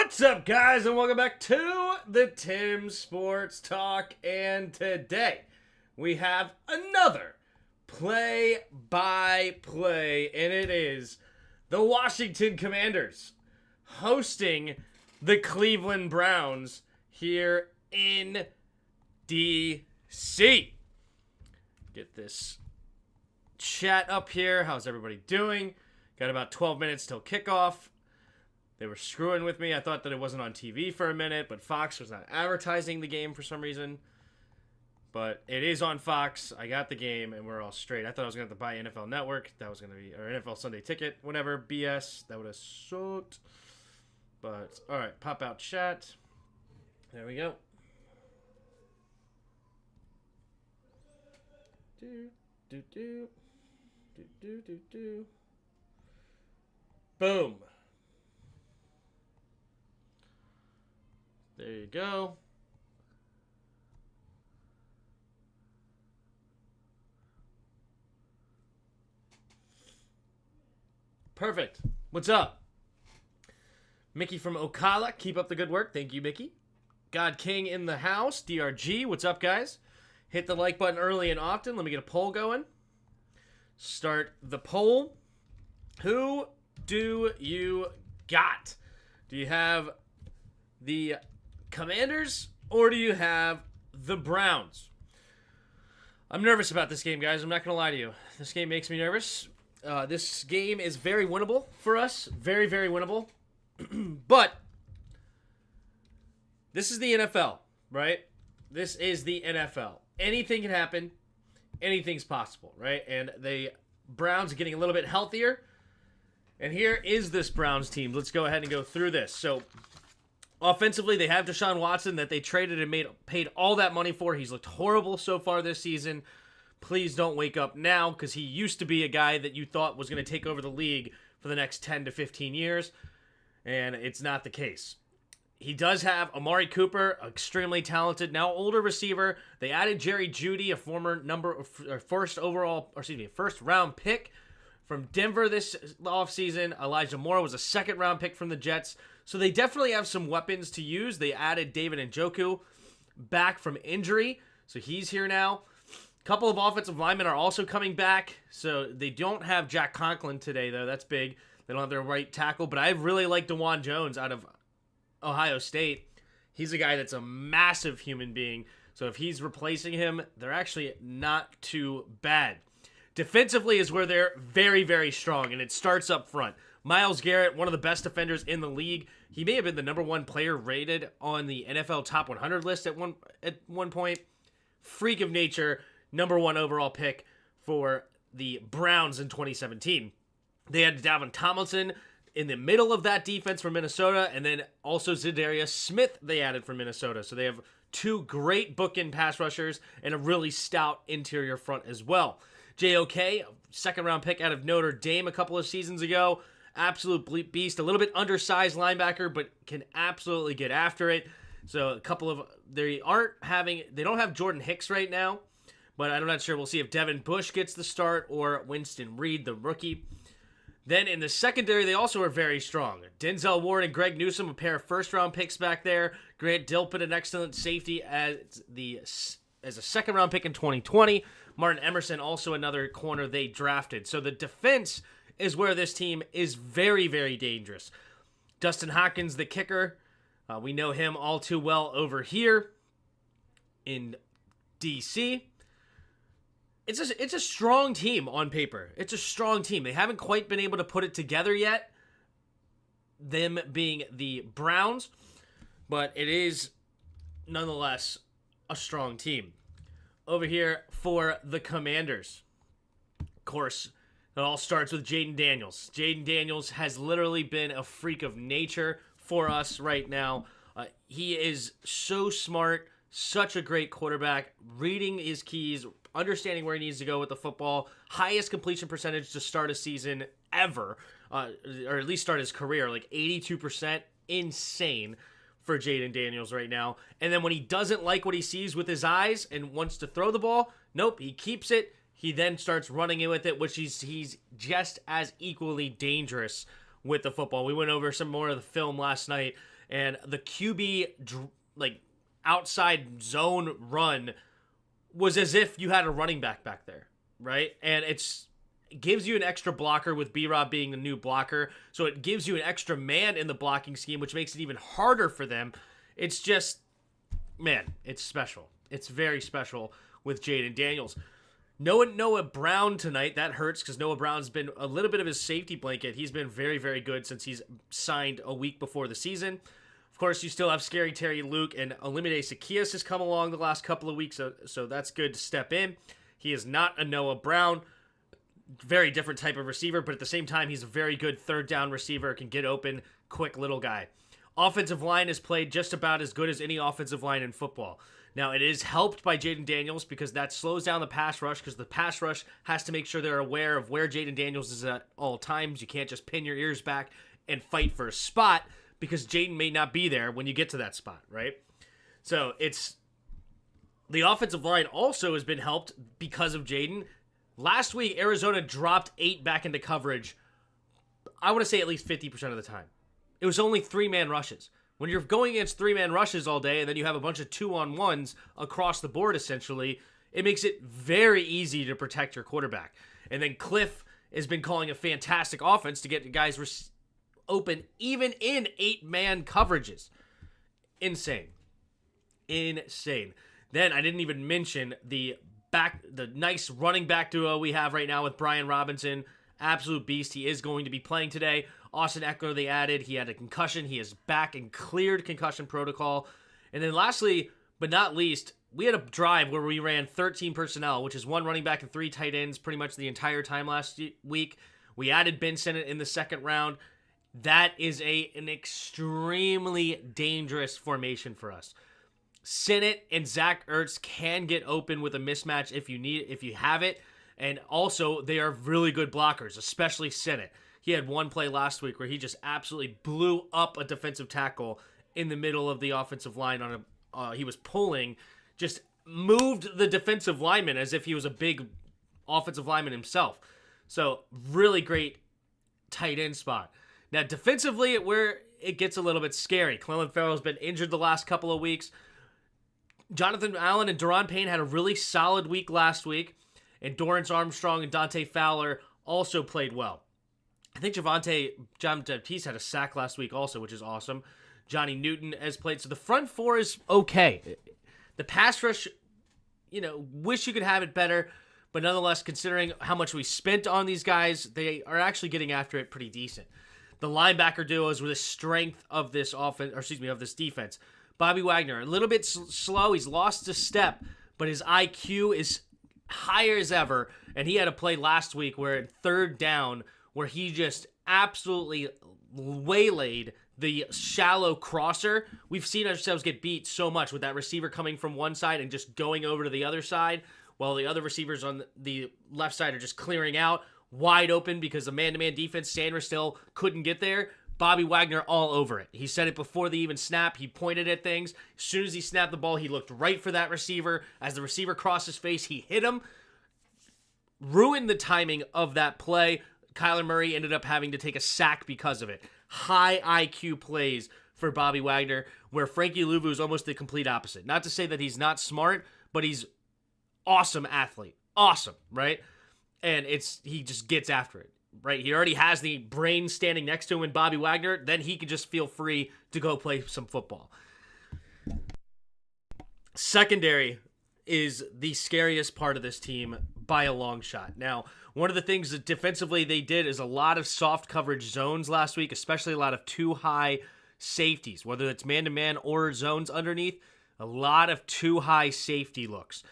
What's up, guys, and welcome back to the Tim's Sports Talk. And today we have another play-by-play, and it is the Washington Commanders hosting the Cleveland Browns here in D.C. Get this chat up here. How's everybody doing? Got about 12 minutes till kickoff. They were screwing with me. I thought that it wasn't on TV for a minute, but Fox was not advertising the game for some reason. But it is on Fox. I got the game, and we're all straight. I thought I was going to have to buy NFL Network. That was going to be, or NFL Sunday Ticket, whatever, BS. That would have sucked. But, all right, pop out chat. There we go. Boom. There you go. Perfect. What's up? Mickey from Ocala. Keep up the good work. Thank you, Mickey. God King in the house. DRG. What's up, guys? Hit the like button early and often. Let me get a poll going. Start the poll. Who do you got? Do you have the Commanders, or do you have the Browns? I'm nervous about this game, guys. I'm not going to lie to you. This game makes me nervous. This game is very winnable for us. Very, very winnable. But this is the NFL, right? This is the NFL. Anything can happen. Anything's possible, right? And the Browns are getting a little bit healthier. And here is this Browns team. Let's go ahead and go through this. So, offensively, they have Deshaun Watson that they traded and paid all that money for. He's looked horrible so far this season. Please don't wake up now, because he used to be a guy that you thought was going to take over the league for the next 10 to 15 years, and it's not the case. He does have Amari Cooper, extremely talented, now older receiver. They added Jerry Jeudy, a former first round pick from Denver this offseason. Elijah Moore was a second-round pick from the Jets. So they definitely have some weapons to use. They added David Njoku back from injury. So he's here now. A couple of offensive linemen are also coming back. So they don't have Jack Conklin today, though. That's big. They don't have their right tackle. But I really like DeJuan Jones out of Ohio State. He's a guy that's a massive human being. So if he's replacing him, they're actually not too bad. Defensively is where they're very, very strong, and it starts up front. Myles Garrett, one of the best defenders in the league. He may have been the number one player rated on the NFL Top 100 list at one point. Freak of nature, number one overall pick for the Browns in 2017. They had Dalvin Tomlinson in the middle of that defense for Minnesota, and then also Zadarius Smith they added from Minnesota. So they have two great bookend pass rushers and a really stout interior front as well. JOK, second-round pick out of Notre Dame a couple of seasons ago. Absolute beast. A little bit undersized linebacker, but can absolutely get after it. So a couple of... They don't have Jordan Hicks right now, but I'm not sure. We'll see if Devin Bush gets the start or Winston Reed, the rookie. Then in the secondary, they also are very strong. Denzel Ward and Greg Newsome, a pair of first-round picks back there. Grant Dilpin, an excellent safety as a second-round pick in 2020. Martin Emerson, also another corner they drafted. So the defense is where this team is very, very dangerous. Dustin Hopkins, the kicker. We know him all too well over here in D.C. It's a strong team on paper. It's a strong team. They haven't quite been able to put it together yet, them being the Browns, but it is nonetheless a strong team. Over here for the Commanders. Of course, it all starts with Jayden Daniels. Jayden Daniels has literally been a freak of nature for us right now. He is so smart, such a great quarterback, reading his keys, understanding where he needs to go with the football. Highest completion percentage to start a season ever, or at least start his career, like 82%. Insane for Jayden Daniels right now. And then when he doesn't like what he sees with his eyes and wants to throw the ball, nope, he keeps it. He then starts running in with it, which he's just as equally dangerous with the football. We went over some more of the film last night, and the QB like outside zone run was as if you had a running back there, right? And it gives you an extra blocker with B-Rob being the new blocker, so it gives you an extra man in the blocking scheme, which makes it even harder for them. It's just, man, it's special. It's very special with Jayden Daniels. Noah Brown tonight, that hurts because Noah Brown's been a little bit of his safety blanket. He's been very, very good since he's signed a week before the season. Of course, you still have Scary Terry Luke, and Olamide Zaccheaus has come along the last couple of weeks, so that's good to step in. He is not a Noah Brown. Very different type of receiver, but at the same time, he's a very good third down receiver, can get open, quick little guy. Offensive line is played just about as good as any offensive line in football. Now, it is helped by Jayden Daniels because that slows down the pass rush because the pass rush has to make sure they're aware of where Jayden Daniels is at all times. You can't just pin your ears back and fight for a spot because Jayden may not be there when you get to that spot, right? So it's the offensive line also has been helped because of Jayden. Last week, Arizona dropped 8 back into coverage, I want to say at least 50% of the time. It was only 3-man rushes. When you're going against 3-man rushes all day and then you have a bunch of 2-on-1s across the board, essentially, it makes it very easy to protect your quarterback. And then Cliff has been calling a fantastic offense to get guys open even in 8-man coverages. Insane. Then I didn't even mention the nice running back duo we have right now with Brian Robinson. Absolute beast. He is going to be playing today. Austin Eckler they added. He had a concussion. He is back and cleared concussion protocol. And then lastly, but not least, we had a drive where we ran 13 personnel, which is 1 running back and 3 tight ends pretty much the entire time last week. We added Ben Sinnott in the second round. That is an extremely dangerous formation for us. Sinnott and Zach Ertz can get open with a mismatch if you have it. And also, they are really good blockers, especially Sinnott. He had one play last week where he just absolutely blew up a defensive tackle in the middle of the offensive line he was pulling, just moved the defensive lineman as if he was a big offensive lineman himself. So, really great tight end spot. Now, defensively, where it gets a little bit scary. Clelin Ferrell's been injured the last couple of weeks. Jonathan Allen and Daron Payne had a really solid week last week. And Dorrance Armstrong and Dante Fowler also played well. I think John Baptiste had a sack last week also, which is awesome. Johnny Newton has played. So the front four is okay. The pass rush, wish you could have it better. But nonetheless, considering how much we spent on these guys, they are actually getting after it pretty decent. The linebacker duos were the strength of this of this defense. Bobby Wagner, a little bit slow. He's lost a step, but his IQ is higher as ever. And he had a play last week where at third down, where he just absolutely waylaid the shallow crosser. We've seen ourselves get beat so much with that receiver coming from one side and just going over to the other side, while the other receivers on the left side are just clearing out wide open because the man-to-man defense, Sanders still couldn't get there. Bobby Wagner all over it. He said it before they even snapped. He pointed at things. As soon as he snapped the ball, he looked right for that receiver. As the receiver crossed his face, he hit him. Ruined the timing of that play. Kyler Murray ended up having to take a sack because of it. High IQ plays for Bobby Wagner, where Frankie Louvu is almost the complete opposite. Not to say that he's not smart, but he's awesome athlete. Awesome, right? And he just gets after it, right? He already has the brain standing next to him in Bobby Wagner. Then he can just feel free to go play some football. Secondary is the scariest part of this team by a long shot. Now, one of the things that defensively they did is a lot of soft coverage zones last week, especially a lot of too high safeties, whether it's man-to-man or zones underneath, a lot of too high safety looks.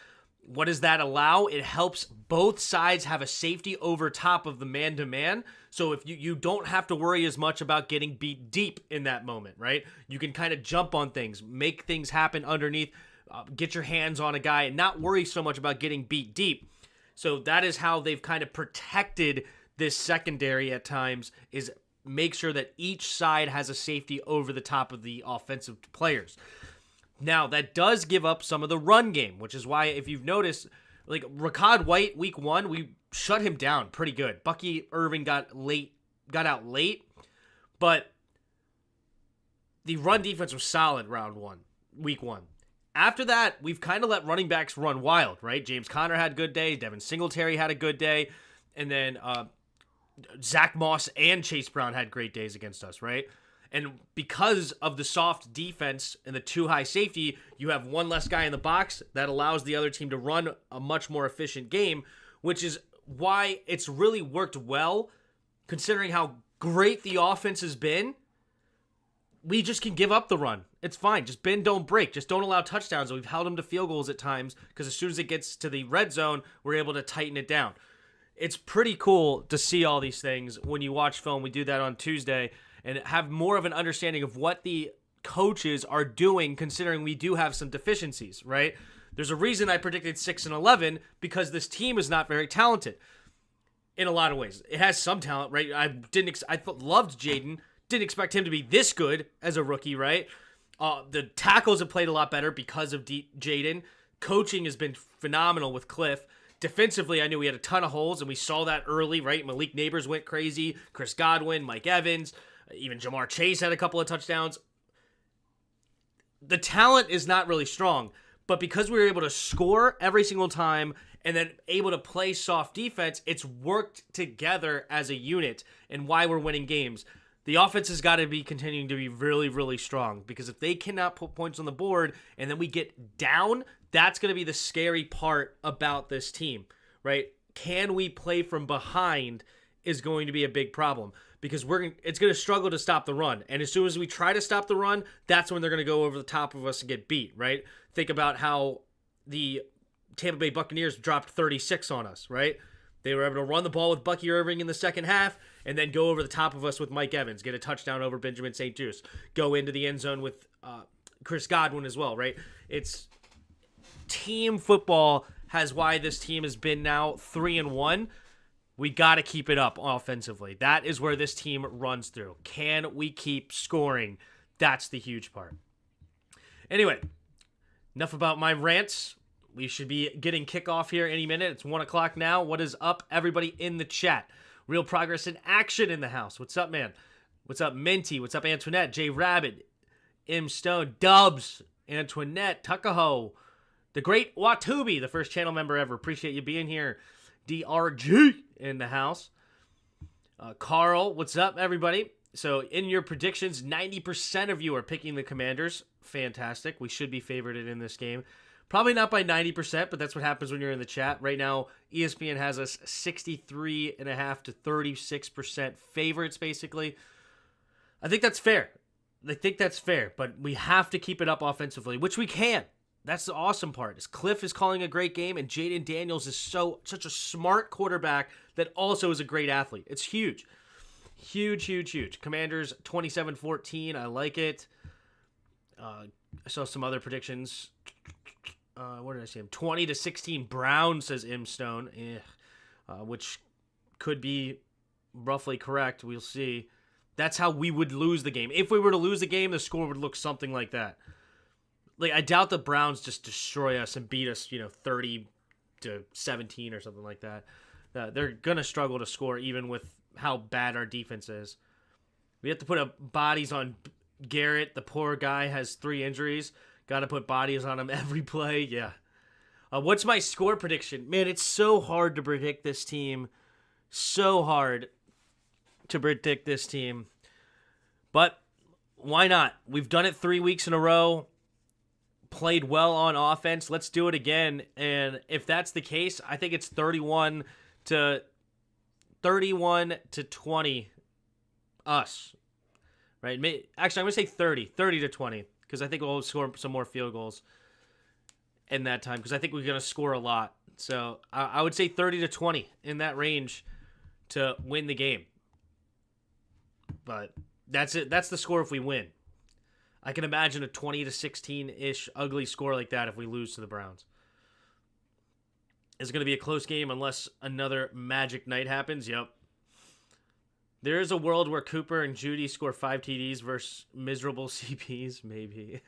What does that allow? It helps both sides have a safety over top of the man-to-man, so if you don't have to worry as much about getting beat deep in that moment, right? You can kind of jump on things, make things happen underneath, get your hands on a guy, and not worry so much about getting beat deep. So that is how they've kind of protected this secondary at times, is make sure that each side has a safety over the top of the offensive players. Now, that does give up some of the run game, which is why, if you've noticed, like Rachaad White, week 1, we shut him down pretty good. Bucky Irving got out late, but the run defense was solid week 1. After that, we've kind of let running backs run wild, right? James Conner had a good day. Devin Singletary had a good day. And then Zach Moss and Chase Brown had great days against us, right? And because of the soft defense and the too high safety, you have one less guy in the box that allows the other team to run a much more efficient game, which is why it's really worked well, considering how great the offense has been. We just can give up the run. It's fine. Just bend, don't break. Just don't allow touchdowns. We've held them to field goals at times because as soon as it gets to the red zone, we're able to tighten it down. It's pretty cool to see all these things when you watch film. We do that on Tuesday and have more of an understanding of what the coaches are doing, considering we do have some deficiencies, right? There's a reason I predicted 6-11 because this team is not very talented in a lot of ways. It has some talent, right? I loved Jayden. Didn't expect him to be this good as a rookie, right? The tackles have played a lot better because of Jayden. Coaching has been phenomenal with Cliff. Defensively, I knew we had a ton of holes, and we saw that early, right? Malik Neighbors went crazy. Chris Godwin, Mike Evans, even Jamar Chase had a couple of touchdowns. The talent is not really strong, but because we were able to score every single time and then able to play soft defense, it's worked together as a unit and why we're winning games. The offense has got to be continuing to be really, really strong because if they cannot put points on the board and then we get down, that's going to be the scary part about this team, right? Can we play from behind is going to be a big problem because it's going to struggle to stop the run. And as soon as we try to stop the run, that's when they're going to go over the top of us and get beat, right? Think about how the Tampa Bay Buccaneers dropped 36 on us, right? They were able to run the ball with Bucky Irving in the second half and then go over the top of us with Mike Evans, get a touchdown over Benjamin St. Juste, go into the end zone with Chris Godwin as well, right? It's team football has why this team has been now 3-1. We got to keep it up offensively. That is where this team runs through. Can we keep scoring? That's the huge part. Anyway, enough about my rants. We should be getting kickoff here any minute. It's 1 o'clock now. What is up, everybody in the chat? Real progress in action in the house. What's up, man? What's up, Minty? What's up, Antoinette? J Rabbit, M Stone, Dubs, Antoinette, Tuckahoe, the great Watubi, the first channel member ever. Appreciate you being here. DRG in the house. Carl, what's up, everybody? So in your predictions, 90% of you are picking the Commanders. Fantastic. We should be favored in this game. Probably not by 90%, but that's what happens when you're in the chat. Right now, ESPN has us 63.5% to 36% favorites, basically. I think that's fair. But we have to keep it up offensively, which we can. That's the awesome part. Is Cliff is calling a great game, and Jayden Daniels is such a smart quarterback that also is a great athlete. It's huge. Huge, huge, huge. Commanders 27-14. I like it. I saw some other predictions. What did I see? 20-16 Browns, says M Stone, which could be roughly correct. We'll see. That's how we would lose the game. If we were to lose the game, the score would look something like that. Like, I doubt the Browns just destroy us and beat us, 30-17 or something like that. They're going to struggle to score even with how bad our defense is. We have to put bodies on Garrett. The poor guy has 3 injuries. Got to put bodies on him every play. Yeah. What's my score prediction? Man, it's so hard to predict this team. So hard to predict this team. But why not? We've done it 3 weeks in a row. Played well on offense. Let's do it again. And if that's the case, I think it's 31 to 20 us. Right? Actually, I'm going to say 30 to 20 because I think we'll score some more field goals in that time because I think we're going to score a lot. So I would say 30 to 20 in that range to win the game. But that's it. That's the score if we win. I can imagine a 20-16-ish ugly score like that if we lose to the Browns. It's going to be a close game unless another magic night happens. Yep. There is a world where Cooper and Judy score 5 TDs versus miserable CPs, maybe.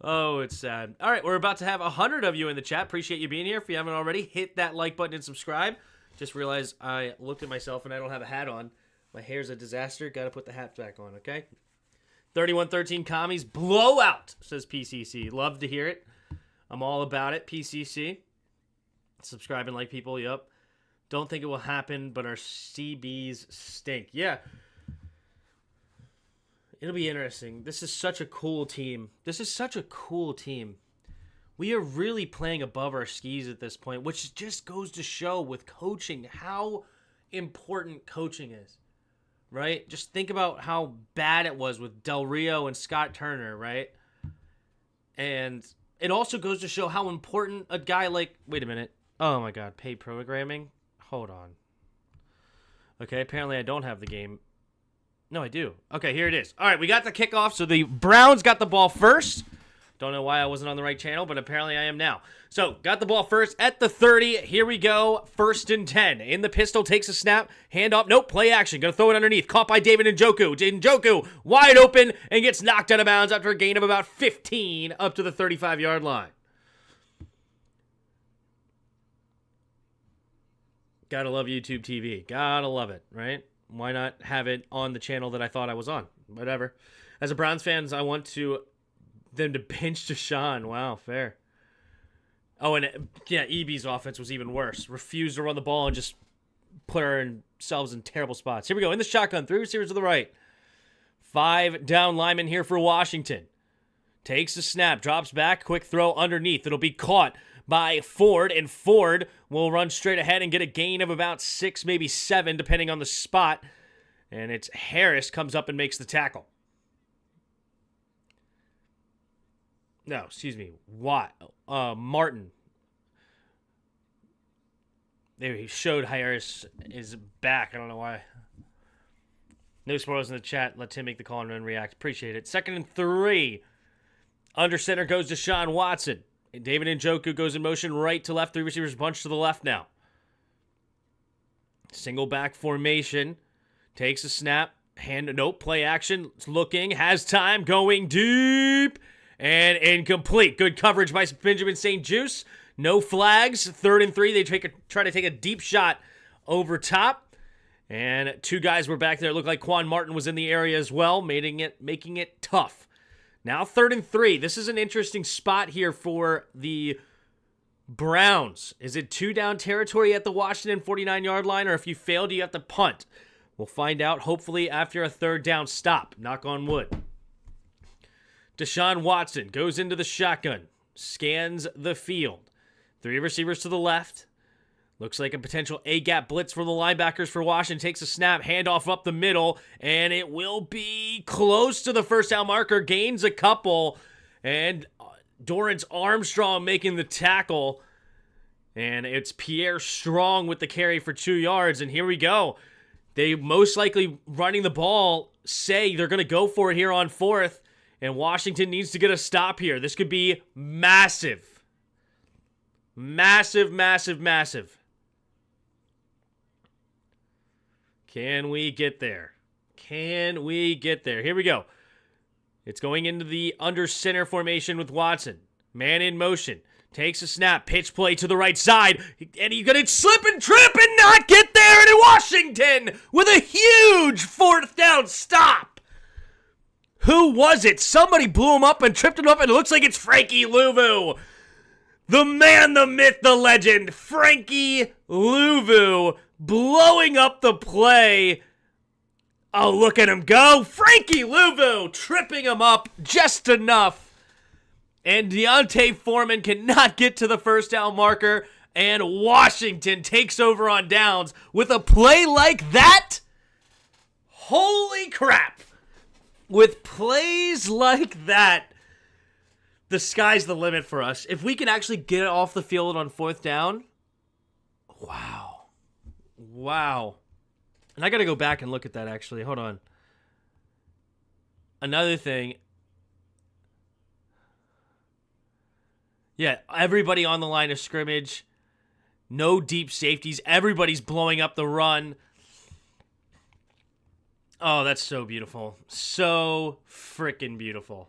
Oh, it's sad. All right, we're about to have 100 of you in the chat. Appreciate you being here. If you haven't already, hit that like button and subscribe. Just realized I looked at myself and I don't have a hat on. My hair's a disaster. Got to put the hat back on, okay? 31-13 commies. Blowout, says PCC. Love to hear it. I'm all about it, PCC. Subscribing like people, yep. Don't think it will happen, but our CBs stink. Yeah. It'll be interesting. This is such a cool team. We are really playing above our skis at this point, which just goes to show with coaching how important coaching is, right? Just think about how bad it was with Del Rio and Scott Turner, right? And it also goes to show how important a guy like... Wait a minute. Oh, my God. Paid programming? Hold on. Okay, apparently I don't have the game. No, I do. Okay, here it is. All right, we got the kickoff. So the Browns got the ball first. Don't know why I wasn't on the right channel, but apparently I am now. So, got the ball first at the 30. Here we go. 1st and 10. In the pistol, takes a snap. Hand off. Nope, play action. Gonna throw it underneath. Caught by David Njoku. Njoku wide open and gets knocked out of bounds after a gain of about 15 up to the 35-yard line. Gotta love YouTube TV. Gotta love it, right? Why not have it on the channel that I thought I was on? Whatever. As a Browns fan, I want them to bench Deshaun. Wow, fair. Oh, and yeah, EB's offense was even worse. Refused to run the ball and just put ourselves in terrible spots. Here we go. In the shotgun. 3 receivers to the right. 5 down linemen here for Washington. Takes the snap. Drops back. Quick throw underneath. It'll be caught by Ford, and Ford will run straight ahead and get a gain of about 6, maybe 7, depending on the spot. And it's Harris comes up and makes the tackle. No, excuse me. Martin. There, he showed Harris is back. I don't know why. No spoilers in the chat. Let Tim make the call and then react. Appreciate it. 2nd and 3. Under center goes Deshaun Watson. And David Njoku goes in motion right to left. 3 receivers bunch to the left now. Single back formation. Takes a snap. Nope, play action. Looking. Has time. Going deep. And incomplete. Good coverage by Benjamin St-Juste. No flags. 3rd and 3. They try to take a deep shot over top. And 2 guys were back there. It looked like Quan Martin was in the area as well, making it tough. Now 3rd and 3. This is an interesting spot here for the Browns. Is it 2 down territory at the Washington 49-yard line, or if you fail, do you have to punt? We'll find out, hopefully, after a 3rd down stop. Knock on wood. Deshaun Watson goes into the shotgun. Scans the field. 3 receivers to the left. Looks like a potential A-gap blitz from the linebackers for Washington. Takes a snap, handoff up the middle, and it will be close to the 1st down marker. Gains a couple, and Dorrance Armstrong making the tackle. And it's Pierre Strong with the carry for 2 yards, and here we go. They most likely running the ball say they're going to go for it here on 4th, and Washington needs to get a stop here. This could be massive. Massive, massive, massive. Can we get there? Can we get there? Here we go. It's going into the under center formation with Watson. Man in motion. Takes a snap. Pitch play to the right side. And he's going to slip and trip and not get there. And Washington with a huge 4th down stop. Who was it? Somebody blew him up and tripped him up, and it looks like it's Frankie Louvu. The man, the myth, the legend, Frankie Louvu, blowing up the play. Oh, look at him go. Frankie Louvu tripping him up just enough. And Deontay Foreman cannot get to the 1st down marker. And Washington takes over on downs with a play like that. Holy crap. With plays like that, the sky's the limit for us. If we can actually get it off the field on 4th down, wow. Wow. And I got to go back and look at that, actually. Hold on. Another thing. Yeah, everybody on the line of scrimmage. No deep safeties. Everybody's blowing up the run. Oh, that's so beautiful. So freaking beautiful.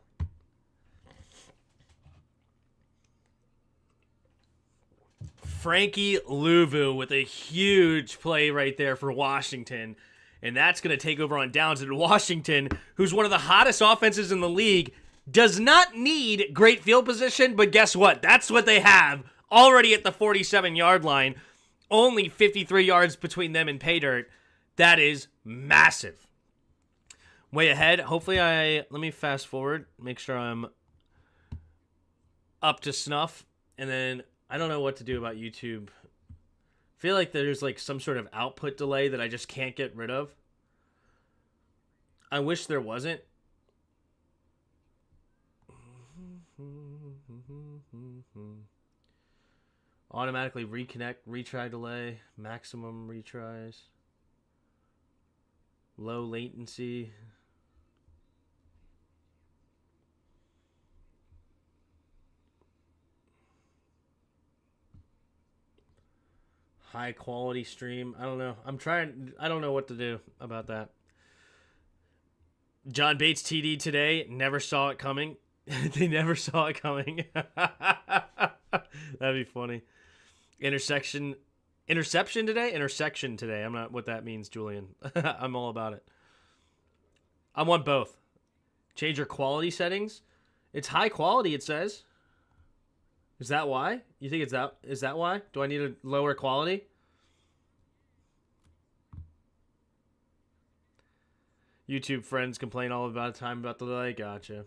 Frankie Louvu with a huge play right there for Washington. And that's going to take over on downs. And Washington, who's one of the hottest offenses in the league, does not need great field position, but guess what? That's what they have already at the 47-yard line. Only 53 yards between them and pay dirt. That is massive. Way ahead. Hopefully let me fast forward, make sure I'm up to snuff. And then I don't know what to do about YouTube. I feel like there's like some sort of output delay that I just can't get rid of. I wish there wasn't. Automatically reconnect, retry delay, maximum retries, low latency. High quality stream. I don't know. I don't know what to do about that. John Bates TD today. Never saw it coming. They never saw it coming. That'd be funny. Interception today? Intersection today. I'm not what that means, Julian. I'm all about it. I want both. Change your quality settings. It's high quality, it says. Is that why? You think is that why? Do I need a lower quality? YouTube friends complain all about time about the delay. Gotcha.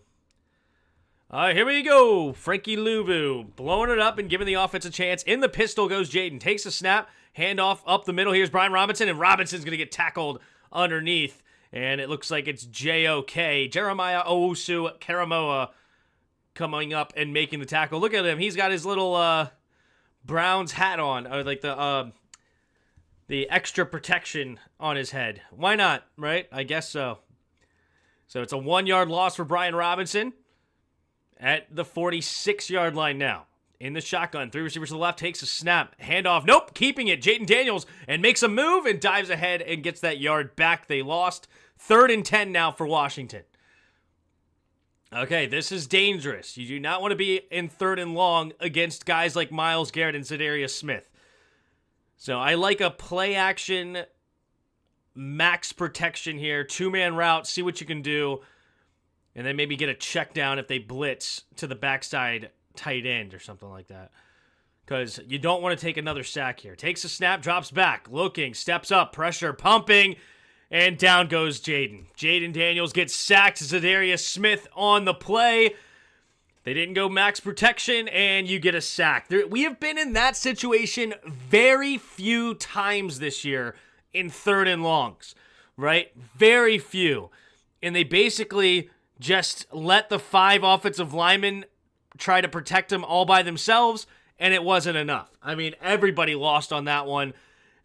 All right, here we go. Frankie Louvu blowing it up and giving the offense a chance. In the pistol goes Jayden. Takes a snap. Handoff up the middle. Here's Brian Robinson, and Robinson's going to get tackled underneath. And it looks like it's JOK. Jeremiah Owusu Karamoa coming up and making the tackle. Look at him. He's got his little Browns hat on, or like the extra protection on his head. Why not, right? I guess so. So it's a 1-yard loss for Brian Robinson at the 46-yard line now. In the shotgun, 3 receivers to the left, takes a snap, handoff. Nope, keeping it. Jayden Daniels and makes a move and dives ahead and gets that yard back. They lost. 3rd and 10 now for Washington. Okay, this is dangerous. You do not want to be in 3rd and long against guys like Myles Garrett and Za'Darius Smith. So I like a play action max protection here. 2-man route, see what you can do. And then maybe get a check down if they blitz to the backside tight end or something like that. Because you don't want to take another sack here. Takes a snap, drops back, looking, steps up, pressure, pumping. And down goes Jayden. Jayden Daniels gets sacked. Za'Darius Smith on the play. They didn't go max protection, and you get a sack. We have been in that situation very few times this year in 3rd and longs, right? Very few. And they basically just let the 5 offensive linemen try to protect them all by themselves, and it wasn't enough. I mean, everybody lost on that one.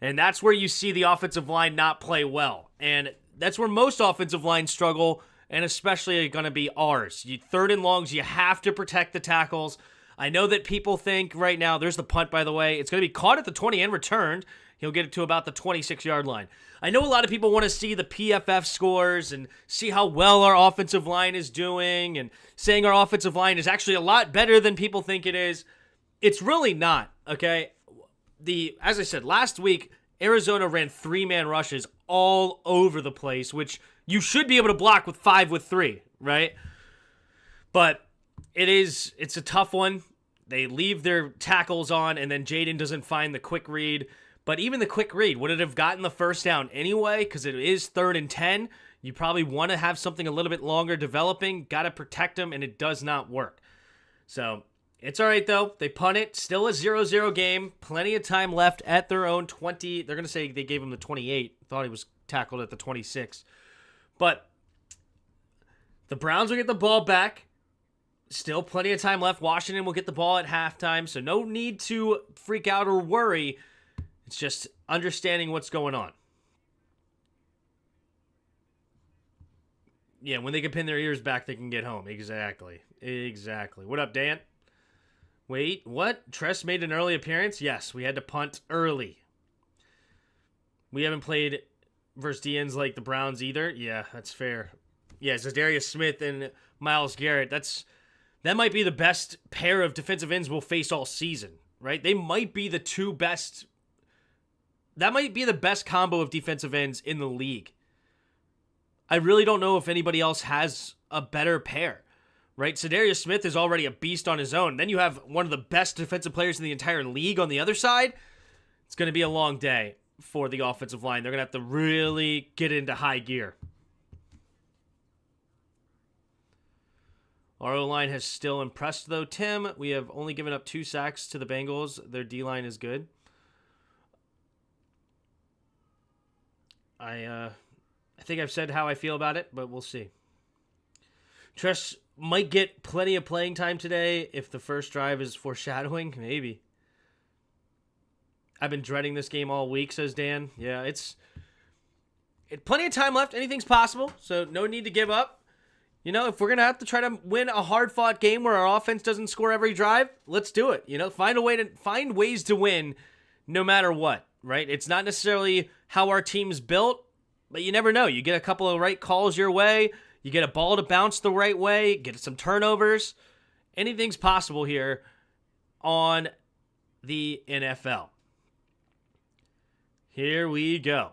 And that's where you see the offensive line not play well. And that's where most offensive lines struggle, and especially going to be ours. 3rd and longs, you have to protect the tackles. I know that people think right now, there's the punt, by the way. It's going to be caught at the 20 and returned. He'll get it to about the 26-yard line. I know a lot of people want to see the PFF scores and see how well our offensive line is doing and saying our offensive line is actually a lot better than people think it is. It's really not, okay? As I said, last week, Arizona ran 3-man rushes all over the place, which you should be able to block with 5 with 3, right? But it's a tough one. They leave their tackles on, and then Jayden doesn't find the quick read. But even the quick read, would it have gotten the first down anyway? Because it is 3rd and 10. You probably want to have something a little bit longer developing. Got to protect them, and it does not work. So it's all right, though. They punt it. Still a 0-0 game. Plenty of time left at their own 20. They're going to say they gave him the 28. Thought he was tackled at the 26. But the Browns will get the ball back. Still plenty of time left. Washington will get the ball at halftime, so no need to freak out or worry. It's just understanding what's going on. Yeah, when they can pin their ears back, they can get home. Exactly. What up, Dan? Wait, what? Tress made an early appearance? Yes, we had to punt early. We haven't played versus DNs like the Browns either. Yeah, that's fair. Yeah, Za'Darius Smith and Myles Garrett. That might be the best pair of defensive ends we'll face all season, right? They might be the 2 best. That might be the best combo of defensive ends in the league I really don't know if anybody else has a better pair, right? Zadarius Smith is already a beast on his own. Then you have one of the best defensive players in the entire league on the other side. It's going to be a long day for the offensive line. They're going to have to really get into high gear. Our O-line has still impressed, though, Tim. We have only given up 2 sacks to the Bengals. Their D-line is good. I think I've said how I feel about it, but we'll see. Tress might get plenty of playing time today if the first drive is foreshadowing. Maybe. I've been dreading this game all week, says Dan. Yeah, it's plenty of time left. Anything's possible, so no need to give up. You know, if we're going to have to try to win a hard-fought game where our offense doesn't score every drive, let's do it. You know, find ways to win no matter what, right? It's not necessarily how our team's built, but you never know. You get a couple of right calls your way, you get a ball to bounce the right way, get some turnovers. Anything's possible here on the NFL. Here we go.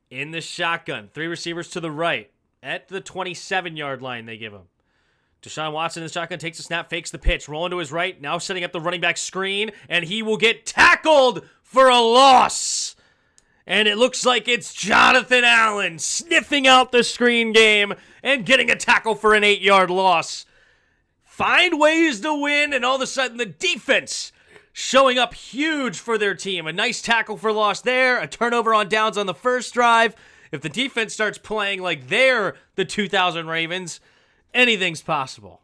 In the shotgun, 3 receivers to the right. At the 27-yard line, they give him. Deshaun Watson in the shotgun takes a snap, fakes the pitch, rolling to his right, now setting up the running back screen, and he will get tackled for a loss. And it looks like it's Jonathan Allen sniffing out the screen game and getting a tackle for an 8-yard loss. Find ways to win, and all of a sudden the defense showing up huge for their team. A nice tackle for loss there, a turnover on downs on the first drive. If the defense starts playing like they're the 2000 Ravens, anything's possible.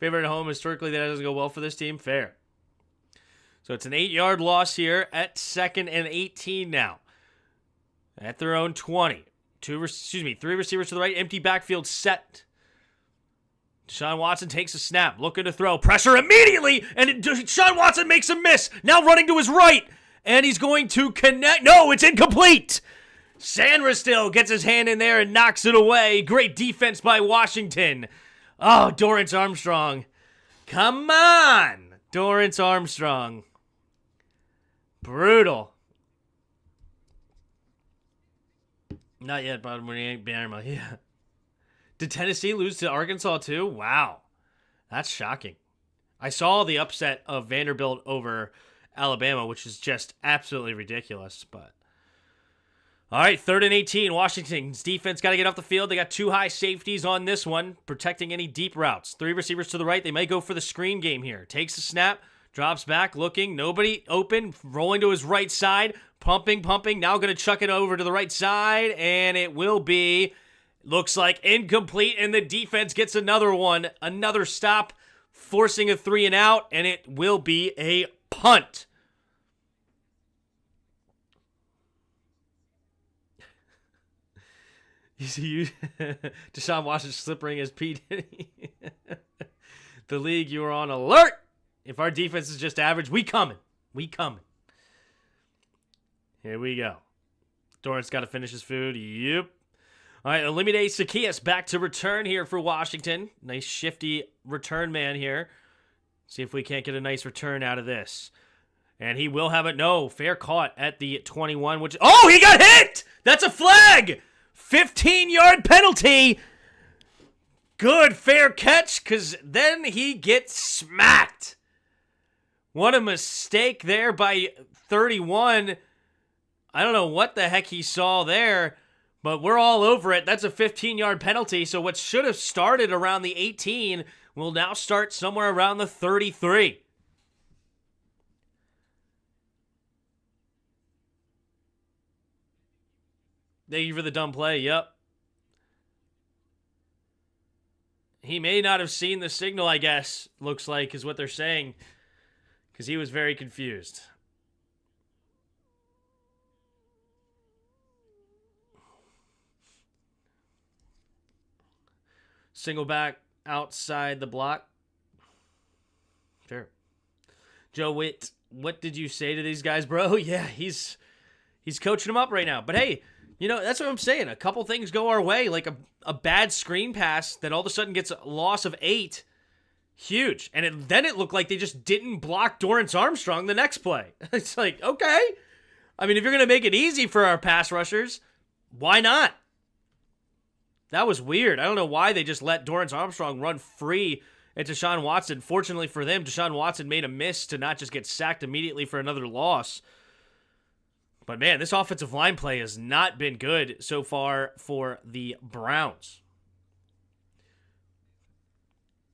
Favorite at home, historically, that doesn't go well for this team. Fair. So it's an 8-yard loss here at 2nd and 18 now. At their own 20. 3 receivers to the right, empty backfield set. Deshaun Watson takes a snap, looking to throw. Pressure immediately, and Deshaun Watson makes a miss. Now running to his right, and he's going to connect. No, it's incomplete. Sandra still gets his hand in there and knocks it away. Great defense by Washington. Oh, Dorrance Armstrong. Come on, Dorrance Armstrong. Brutal. Not yet, but when he ain't Bama. Yeah. Did Tennessee lose to Arkansas too? Wow. That's shocking. I saw the upset of Vanderbilt over Alabama, which is just absolutely ridiculous. But all right, 3rd and 18. Washington's defense got to get off the field. They got 2 high safeties on this one, protecting any deep routes. 3 receivers to the right. They may go for the screen game here. Takes a snap, drops back, looking. Nobody open, rolling to his right side. Pumping. Now going to chuck it over to the right side, and it will be... Looks like incomplete, and the defense gets another one. Another stop, forcing a 3 and out, and it will be a punt. You see, Deshaun Watson slippering his P. Diddy. The league, you are on alert. If our defense is just average, we coming. Here we go. Dorrance got to finish his food. Yep. All right, Olamide Zaccheaus back to return here for Washington. Nice shifty return man here. See if we can't get a nice return out of this. And he will have it. No, fair caught at the 21. Which oh, he got hit! That's a flag! 15-yard penalty. Good fair catch, because then he gets smacked. What a mistake there by 31. I don't know what the heck he saw there. But we're all over it. That's a 15-yard penalty. So what should have started around the 18 will now start somewhere around the 33. Thank you for the dumb play. Yep. He may not have seen the signal, I guess, looks like, is what they're saying. Because he was very confused. Single back outside the block. Sure. Joe Witt, what did you say to these guys, bro? Yeah, he's coaching them up right now. But hey, you know, that's what I'm saying. A couple things go our way, like a bad screen pass that all of a sudden gets a loss of 8. Huge. And then it looked like they just didn't block Dorrance Armstrong the next play. It's like, okay. I mean, if you're going to make it easy for our pass rushers, why not? That was weird. I don't know why they just let Dorrance Armstrong run free at Deshaun Watson. Fortunately for them, Deshaun Watson made a miss to not just get sacked immediately for another loss. But man, this offensive line play has not been good so far for the Browns.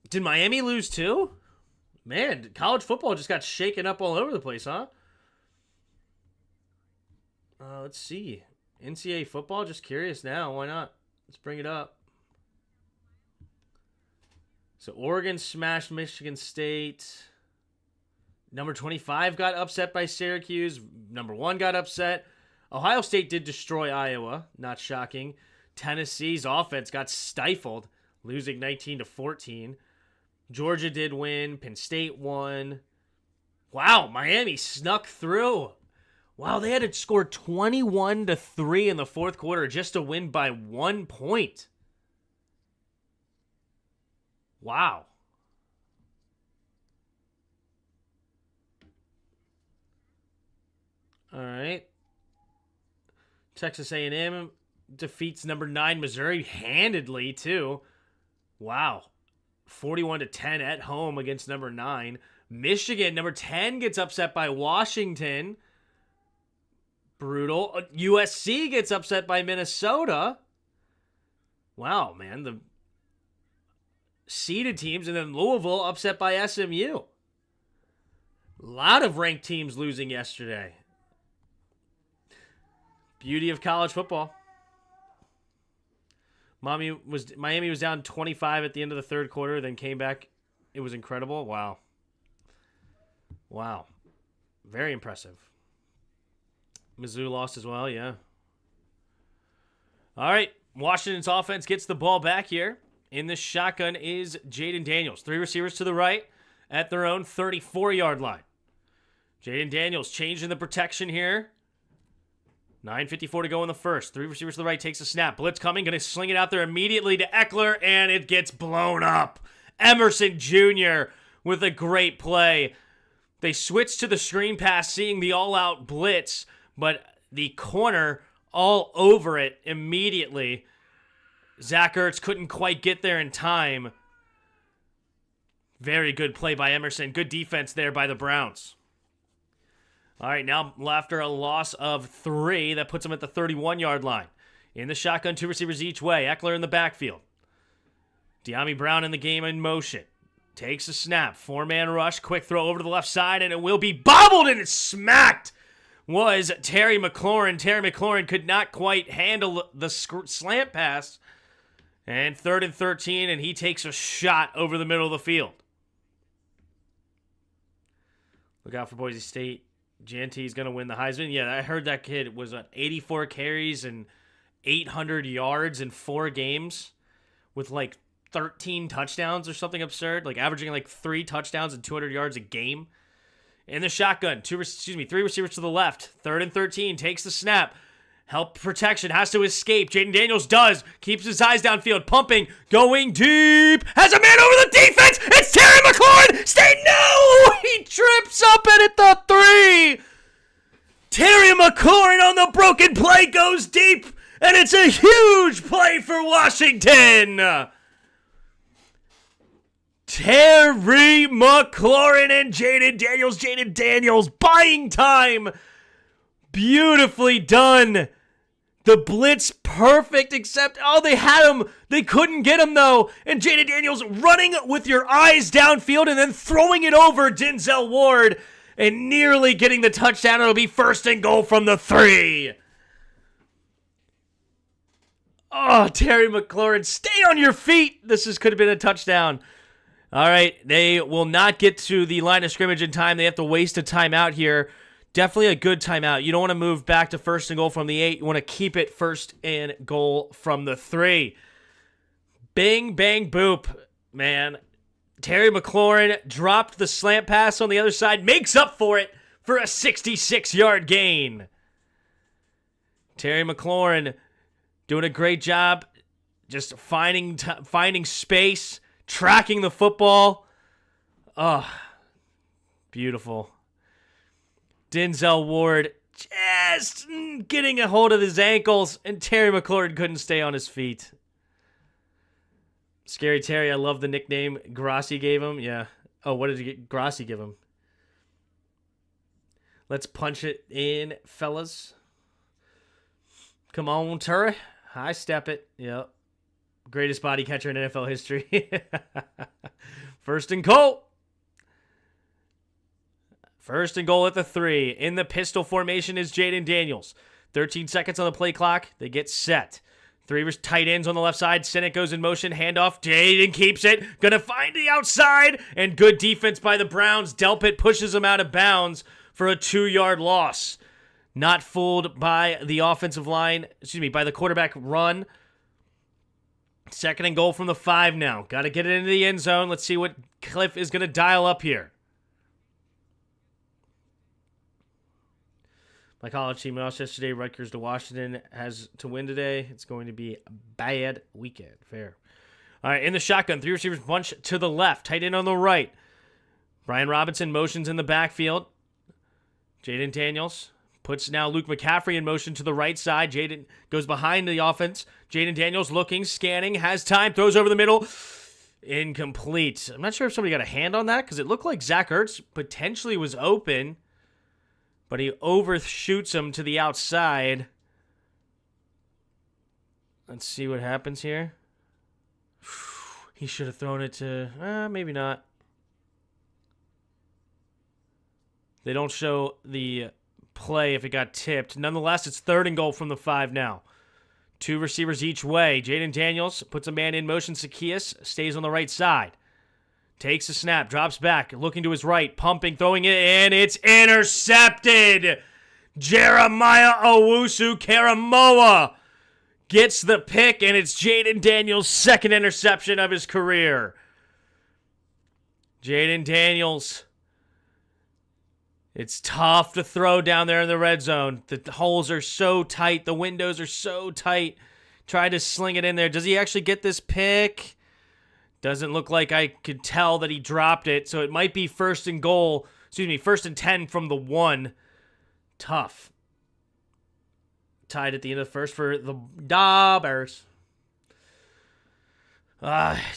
Did Miami lose too? Man, college football just got shaken up all over the place, huh? Let's see. NCAA football, just curious now. Why not? Let's bring it up. So Oregon smashed Michigan State. Number 25 got upset by Syracuse. Number 1 got upset. Ohio State did destroy Iowa. Not shocking. Tennessee's offense got stifled, losing 19-14. Georgia did win. Penn State won. Wow, Miami snuck through. Wow, they had to score 21-3 in the fourth quarter just to win by 1 point. Wow. All right. Texas A&M defeats number 9 Missouri handedly too. Wow. 41-10 at home against number 9. Michigan, number 10, gets upset by Washington. Brutal. USC gets upset by Minnesota. Wow, man. The seeded teams, and then Louisville upset by SMU. A lot of ranked teams losing yesterday. Beauty of college football. Miami was down 25 at the end of the third quarter, then came back. It was incredible. Wow. Very impressive. Mizzou lost as well, yeah. All right, Washington's offense gets the ball back here. In the shotgun is JAYDEN Daniels. 3 receivers to the right at their own 34-yard line. JAYDEN Daniels changing the protection here. 9:54 to go in the first. 3 receivers to the right, takes a snap. Blitz coming, going to sling it out there immediately to Eckler, and it gets blown up. Emerson Jr. with a great play. They switched to the screen pass, seeing the all-out blitz, but the corner all over it immediately. Zach Ertz couldn't quite get there in time. Very good play by Emerson. Good defense there by the Browns. All right, now after a loss of 3, that puts them at the 31-yard line. In the shotgun, 2 receivers each way. Eckler in the backfield. De'Ami Brown in the game in motion. Takes a snap. 4-man rush. Quick throw over to the left side, and it will be bobbled, and it's smacked. Was Terry McLaurin. Terry McLaurin could not quite handle the slant pass. And 3rd and 13, and he takes a shot over the middle of the field. Look out for Boise State. Gentee's going to win the Heisman. Yeah, I heard that kid was 84 carries and 800 yards in 4 games with like 13 touchdowns or something absurd, like averaging like 3 touchdowns and 200 yards a game. In the shotgun, 3 receivers to the left. 3rd and 13, takes the snap. Help protection, has to escape. JAYDEN Daniels does. Keeps his eyes downfield, pumping, going deep. Has a man over the defense. It's Terry McLaurin. No! He trips up and at the 3. Terry McLaurin on the broken play goes deep, and it's a huge play for Washington. Terry McLaurin and JAYDEN Daniels. JAYDEN Daniels buying time. Beautifully done. The blitz perfect, except, they had him. They couldn't get him, though. And JAYDEN Daniels running with your eyes downfield and then throwing it over Denzel Ward and nearly getting the touchdown. It'll be 1st and goal from the 3. Oh, Terry McLaurin, stay on your feet. Could have been a touchdown. All right, they will not get to the line of scrimmage in time. They have to waste a timeout here. Definitely a good timeout. You don't want to move back to 1st and goal from the 8. You want to keep it 1st and goal from the 3. Bing, bang, boop, man. Terry McLaurin dropped the slant pass on the other side, makes up for it for a 66-yard gain. Terry McLaurin doing a great job just finding space, tracking the football. Oh, beautiful. Denzel Ward just getting a hold of his ankles, and Terry McLaurin couldn't stay on his feet. Scary Terry, I love the nickname Grassi gave him. Yeah. Oh, what did Grassi give him? Let's punch it in, fellas. Come on, Terry. High step it. Yep. Greatest body catcher in NFL history. First and goal. First and goal at the 3. In the pistol formation is Jayden Daniels. 13 seconds on the play clock. They get set. 3 tight ends on the left side. Sinnott goes in motion. Handoff. Jayden keeps it. Gonna find the outside. And good defense by the Browns. Delpit pushes him out of bounds for a 2-yard loss. Not fooled by the offensive line. By the quarterback run. Second and goal from the 5 now. Got to get it into the end zone. Let's see what Cliff is going to dial up here. My college team lost yesterday. Rutgers to Washington has to win today. It's going to be a bad weekend. Fair. All right, in the shotgun. 3 receivers bunch to the left. Tight end on the right. Brian Robinson motions in the backfield. Jayden Daniels puts now Luke McCaffrey in motion to the right side. Jayden goes behind the offense. Jayden Daniels looking, scanning, has time, throws over the middle. Incomplete. I'm not sure if somebody got a hand on that because it looked like Zach Ertz potentially was open, but he overshoots him to the outside. Let's see what happens here. He should have thrown it to... maybe not. They don't show the play if it got tipped. Nonetheless, it's 3rd and goal from the 5 now. 2 receivers each way. Jayden Daniels puts a man in motion. Zacchaeus stays on the right side. Takes a snap, drops back, looking to his right, pumping, throwing it in. It's intercepted. Jeremiah Owusu-Karamoah gets the pick, and it's Jayden Daniels' 2nd interception of his career. Jayden Daniels. It's tough to throw down there in the red zone. The holes are so tight. The windows are so tight. Try to sling it in there. Does he actually get this pick? Doesn't look like I could tell that he dropped it. So it might be 1st and goal. 1st and 10 from the 1. Tough. Tied at the end of the first for the Daubers.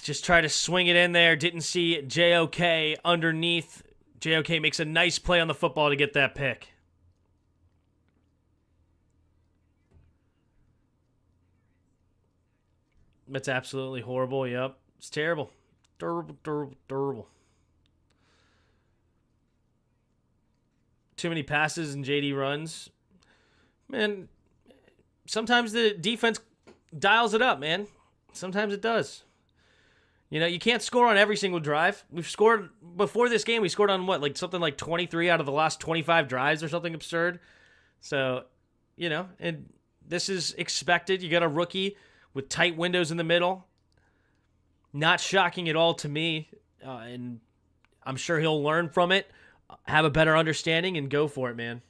Just try to swing it in there. Didn't see JOK underneath. JOK makes a nice play on the football to get that pick. That's absolutely horrible. Yep. It's terrible. Terrible. Too many passes and JD runs. Man, sometimes the defense dials it up, man. Sometimes it does. You know, you can't score on every single drive. We've scored, before this game, we scored on something like 23 out of the last 25 drives or something absurd. So, you know, and this is expected. You got a rookie with tight windows in the middle. Not shocking at all to me. And I'm sure he'll learn from it, have a better understanding, and go for it, man.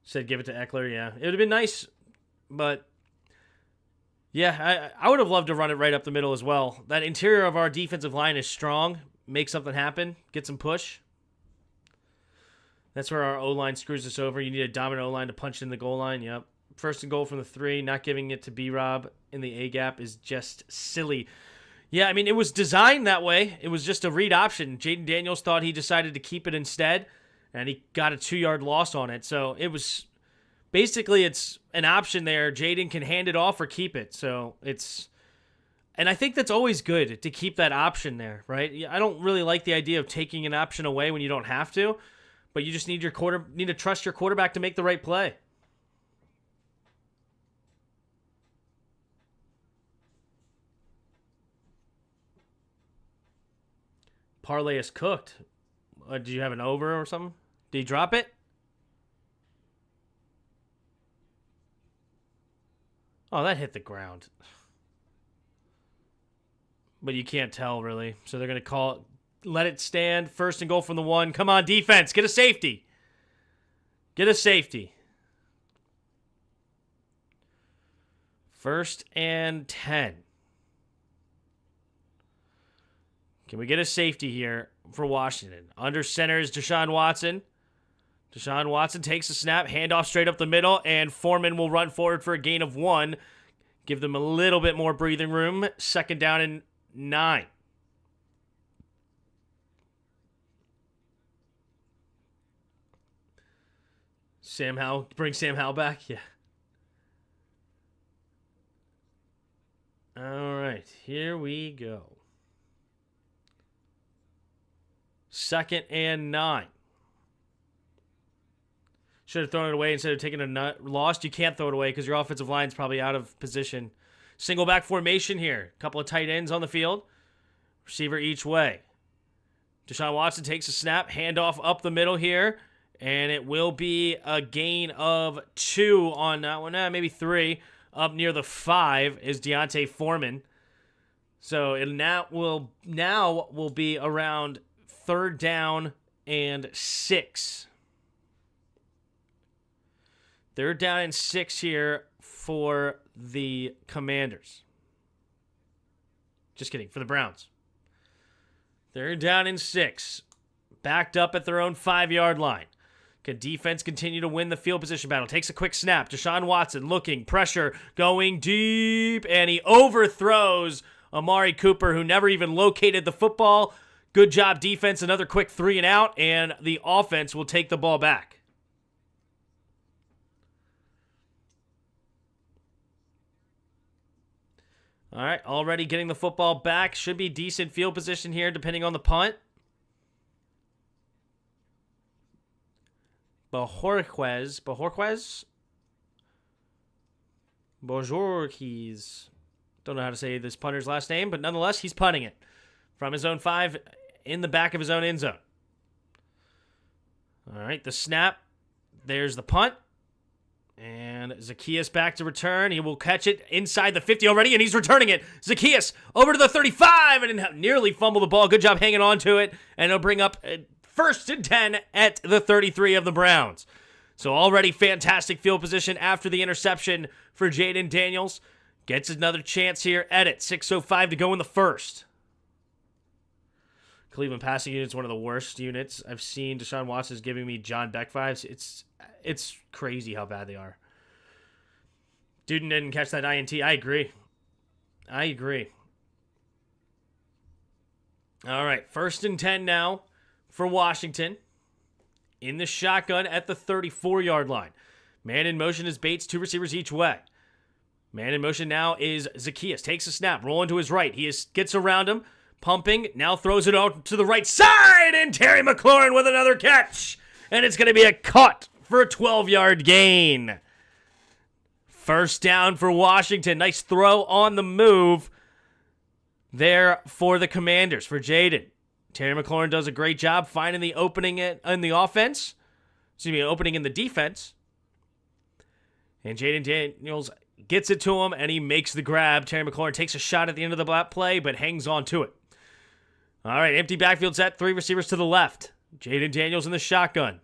Said give it to Eckler, yeah. It would have been nice, but... yeah, I would have loved to run it right up the middle as well. That interior of our defensive line is strong. Make something happen. Get some push. That's where our O-line screws us over. You need a dominant O-line to punch in the goal line. Yep. 1st and goal from the 3. Not giving it to B-Rob in the A-gap is just silly. Yeah, I mean, it was designed that way. It was just a read option. Jayden Daniels thought he decided to keep it instead, and he got a 2-yard loss on it. So it was... basically, it's an option there. Jayden can hand it off or keep it. So it's... and I think that's always good to keep that option there, right? I don't really like the idea of taking an option away when you don't have to, but you just need to trust your quarterback to make the right play. Parlay is cooked. Did you have an over or something? Did he drop it? Oh, that hit the ground. But you can't tell, really. So they're going to call it, let it stand. 1st and goal from the 1. Come on, defense. Get a safety. Get a safety. 1st and 10. Can we get a safety here? for Washington. Under center is Deshaun Watson. Deshaun Watson takes a snap, handoff straight up the middle, and Foreman will run forward for a gain of 1. Give them a little bit more breathing room. 2nd down and 9. Bring Sam Howell back? Yeah. All right, here we go. 2nd and 9. Should have thrown it away instead of taking a loss. You can't throw it away because your offensive line's probably out of position. Single back formation here. A couple of tight ends on the field. Receiver each way. Deshaun Watson takes a snap. Handoff up the middle here. And it will be a gain of 2 on that one. Maybe 3. Up near the 5 is Deontay Foreman. So it now will be around 3rd down and 6. 3rd down and 6 here for the Commanders. Just kidding, for the Browns. 3rd down and 6. Backed up at their own 5-yard line. Can defense continue to win the field position battle? Takes a quick snap. Deshaun Watson looking, pressure, going deep, and he overthrows Amari Cooper, who never even located the football. Good job, defense. Another quick 3 and out, and the offense will take the ball back. All right, already getting the football back. Should be decent field position here, depending on the punt. Bojorquez. Don't know how to say this punter's last name, but nonetheless, he's punting it from his own 5 in the back of his own end zone. All right, the snap. There's the punt. And Zacchaeus back to return. He will catch it inside the 50 already, and he's returning it. Zacchaeus over to the 35 and nearly fumble the ball. Good job hanging on to it, and it'll bring up 1st and 10 at the 33 of the Browns. So already fantastic field position after the interception for Jayden Daniels. Gets another chance here at it. 6:05 to go in the 1st. Cleveland passing unit is one of the worst units I've seen. Deshaun Watson is giving me John Beck vibes. It's crazy how bad they are. Duden didn't catch that INT. I agree. All right, 1st and 10 now for Washington. In the shotgun at the 34-yard line. Man in motion is Bates, 2 receivers each way. Man in motion now is Zacchaeus. Takes a snap, rolling to his right. He gets around him, pumping, now throws it out to the right side, and Terry McLaurin with another catch. And it's going to be a cut for a 12-yard gain. 1st down for Washington. Nice throw on the move there for the Commanders, for Jayden. Terry McLaurin does a great job finding the opening in the offense. Opening in the defense. And Jayden Daniels gets it to him, and he makes the grab. Terry McLaurin takes a shot at the end of the play, but hangs on to it. All right, empty backfield set. 3 receivers to the left. Jayden Daniels in the shotgun.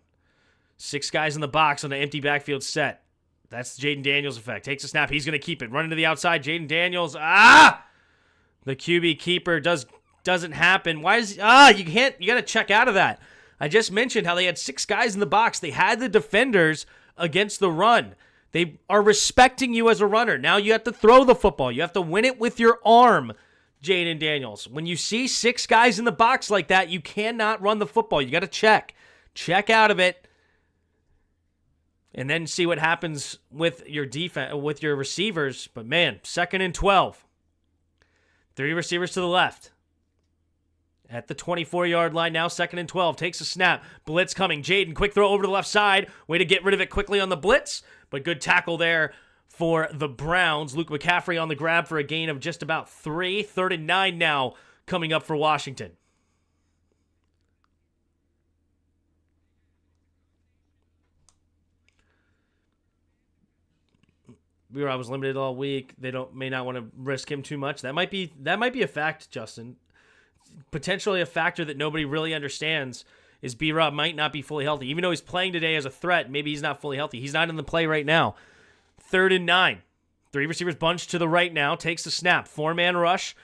6 guys in the box on the empty backfield set. That's the Jayden Daniels effect. Takes a snap. He's going to keep it. Running to the outside. Jayden Daniels. The QB keeper doesn't happen. Why is you got to check out of that. I just mentioned how they had 6 guys in the box. They had the defenders against the run. They are respecting you as a runner. Now you have to throw the football. You have to win it with your arm, Jayden Daniels. When you see 6 guys in the box like that, you cannot run the football. You got to check. Check out of it. And then see what happens with your defense, with your receivers. But man, 2nd and 12. 3 receivers to the left. At the 24-yard line now, 2nd and 12. Takes a snap. Blitz coming. Jayden, quick throw over to the left side. Way to get rid of it quickly on the blitz. But good tackle there for the Browns. Luke McCaffrey on the grab for a gain of just about 3. 3rd and 9 now coming up for Washington. I was limited all week. They may not want to risk him too much. That might be a fact, Justin. Potentially a factor that nobody really understands is B-Rob might not be fully healthy. Even though he's playing today as a threat, maybe he's not fully healthy. He's not in the play right now. 3rd and 9. 3 receivers bunched to the right now. Takes the snap. 4-man rush.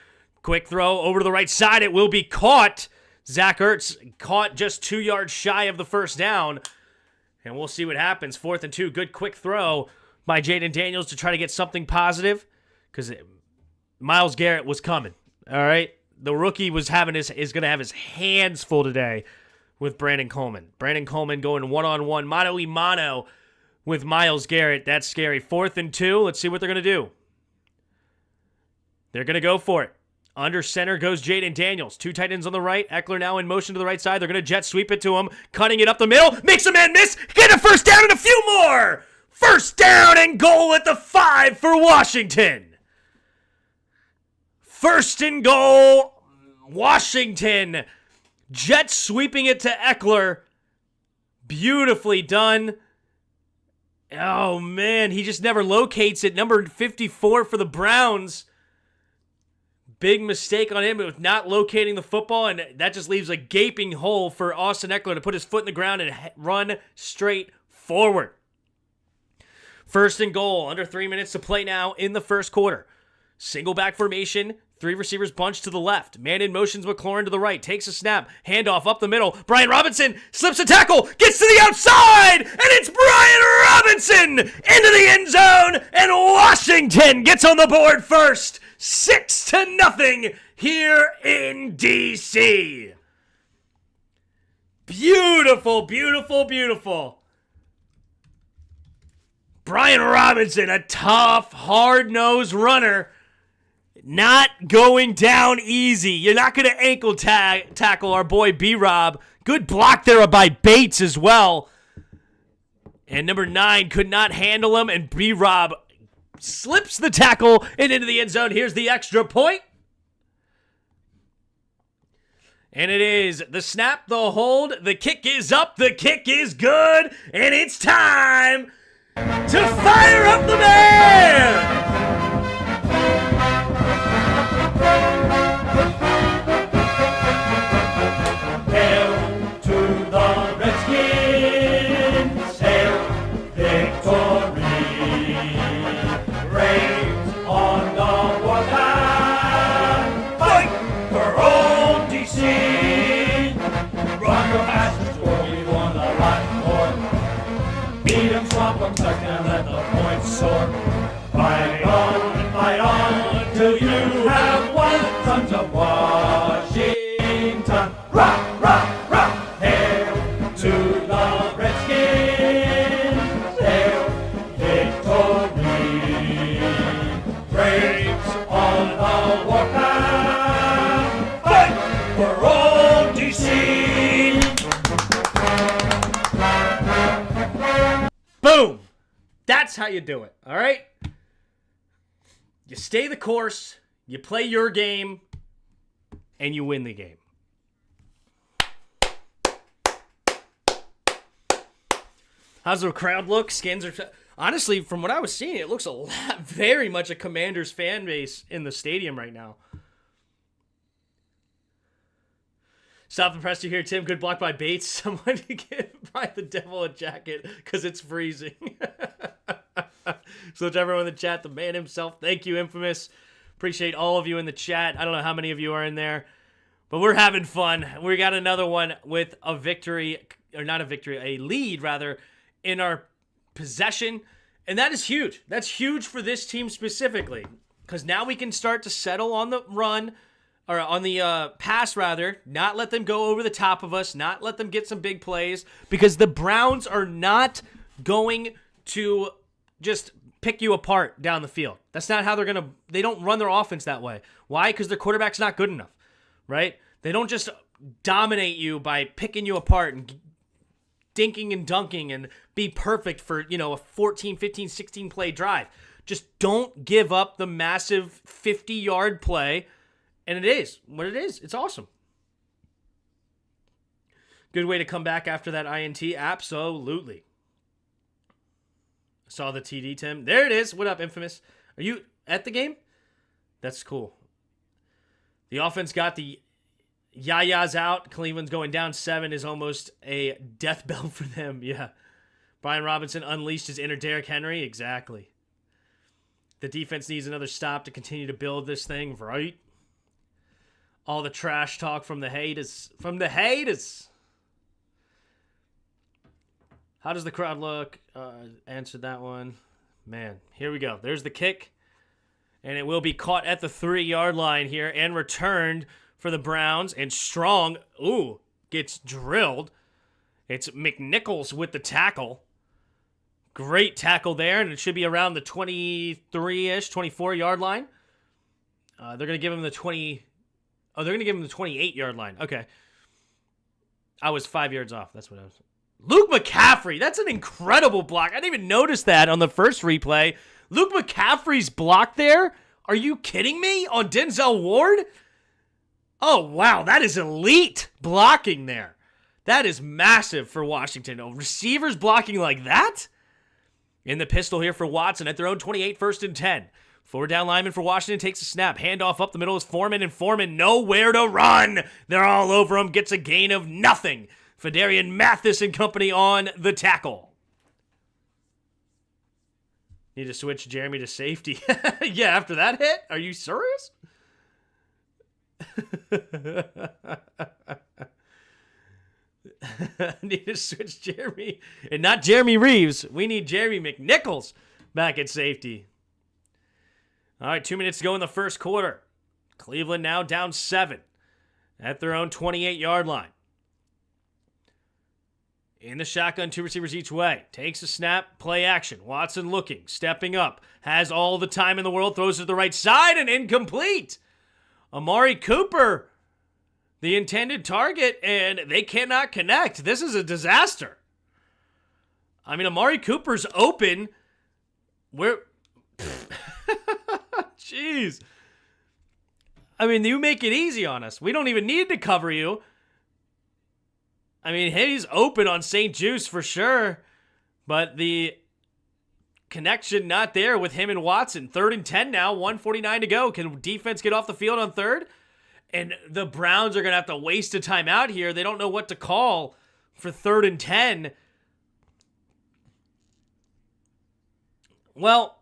Quick throw over to the right side. It will be caught. Zach Ertz caught just 2 yards shy of the first down. And we'll see what happens. 4th and 2. Good quick throw by Jayden Daniels to try to get something positive. Because Myles Garrett was coming. All right? The rookie is going to have his hands full today with Brandon Coleman. Brandon Coleman going one-on-one, mano-a-mano with Myles Garrett. That's scary. 4th and 2. Let's see what they're going to do. They're going to go for it. Under center goes Jayden Daniels. 2 tight ends on the right. Eckler now in motion to the right side. They're going to jet sweep it to him. Cutting it up the middle. Makes a man miss. Get a first down and a few more. First down and goal at the 5 for Washington. First and goal. Washington. Jet sweeping it to Eckler. Beautifully done. Oh, man. He just never locates it. Number 54 for the Browns. Big mistake on him with not locating the football, and that just leaves a gaping hole for Austin Eckler to put his foot in the ground and run straight forward. First and goal, under 3 minutes to play now in the first quarter. Single back formation, 3 receivers bunched to the left. Man in motions McLaurin to the right, takes a snap, handoff up the middle. Brian Robinson slips a tackle, gets to the outside, and it's Brian Robinson into the end zone, and Washington gets on the board first. 6-0 here in D.C. Beautiful, beautiful, beautiful. Brian Robinson, a tough, hard-nosed runner, not going down easy. You're not going to ankle tackle our boy B-Rob. Good block there by Bates as well. And number 9 could not handle him, and B-Rob slips the tackle and into the end zone. Here's the extra point. And it is the snap, the hold, the kick is up, the kick is good, and it's time to fire up the man! Hail to the Redskins, hail victory! Braves on the warpath, fight for old D.C. Run your fastest score, we won the lot more. Beat 'em, swamp 'em, touchdown, let the points soar. Fight on, till you have won. Sons of Washington, rock, rock, rock. Hail to the Redskins, hail victory. Braves on the warpath, fight for old D.C. Boom! That's how you do it, all right? You stay the course, you play your game, and you win the game. How's the crowd look? Skins are... Honestly, from what I was seeing, it looks a lot, very much a Commanders fan base in the stadium right now. Stop the press to hear Tim. Good block by Bates. Someone to give by the devil a jacket because it's freezing. So to everyone in the chat, the man himself, thank you, Infamous. Appreciate all of you in the chat. I don't know how many of you are in there, but we're having fun. We got another one with a victory, or not a victory, a lead rather, in our possession, and that is huge. That's huge for this team specifically, because now we can start to settle on the run, or on the pass rather, not let them go over the top of us, not let them get some big plays, because the Browns are not going to just pick you apart down the field. That's not how they don't run their offense that way. Why? Because their quarterback's not good enough, right? They don't just dominate you by picking you apart and dinking and dunking and be perfect for, a 14, 15, 16 play drive. Just don't give up the massive 50-yard play. And it is what it is. It's awesome. Good way to come back after that INT. Absolutely. Saw the TD, Tim. There it is. What up, Infamous? Are you at the game? That's cool. The offense got the yayas out. Cleveland's going down 7 is almost a death bell for them. Yeah. Brian Robinson unleashed his inner Derrick Henry. Exactly. The defense needs another stop to continue to build this thing, right? All the trash talk from the haters. From the haters. How does the crowd look? Answered that one. Man, here we go. There's the kick. And it will be caught at the 3-yard line here and returned for the Browns. And Strong, gets drilled. It's McNichols with the tackle. Great tackle there, and it should be around the 23-ish, 24-yard line. They're going to give him the 28-yard line. Okay. I was 5 yards off. That's what I was. Luke McCaffrey, that's an incredible block. I didn't even notice that on the first replay. Luke McCaffrey's block there? Are you kidding me? On Denzel Ward? Oh, wow, that is elite blocking there. That is massive for Washington. Receivers blocking like that? In the pistol here for Watson at their own 28, 1st and 10. Forward down lineman for Washington takes a snap. Handoff up the middle is Foreman, and Foreman nowhere to run. They're all over him. Gets a gain of nothing. Fedarian Mathis and company on the tackle. Need to switch Jeremy to safety. Yeah, after that hit? Are you serious? Need to switch Jeremy. And not Jeremy Reeves. We need Jeremy McNichols back at safety. All right, 2 minutes to go in the first quarter. Cleveland now down 7 at their own 28-yard line. In the shotgun, 2 receivers each way. Takes a snap, play action. Watson looking, stepping up. Has all the time in the world, throws to the right side, and incomplete. Amari Cooper, the intended target, and they cannot connect. This is a disaster. I mean, Amari Cooper's open. Jeez. I mean, you make it easy on us. We don't even need to cover you. I mean, he's open on St. Juice for sure, but the connection not there with him and Watson. 3rd and 10 now, 1:49 to go. Can defense get off the field on 3rd? And the Browns are going to have to waste a timeout here. They don't know what to call for 3rd and 10. Well,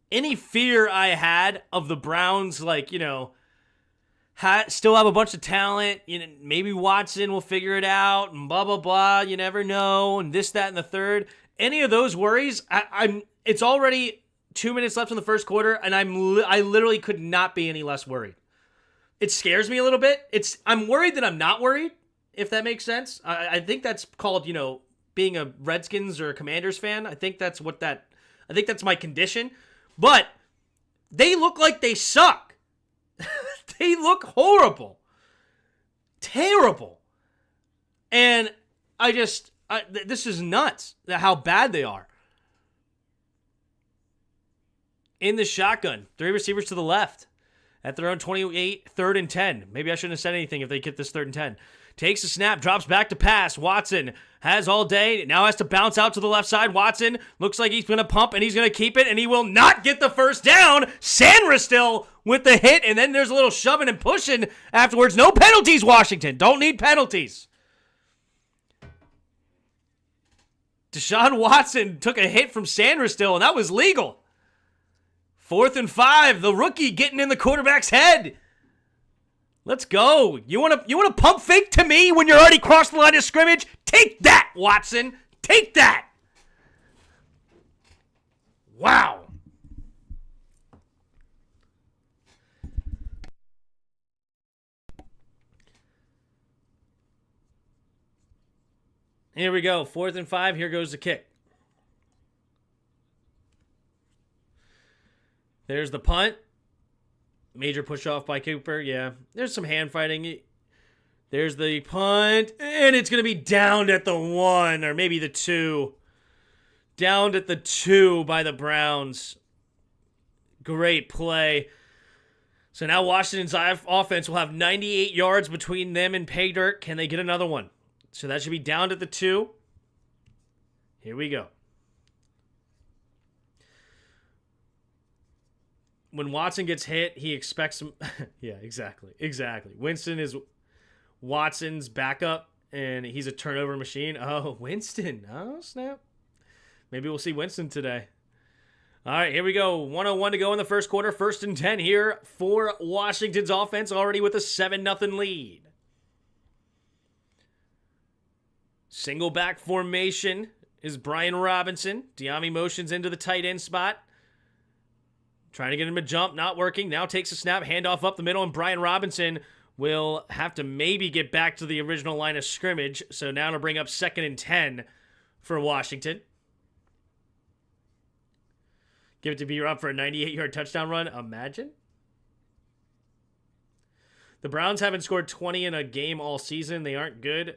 any fear I had of the Browns, still have a bunch of talent, maybe Watson will figure it out, and blah, blah, blah, you never know, and this, that, and the third. Any of those worries, it's already 2 minutes left in the first quarter, and I literally could not be any less worried. It scares me a little bit. I'm worried that I'm not worried, if that makes sense. I think that's called, being a Redskins or a Commanders fan. I think that's my condition. But they look like they suck. They look horrible. Terrible. And this is nuts how bad they are. In the shotgun, 3 receivers to the left. At their own 28, 3rd and 10. Maybe I shouldn't have said anything if they get this 3rd and 10. Takes a snap, drops back to pass. Watson has all day. Now has to bounce out to the left side. Watson looks like he's going to pump, and he's going to keep it, and he will not get the first down. Sandra still with the hit, and then there's a little shoving and pushing afterwards. No penalties, Washington. Don't need penalties. Deshaun Watson took a hit from Sandra still, and that was legal. 4th and 5. The rookie getting in the quarterback's head. Let's go. You want to pump fake to me when you're already crossed the line of scrimmage? Take that, Watson. Take that. Wow. Here we go. 4th and 5. Here goes the kick. There's the punt. Major push off by Cooper. Yeah. There's some hand fighting. There's the punt. And it's going to be downed at the 1 or maybe the 2. Downed at the 2 by the Browns. Great play. So now Washington's offense will have 98 yards between them and pay dirt. Can they get another one? So that should be downed at the 2. Here we go. When Watson gets hit, he expects him. Yeah, exactly. Winston is Watson's backup, and he's a turnover machine. Oh, Winston. Oh, snap. Maybe we'll see Winston today. All right, here we go. 1:01 to go in the first quarter. 1st and 10 here for Washington's offense, already with a 7-0 lead. Single back formation is Brian Robinson. Diami motions into the tight end spot. Trying to get him to jump, not working. Now takes a snap, handoff up the middle, and Brian Robinson will have to maybe get back to the original line of scrimmage. So now to bring up 2nd and 10 for Washington. Give it to B-Rob for a 98-yard touchdown run. Imagine. The Browns haven't scored 20 in a game all season. They aren't good.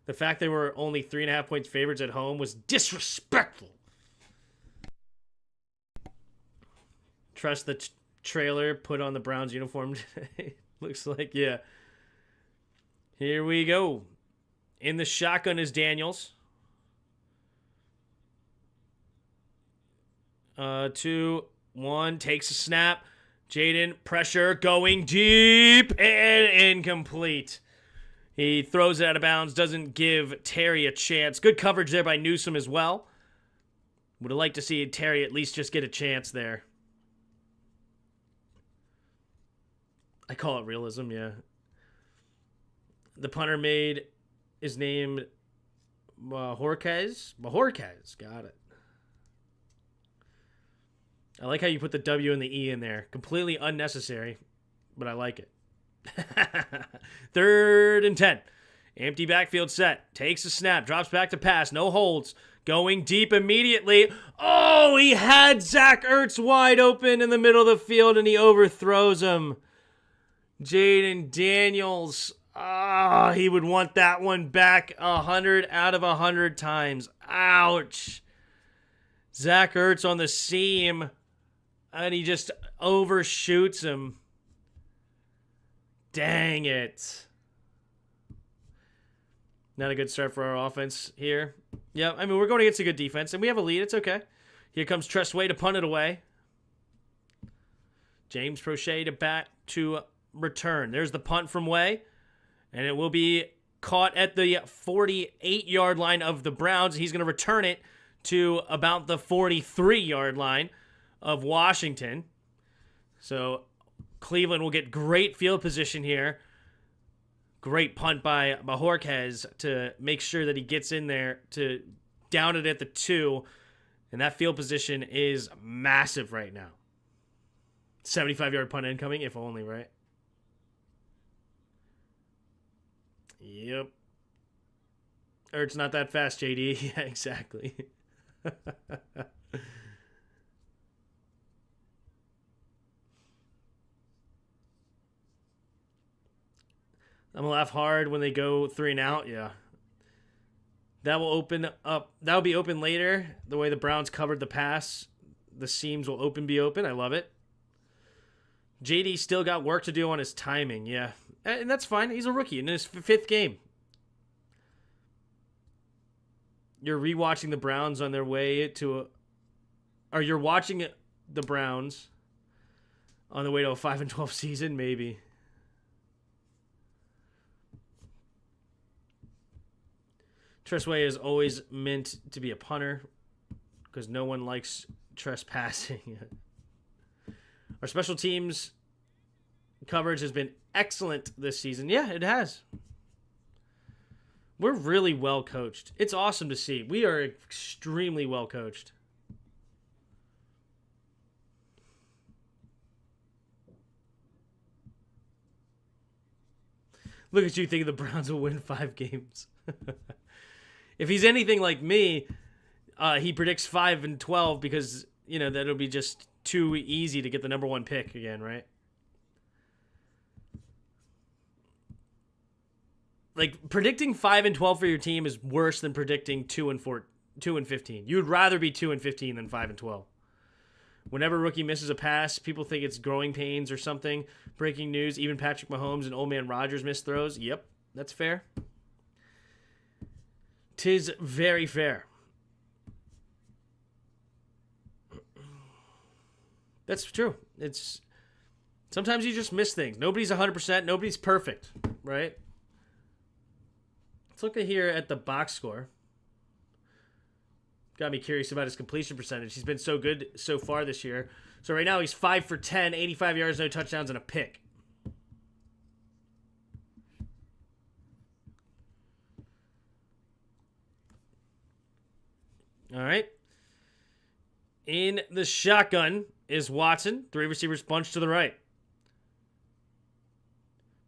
The fact they were only 3.5 points favorites at home was disrespectful. Trust the trailer put on the Browns uniform today. Looks like, yeah. Here we go. In the shotgun is Daniels. 2, 1, takes a snap. Jayden, pressure, going deep, and incomplete. He throws it out of bounds, doesn't give Terry a chance. Good coverage there by Newsome as well. Would have liked to see Terry at least just get a chance there. I call it realism, yeah. The punter is named Mahorquez. Mahorquez, got it. I like how you put the W and the E in there. Completely unnecessary, but I like it. 3rd and 10. Empty backfield set. Takes a snap. Drops back to pass. No holds. Going deep immediately. Oh, he had Zach Ertz wide open in the middle of the field, and he overthrows him. Jayden Daniels. Ah, he would want that one back 100 out of 100 times. Ouch. Zach Ertz on the seam, and he just overshoots him. Dang it. Not a good start for our offense here. Yeah, I mean, we're going against a good defense, and we have a lead. It's okay. Here comes Tressway to punt it away. James Prochet to return. There's the punt from Way, and it will be caught at the 48-yard line of the Browns. He's going to return it to about the 43-yard line of Washington. So Cleveland will get great field position here. Great punt by Mahorquez to make sure that he gets in there to down it at the 2. And that field position is massive right now. 75-yard punt incoming, if only, right? Yep. Or it's not that fast, JD. Yeah, exactly. I'm going to laugh hard when they go 3 and out. Yeah. That will open up. That will be open later. The way the Browns covered the pass, the seams will be open. I love it. JD still got work to do on his timing. Yeah. And that's fine. He's a rookie in his 5th game. You're rewatching the Browns on their way to or you're watching the Browns on the way to a 5-12 season, maybe. Tressway is always meant to be a punter because no one likes trespassing. Our special teams coverage has been excellent this season. Yeah, it has. We're really well coached. It's awesome to see. We are extremely well coached. Look at you thinking the Browns will win 5 games. If he's anything like me, he predicts 5-12 because, you know, that'll be just too easy to get the number 1 pick again, right? Like, predicting 5-12 for your team is worse than predicting 2-15. You would rather be 2-15 than 5-12. Whenever a rookie misses a pass, people think it's growing pains or something. Breaking news, even Patrick Mahomes and Old Man Rodgers missed throws. Yep, that's fair. 'Tis very fair. That's true. It's sometimes you just miss things. Nobody's 100%. Nobody's perfect, right? Let's look at here at the box score. got me curious about his completion percentage. He's been so good so far this year. So right now he's 5 for 10, 85 yards, no touchdowns, and a pick. All right. In the shotgun is Watson. 3 receivers bunched to the right.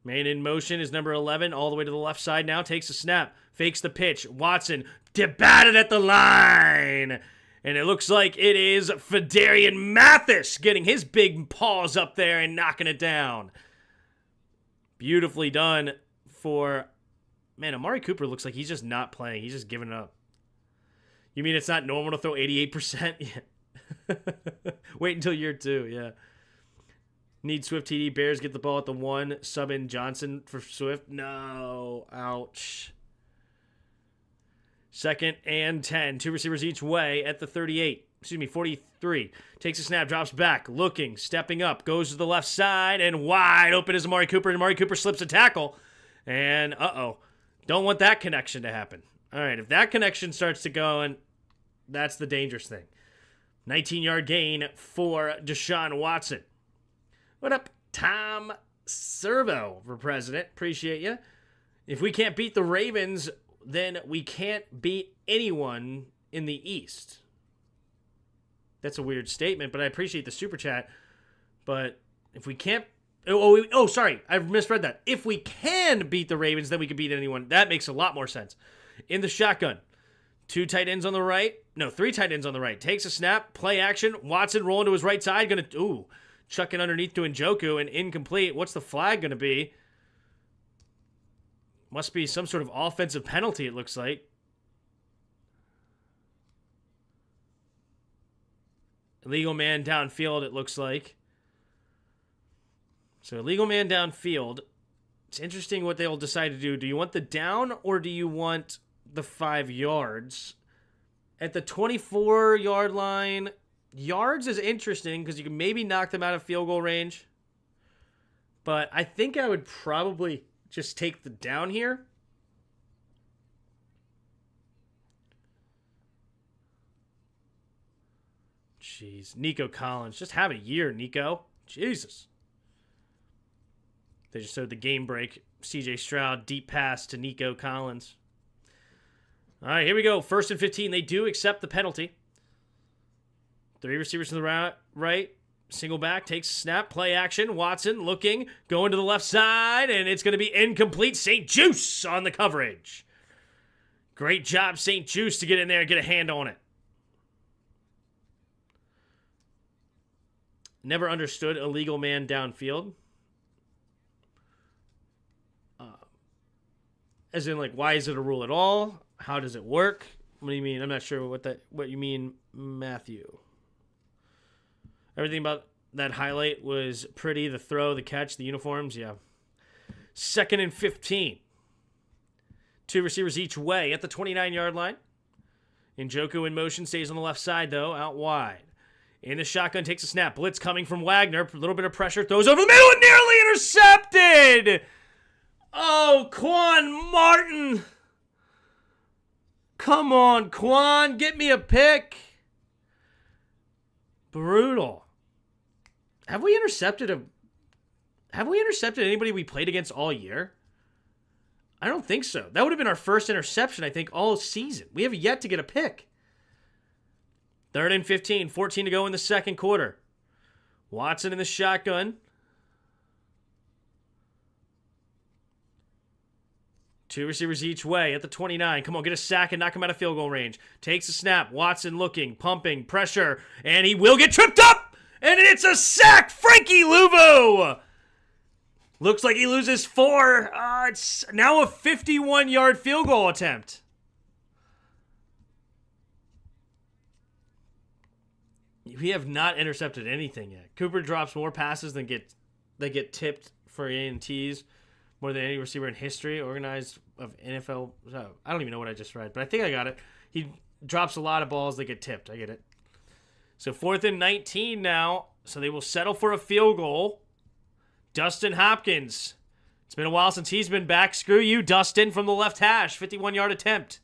Man in motion is number 11, all the way to the left side now. Takes a snap. Fakes the pitch. Watson batted at the line. And it looks like it is Fedarian Mathis getting his big paws up there and knocking it down. Beautifully done for... Man, Amari Cooper looks like he's just not playing. He's just giving it up. You mean it's not normal to throw 88%? Yeah. Wait until year 2, yeah. Need Swift TD. Bears get the ball at the 1. Sub in Johnson for Swift. No. Ouch. 2nd and 10. 2 receivers each way at the 38. 43. Takes a snap, drops back, looking, stepping up, goes to the left side, and wide open is Amari Cooper. And Amari Cooper slips a tackle. And, don't want that connection to happen. All right, if that connection starts to go, and that's the dangerous thing. 19-yard gain for Deshaun Watson. What up, Tom Servo for president? Appreciate you. If we can't beat the Ravens, then we can't beat anyone in the East. That's a weird statement, but I appreciate the super chat. But if we can't... sorry. I misread that. If we can beat the Ravens, then we can beat anyone. That makes a lot more sense. In the shotgun. 2 tight ends on the right. No, 3 tight ends on the right. Takes a snap. Play action. Watson rolling to his right side. Chuck it underneath to Njoku and incomplete. What's the flag going to be? Must be some sort of offensive penalty, it looks like. Illegal man downfield, it looks like. So illegal man downfield. It's interesting what they'll decide to do. Do you want the down or do you want the 5 yards? At the 24-yard line, yards is interesting because you can maybe knock them out of field goal range. But I think I would probably just take the down here. Jeez. Nico Collins. Just have a year, Nico. Jesus. They just showed the game break. CJ Stroud, deep pass to Nico Collins. All right, here we go. 1st and 15. They do accept the penalty. 3 receivers to the right. Single back, takes a snap, play action. Watson looking, going to the left side, and it's going to be incomplete. St. Juice on the coverage. Great job, St. Juice, to get in there and get a hand on it. Never understood illegal man downfield. As in, why is it a rule at all? How does it work? What do you mean? I'm not sure what you mean, Matthew. Everything about that highlight was pretty. The throw, the catch, the uniforms, yeah. 2nd and 15. 2 receivers each way at the 29-yard line. Njoku in motion, stays on the left side, though, out wide. In the shotgun, takes a snap. Blitz coming from Wagner. A little bit of pressure. Throws over the middle and nearly intercepted. Oh, Quan Martin. Come on, Quan. Get me a pick. Brutal. Have we intercepted anybody we played against all year? I don't think so. That would have been our first interception, I think, all season. We have yet to get a pick. 3rd and 15, 14 to go in the second quarter. Watson in the shotgun. 2 receivers each way at the 29. Come on, get a sack and knock him out of field goal range. Takes a snap. Watson looking, pumping, pressure, and he will get tripped up! And it's a sack! Frankie Luvu! Looks like he loses 4. It's now a 51-yard field goal attempt. We have not intercepted anything yet. Cooper drops more passes than get tipped for ANTs, more than any receiver in history, organized of NFL. I don't even know what I just read, but I think I got it. He drops a lot of balls that get tipped. I get it. So 4th and 19 now. So they will settle for a field goal. Dustin Hopkins. It's been a while since he's been back. Screw you, Dustin, from the left hash. 51-yard attempt.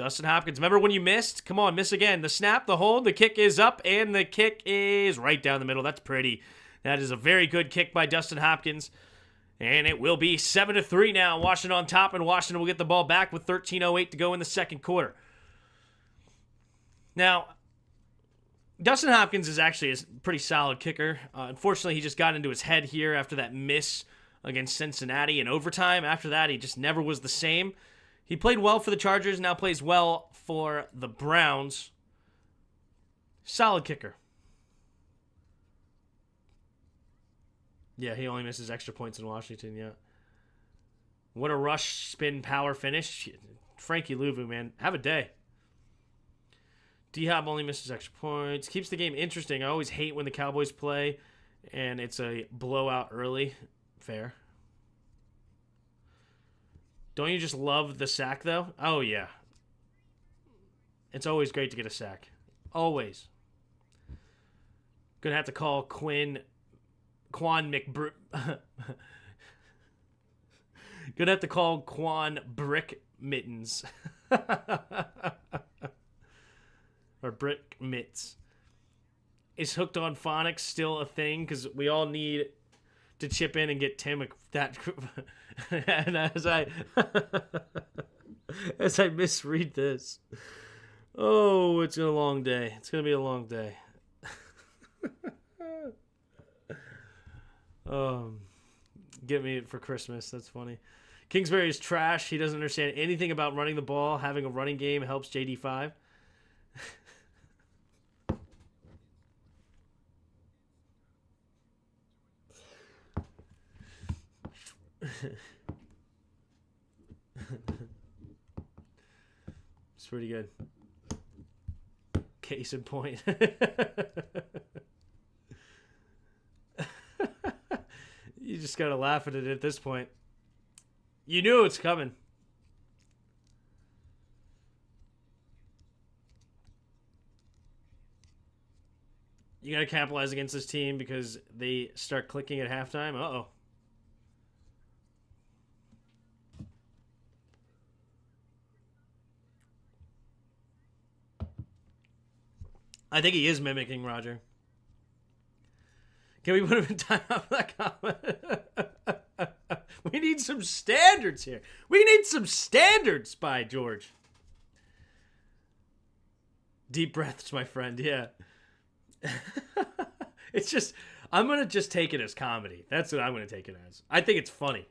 Dustin Hopkins. Remember when you missed? Come on, miss again. The snap, the hold, the kick is up, and the kick is right down the middle. That's pretty. That is a very good kick by Dustin Hopkins. And it will be 7-3 now. Washington on top, and Washington will get the ball back with 13:08 to go in the second quarter. Now, Dustin Hopkins is actually a pretty solid kicker. Unfortunately, he just got into his head here after that miss against Cincinnati in overtime. After that, he just never was the same. He played well for the Chargers, now plays well for the Browns. Solid kicker. Yeah, he only misses extra points in Washington, yeah. What a rush, spin, power finish. Frankie Louvu, man. Have a day. D-Hop only misses extra points. Keeps the game interesting. I always hate when the Cowboys play and it's a blowout early. Fair. Don't you just love the sack, though? Oh, yeah. It's always great to get a sack. Always. Gonna have to call Quan Gonna have to call Quan Brick Mittens. Or Brick Mitts. Is Hooked on Phonics still a thing? Because we all need to chip in and get Tim that. And as I misread this, oh, it's a long day. It's gonna be a long day. Get me for Christmas. That's funny. Kingsbury is trash. He doesn't understand anything about running the ball. Having a running game helps JD5. It's pretty good. Case in point. You just gotta laugh at it at this point. You knew it's coming. You gotta capitalize against this team because they start clicking at halftime. Uh-oh. I think he is mimicking Roger. Can we put him in timeout for that comment? We need some standards here. We need some standards, by George. Deep breaths, my friend. Yeah. It's just, I'm going to just take it as comedy. That's what I'm going to take it as. I think it's funny.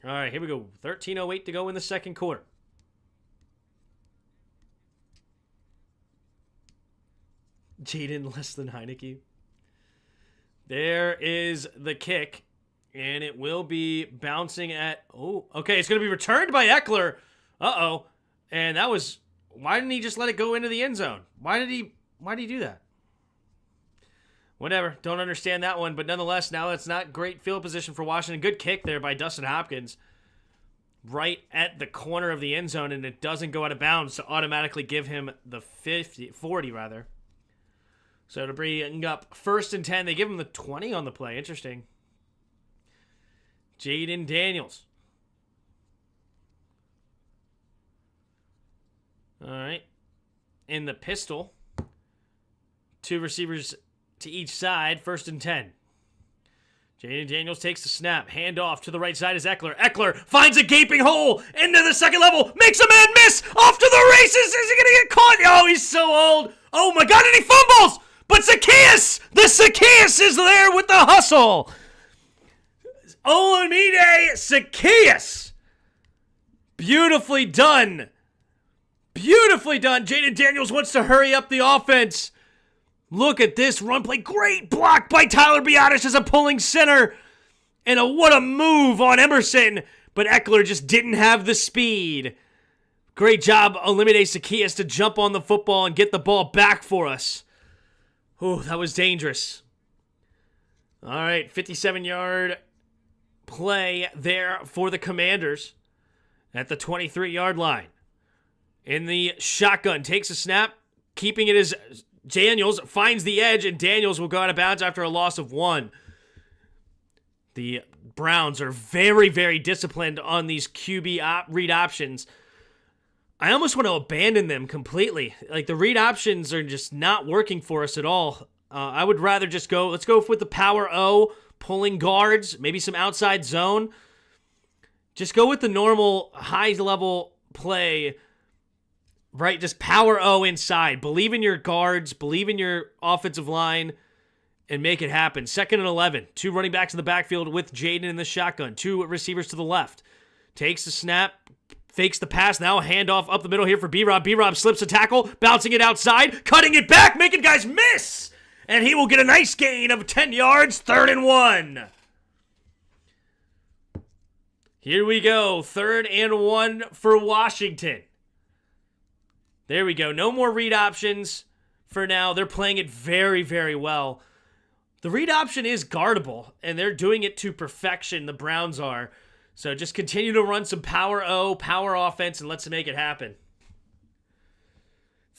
All right, here we go. 13:08 to go in the second quarter. Jayden less than Heineke. There is the kick, and it will be bouncing at... Oh, okay, it's going to be returned by Eckler. Uh-oh. And that was... Why didn't he just let it go into the end zone? Why did he do that? Whatever. Don't understand that one. But nonetheless, now that's not great field position for Washington. Good kick there by Dustin Hopkins. Right at the corner of the end zone, and it doesn't go out of bounds to automatically give him the 40 rather. So to bring up 1st and 10, they give him the 20 on the play. Interesting. Jayden Daniels. All right. In the pistol. 2 receivers to each side. 1st and 10. Jayden Daniels takes the snap. Hand off to the right side is Eckler. Eckler finds a gaping hole into the second level. Makes a man miss. Off to the races. Is he going to get caught? Oh, he's so old. Oh, my God. And he fumbles. But Zacchaeus. The Zacchaeus is there with the hustle. Olamide Zacchaeus. Beautifully done. Beautifully done. Jayden Daniels wants to hurry up the offense. Look at this run play. Great block by Tyler Biadasz as a pulling center. And what a move on Emerson. But Eckler just didn't have the speed. Great job, Olamide Zacchaeus, to jump on the football and get the ball back for us. Oh, that was dangerous. All right, 57-yard play there for the Commanders at the 23-yard line. In the shotgun, takes a snap, keeping it as Daniels finds the edge, and Daniels will go out of bounds after a loss of 1. The Browns are very, very disciplined on these QB read options. I almost want to abandon them completely. Like, the read options are just not working for us at all. I would rather just let's go with the power O, pulling guards, maybe some outside zone. Just go with the normal high-level play, right? Just power O inside. Believe in your guards, believe in your offensive line, and make it happen. 2nd and 11. 2 running backs in the backfield with Jayden in the shotgun. 2 receivers to the left. Takes the snap, fakes the pass. Now a handoff up the middle here for B-Rob. B-Rob slips a tackle, bouncing it outside, cutting it back, making guys miss. And he will get a nice gain of 10 yards, 3rd and 1. Here we go, 3rd and 1 for Washington. There we go. No more read options for now. They're playing it very, very well. The read option is guardable, and they're doing it to perfection, the Browns are. So just continue to run some power O, power offense, and let's make it happen.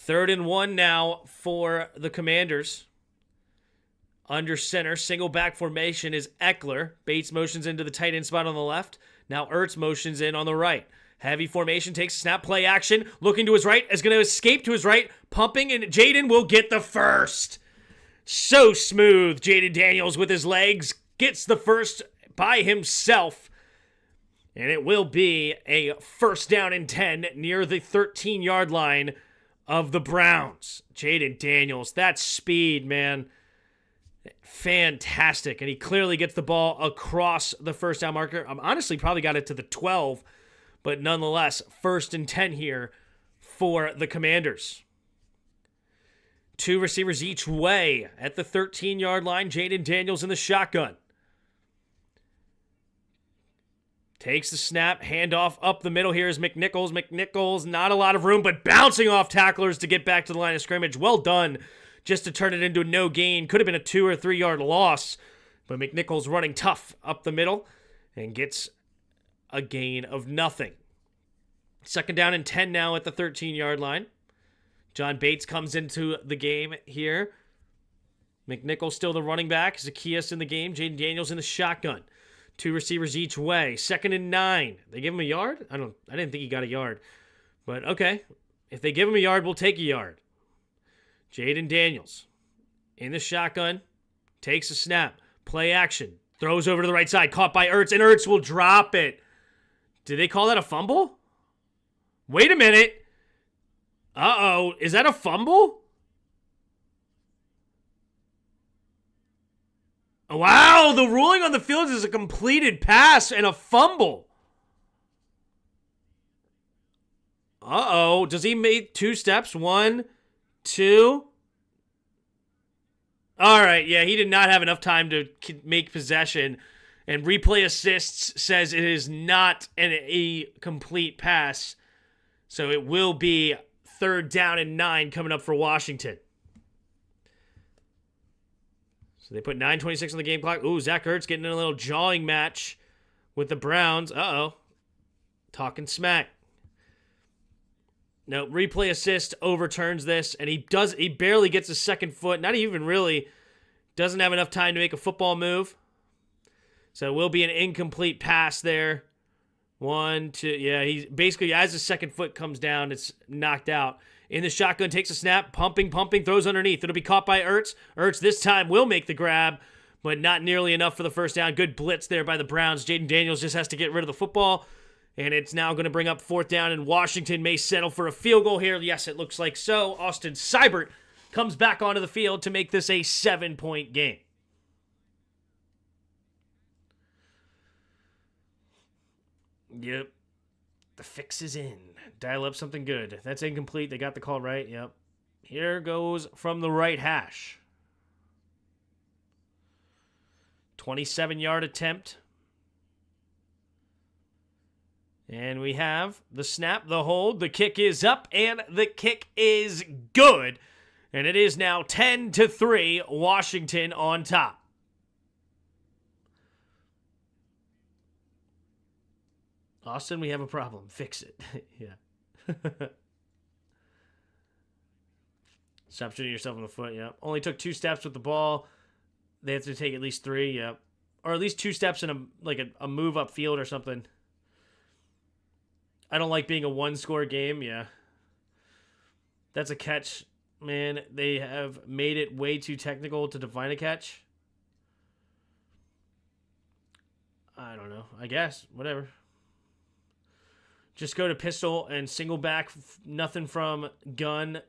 3rd and 1 now for the Commanders. Under center, single back formation is Eckler. Bates motions into the tight end spot on the left. Now Ertz motions in on the right. Heavy formation, takes snap, play action. Looking to his right, is going to escape to his right. Pumping, and Jayden will get the first. So smooth. Jayden Daniels with his legs gets the first by himself. And it will be a 1st down and 10 near the 13-yard line of the Browns. Jayden Daniels, that speed, man. Fantastic. And he clearly gets the ball across the 1st down marker. I'm honestly probably got it to the 12, but nonetheless, 1st and 10 here for the Commanders. 2 receivers each way at the 13-yard line. Jayden Daniels in the shotgun. Takes the snap, handoff up the middle. Here is McNichols. McNichols, not a lot of room, but bouncing off tacklers to get back to the line of scrimmage. Well done, just to turn it into a no gain. Could have been a 2 or 3 yard loss, but McNichols running tough up the middle and gets a gain of nothing. 2nd down and 10 now at the 13-yard line. John Bates comes into the game here. McNichols still the running back. Zacchaeus in the game. Jayden Daniels in the shotgun. 2 receivers each way. 2nd and 9. They give him a yard? I didn't think he got a yard. But okay. If they give him a yard, we'll take a yard. Jayden Daniels in the shotgun. Takes a snap. Play action. Throws over to the right side. Caught by Ertz, and Ertz will drop it. Did they call that a fumble? Wait a minute. Uh-oh. Is that a fumble? Wow, the ruling on the field is a completed pass and a fumble. Uh-oh. Does he make 2 steps? 1, 2. All right, yeah, he did not have enough time to make possession. And replay assists says it is not a complete pass. So it will be 3rd down and 9 coming up for Washington. So they put 9:26 on the game clock. Ooh, Zach Ertz getting in a little jawing match with the Browns. Uh-oh. Talking smack. No, replay assist overturns this, and he barely gets his 2nd foot. Not even really. Doesn't have enough time to make a football move. So it will be an incomplete pass there. 1, 2. Yeah, he basically, as his 2nd foot comes down, it's knocked out. In the shotgun, takes a snap, pumping, throws underneath. It'll be caught by Ertz. Ertz this time will make the grab, but not nearly enough for the 1st down. Good blitz there by the Browns. Jayden Daniels just has to get rid of the football, and it's now going to bring up 4th down, and Washington may settle for a field goal here. Yes, it looks like so. Austin Seibert comes back onto the field to make this a 7-point game. Yep. The fix is in. Dial up something good. That's incomplete. They got the call right. Yep. Here goes from the right hash. 27-yard attempt. And we have the snap, the hold. The kick is up, and the kick is good. And it is now 10-3, Washington on top. Austin, we have a problem. Fix it. Yeah. Stop shooting yourself in the foot. Yep. Only took 2 steps with the ball. They have to take at least 3. Yep. or at least 2 steps in a move up field or something. I don't like being a 1-score game. Yeah. That's a catch. Man, they have made it way too technical to define a catch. I don't know. I guess. Whatever. Just go to pistol and single back. Nothing from gun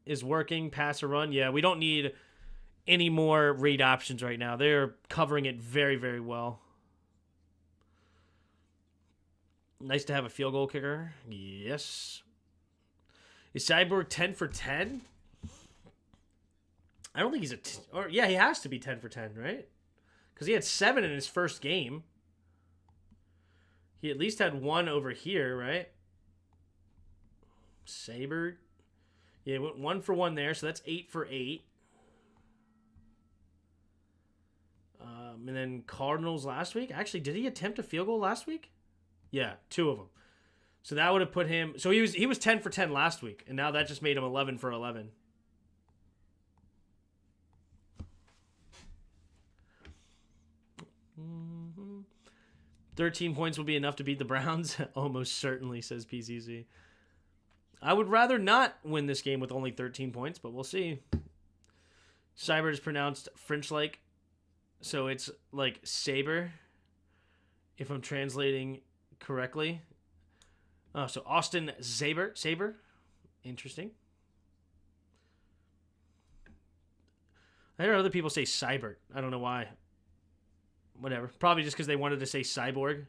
is working. Pass or run. Yeah, we don't need any more read options right now. They're covering it very, very well. Nice to have a field goal kicker. Yes. Is Cyborg 10 for 10? I don't think he's yeah, he has to be 10 for 10, right? Because he had 7 in his first game. He at least had 1 over here, right? Saber. Yeah, went 1 for 1 there, so that's 8 for 8. And then Cardinals last week. Actually, did he attempt a field goal last week? Yeah, 2 of them. So that would have put him... So he was 10 for 10 last week, and now that just made him 11 for 11. Mm-hmm. 13 points will be enough to beat the Browns? Almost certainly, says PCC. I would rather not win this game with only 13 points, but we'll see. Cyber is pronounced French-like, so it's like saber, if I'm translating correctly. Oh, so Austin Saber. Interesting. I heard other people say Cybert. I don't know why. Whatever. Probably just because they wanted to say cyborg.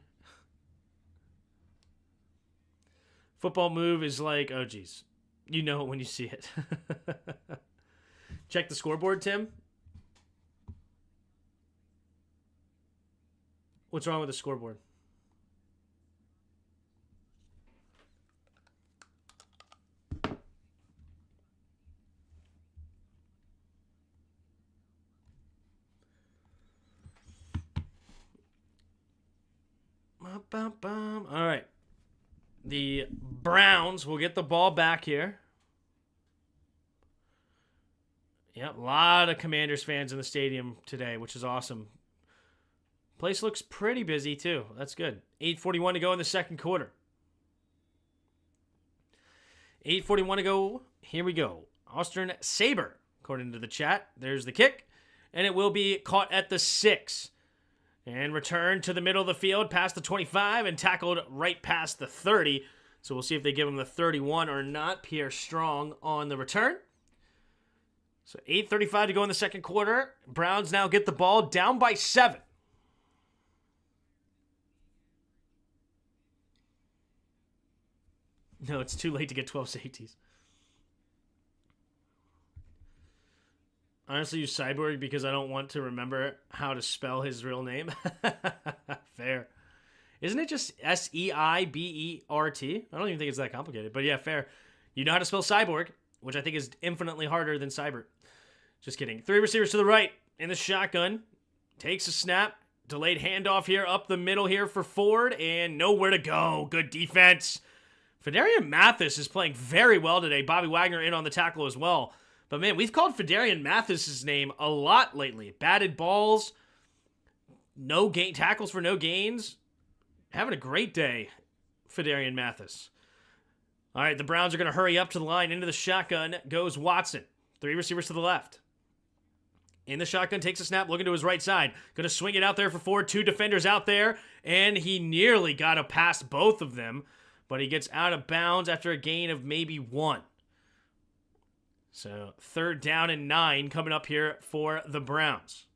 Football move is like, oh geez. You know it when you see it. Check the scoreboard, Tim. What's wrong with the scoreboard? All right. The Browns will get the ball back here. Yep, a lot of Commanders fans in the stadium today, which is awesome. Place looks pretty busy, too. That's good. 8:41 to go in the second quarter. 8:41 to go. Here we go. Austin Saber, according to the chat. There's the kick. And it will be caught at the 6. And returned to the middle of the field, past the 25, and tackled right past the 30. So we'll see if they give him the 31 or not. Pierre Strong on the return. So 8:35 to go in the second quarter. Browns now get the ball down by 7. No, it's too late to get 12 safeties. I honestly use Cyborg because I don't want to remember how to spell his real name. Fair. Isn't it just Seibert? I don't even think it's that complicated. But yeah, fair. You know how to spell Cyborg, which I think is infinitely harder than Cybert. Just kidding. 3 receivers to the right in the shotgun. Takes a snap. Delayed handoff here up the middle here for Ford. And nowhere to go. Good defense. Fedarian Mathis is playing very well today. Bobby Wagner in on the tackle as well. But man, we've called Fedarian Mathis' name a lot lately. Batted balls, no gain tackles for no gains. Having a great day, Fedarian Mathis. All right, the Browns are going to hurry up to the line. Into the shotgun goes Watson. 3 receivers to the left. In the shotgun, takes a snap, looking to his right side. Going to swing it out there for Ford. 2 defenders out there, and he nearly got a past both of them, but he gets out of bounds after a gain of maybe 1. So 3rd down and 9 coming up here for the Browns.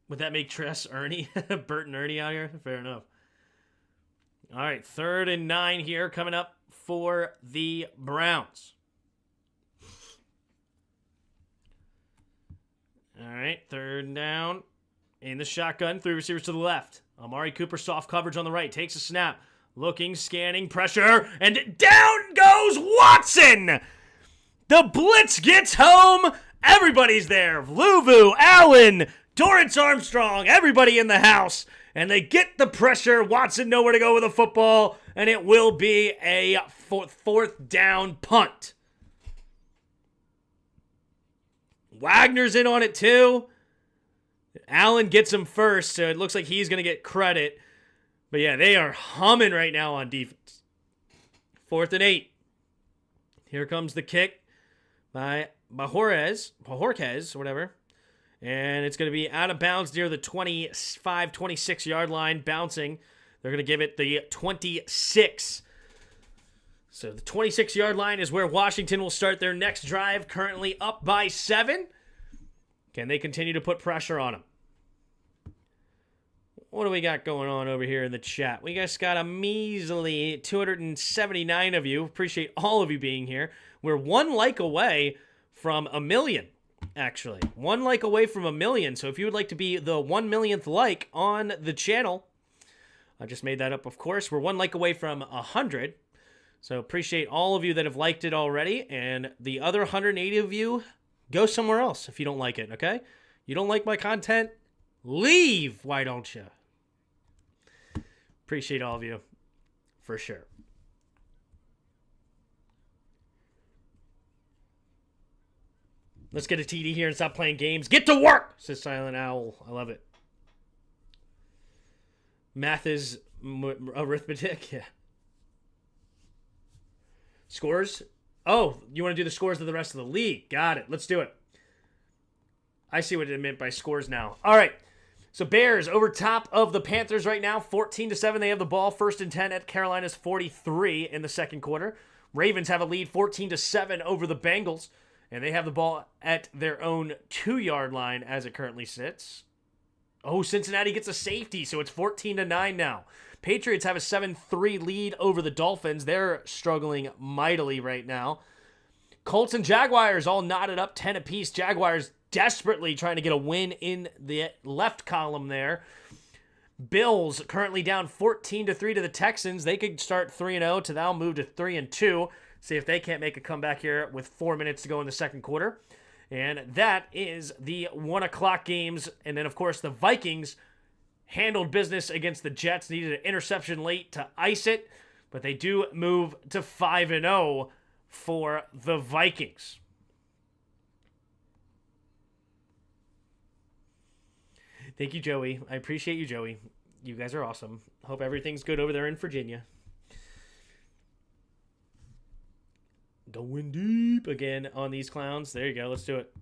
Would that make Tress Ernie, Bert and Ernie out here? Fair enough. All right, 3rd and 9 here coming up for the Browns. All right, 3rd down in the shotgun. 3 receivers to the left. Amari Cooper soft coverage on the right. Takes a snap. Looking, scanning, pressure, and down goes Watson! The blitz gets home. Everybody's there. Luvu, Allen, Torrance Armstrong, everybody in the house. And they get the pressure. Watson nowhere to go with the football, and it will be a 4th down punt. Wagner's in on it too. Allen gets him first, so it looks like he's going to get credit. But yeah, they are humming right now on defense. 4th and 8. Here comes the kick by Bajorquez, whatever. And it's going to be out of bounds near the 25, 26-yard line, bouncing. They're going to give it the 26. So the 26-yard line is where Washington will start their next drive, currently up by 7. Can they continue to put pressure on them? What do we got going on over here in the chat? We just got a measly 279 of you. Appreciate all of you being here. We're 1 like away from 1 million, actually. 1 like away from 1 million. So if you would like to be the 1 millionth like on the channel, I just made that up, of course. We're 1 like away from 100. So appreciate all of you that have liked it already. And the other 180 of you, go somewhere else if you don't like it, okay? You don't like my content? Leave, why don't you? Appreciate all of you, for sure. Let's get a TD here and stop playing games. Get to work, says Silent Owl. I love it. Math is arithmetic, yeah. Scores? Oh, you want to do the scores of the rest of the league. Got it. Let's do it. I see what it meant by scores now. All right. So Bears over top of the Panthers right now, 14-7. They have the ball, 1st and 10 at Carolina's 43 in the second quarter. Ravens have a lead, 14-7 over the Bengals, and they have the ball at their own 2-yard line as it currently sits. Oh, Cincinnati gets a safety, so it's 14-9 now. Patriots have a 7-3 lead over the Dolphins. They're struggling mightily right now. Colts and Jaguars all knotted up 10 apiece. Jaguars desperately trying to get a win in the left column there. Bills currently down 14-3 to the Texans. They could start 3-0 to now move to 3-2. See if they can't make a comeback here with 4 minutes to go in the second quarter. And that is the 1 o'clock games. And then, of course, the Vikings handled business against the Jets. Needed an interception late to ice it. But they do move to 5-0 for the Vikings. Thank you, Joey. I appreciate you, Joey. You guys are awesome. Hope everything's good over there in Virginia. Going deep again on these clowns. There you go. Let's do it.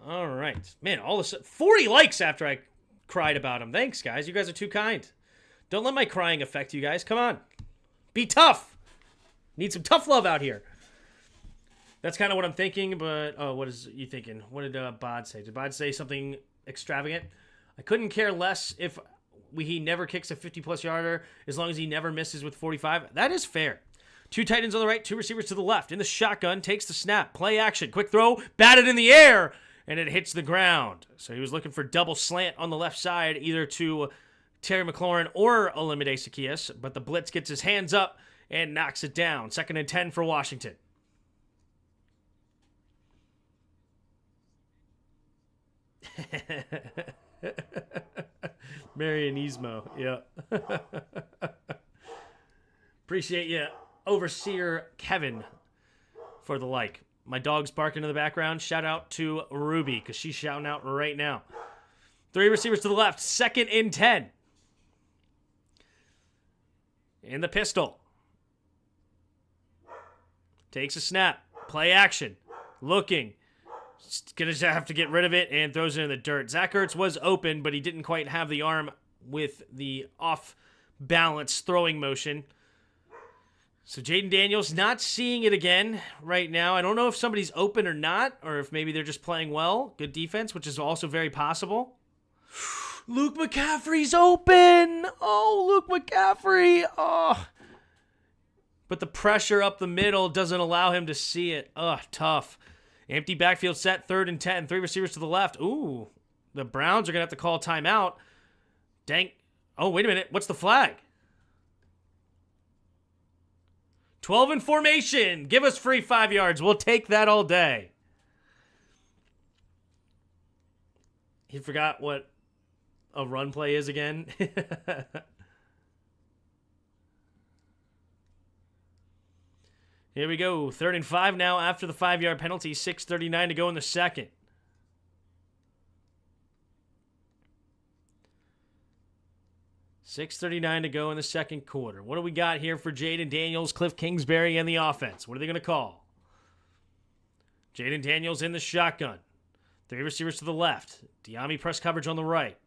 All right. Man, all of a sudden, 40 likes after I cried about them. Thanks, guys. You guys are too kind. Don't let my crying affect you guys. Come on. Be tough. Need some tough love out here. That's kind of what I'm thinking, but what is you thinking? What did Bod say? Did Bod say something extravagant? I couldn't care less if he never kicks a 50-plus yarder as long as he never misses with 45. That is fair. 2 tight ends on the right, 2 receivers to the left. In the shotgun, takes the snap. Play action. Quick throw. Batted in the air, and it hits the ground. So he was looking for double slant on the left side, either to Terry McLaurin or Olamide Zaccheaus, but the blitz gets his hands up and knocks it down. 2nd and 10 for Washington. Marianismo, yeah. Appreciate you, Overseer Kevin, for the like. My dog's barking in the background. Shout out to Ruby, because she's shouting out right now. 3 receivers to the left, 2nd and 10. In the pistol. Takes a snap. Play action. Looking. Going to have to get rid of it and throws it in the dirt. Zach Ertz was open, but he didn't quite have the arm with the off-balance throwing motion. So Jaden Daniels not seeing it again right now. I don't know if somebody's open or not, or if maybe they're just playing well. Good defense, which is also very possible. Luke McCaffrey's open. Oh, Luke McCaffrey. Oh. But the pressure up the middle doesn't allow him to see it. Tough. Empty backfield set, 3rd and 10. 3 receivers to the left. Ooh, the Browns are going to have to call timeout. Dang. Oh, wait a minute. What's the flag? 12 in formation. Give us free 5 yards. We'll take that all day. He forgot what a run play is again. Here we go. 3rd and 5 now after the 5-yard penalty. 6:39 to go in the second. $6:39 to go in the second quarter. What do we got here for Jayden Daniels, Cliff Kingsbury, and the offense? What are they going to call? Jayden Daniels in the shotgun. 3 receivers to the left. Diami press coverage on the right.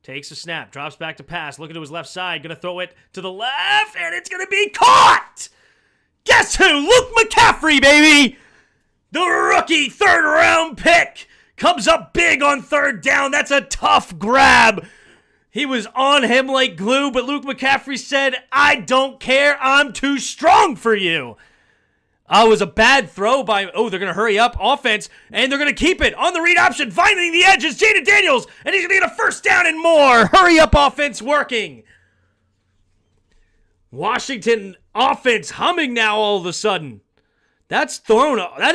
Takes a snap, drops back to pass, looking to his left side, going to throw it to the left, and it's going to be caught! Guess who? Luke McCaffrey, baby! The rookie 3rd-round pick comes up big on 3rd down. That's a tough grab. He was on him like glue, but Luke McCaffrey said, I don't care, I'm too strong for you. It was a bad throw by, they're going to hurry up offense, and they're going to keep it on the read option, finding the edges, Jayden Daniels, and he's going to get a 1st down and more. Hurry up offense working. Washington offense humming now all of a sudden. That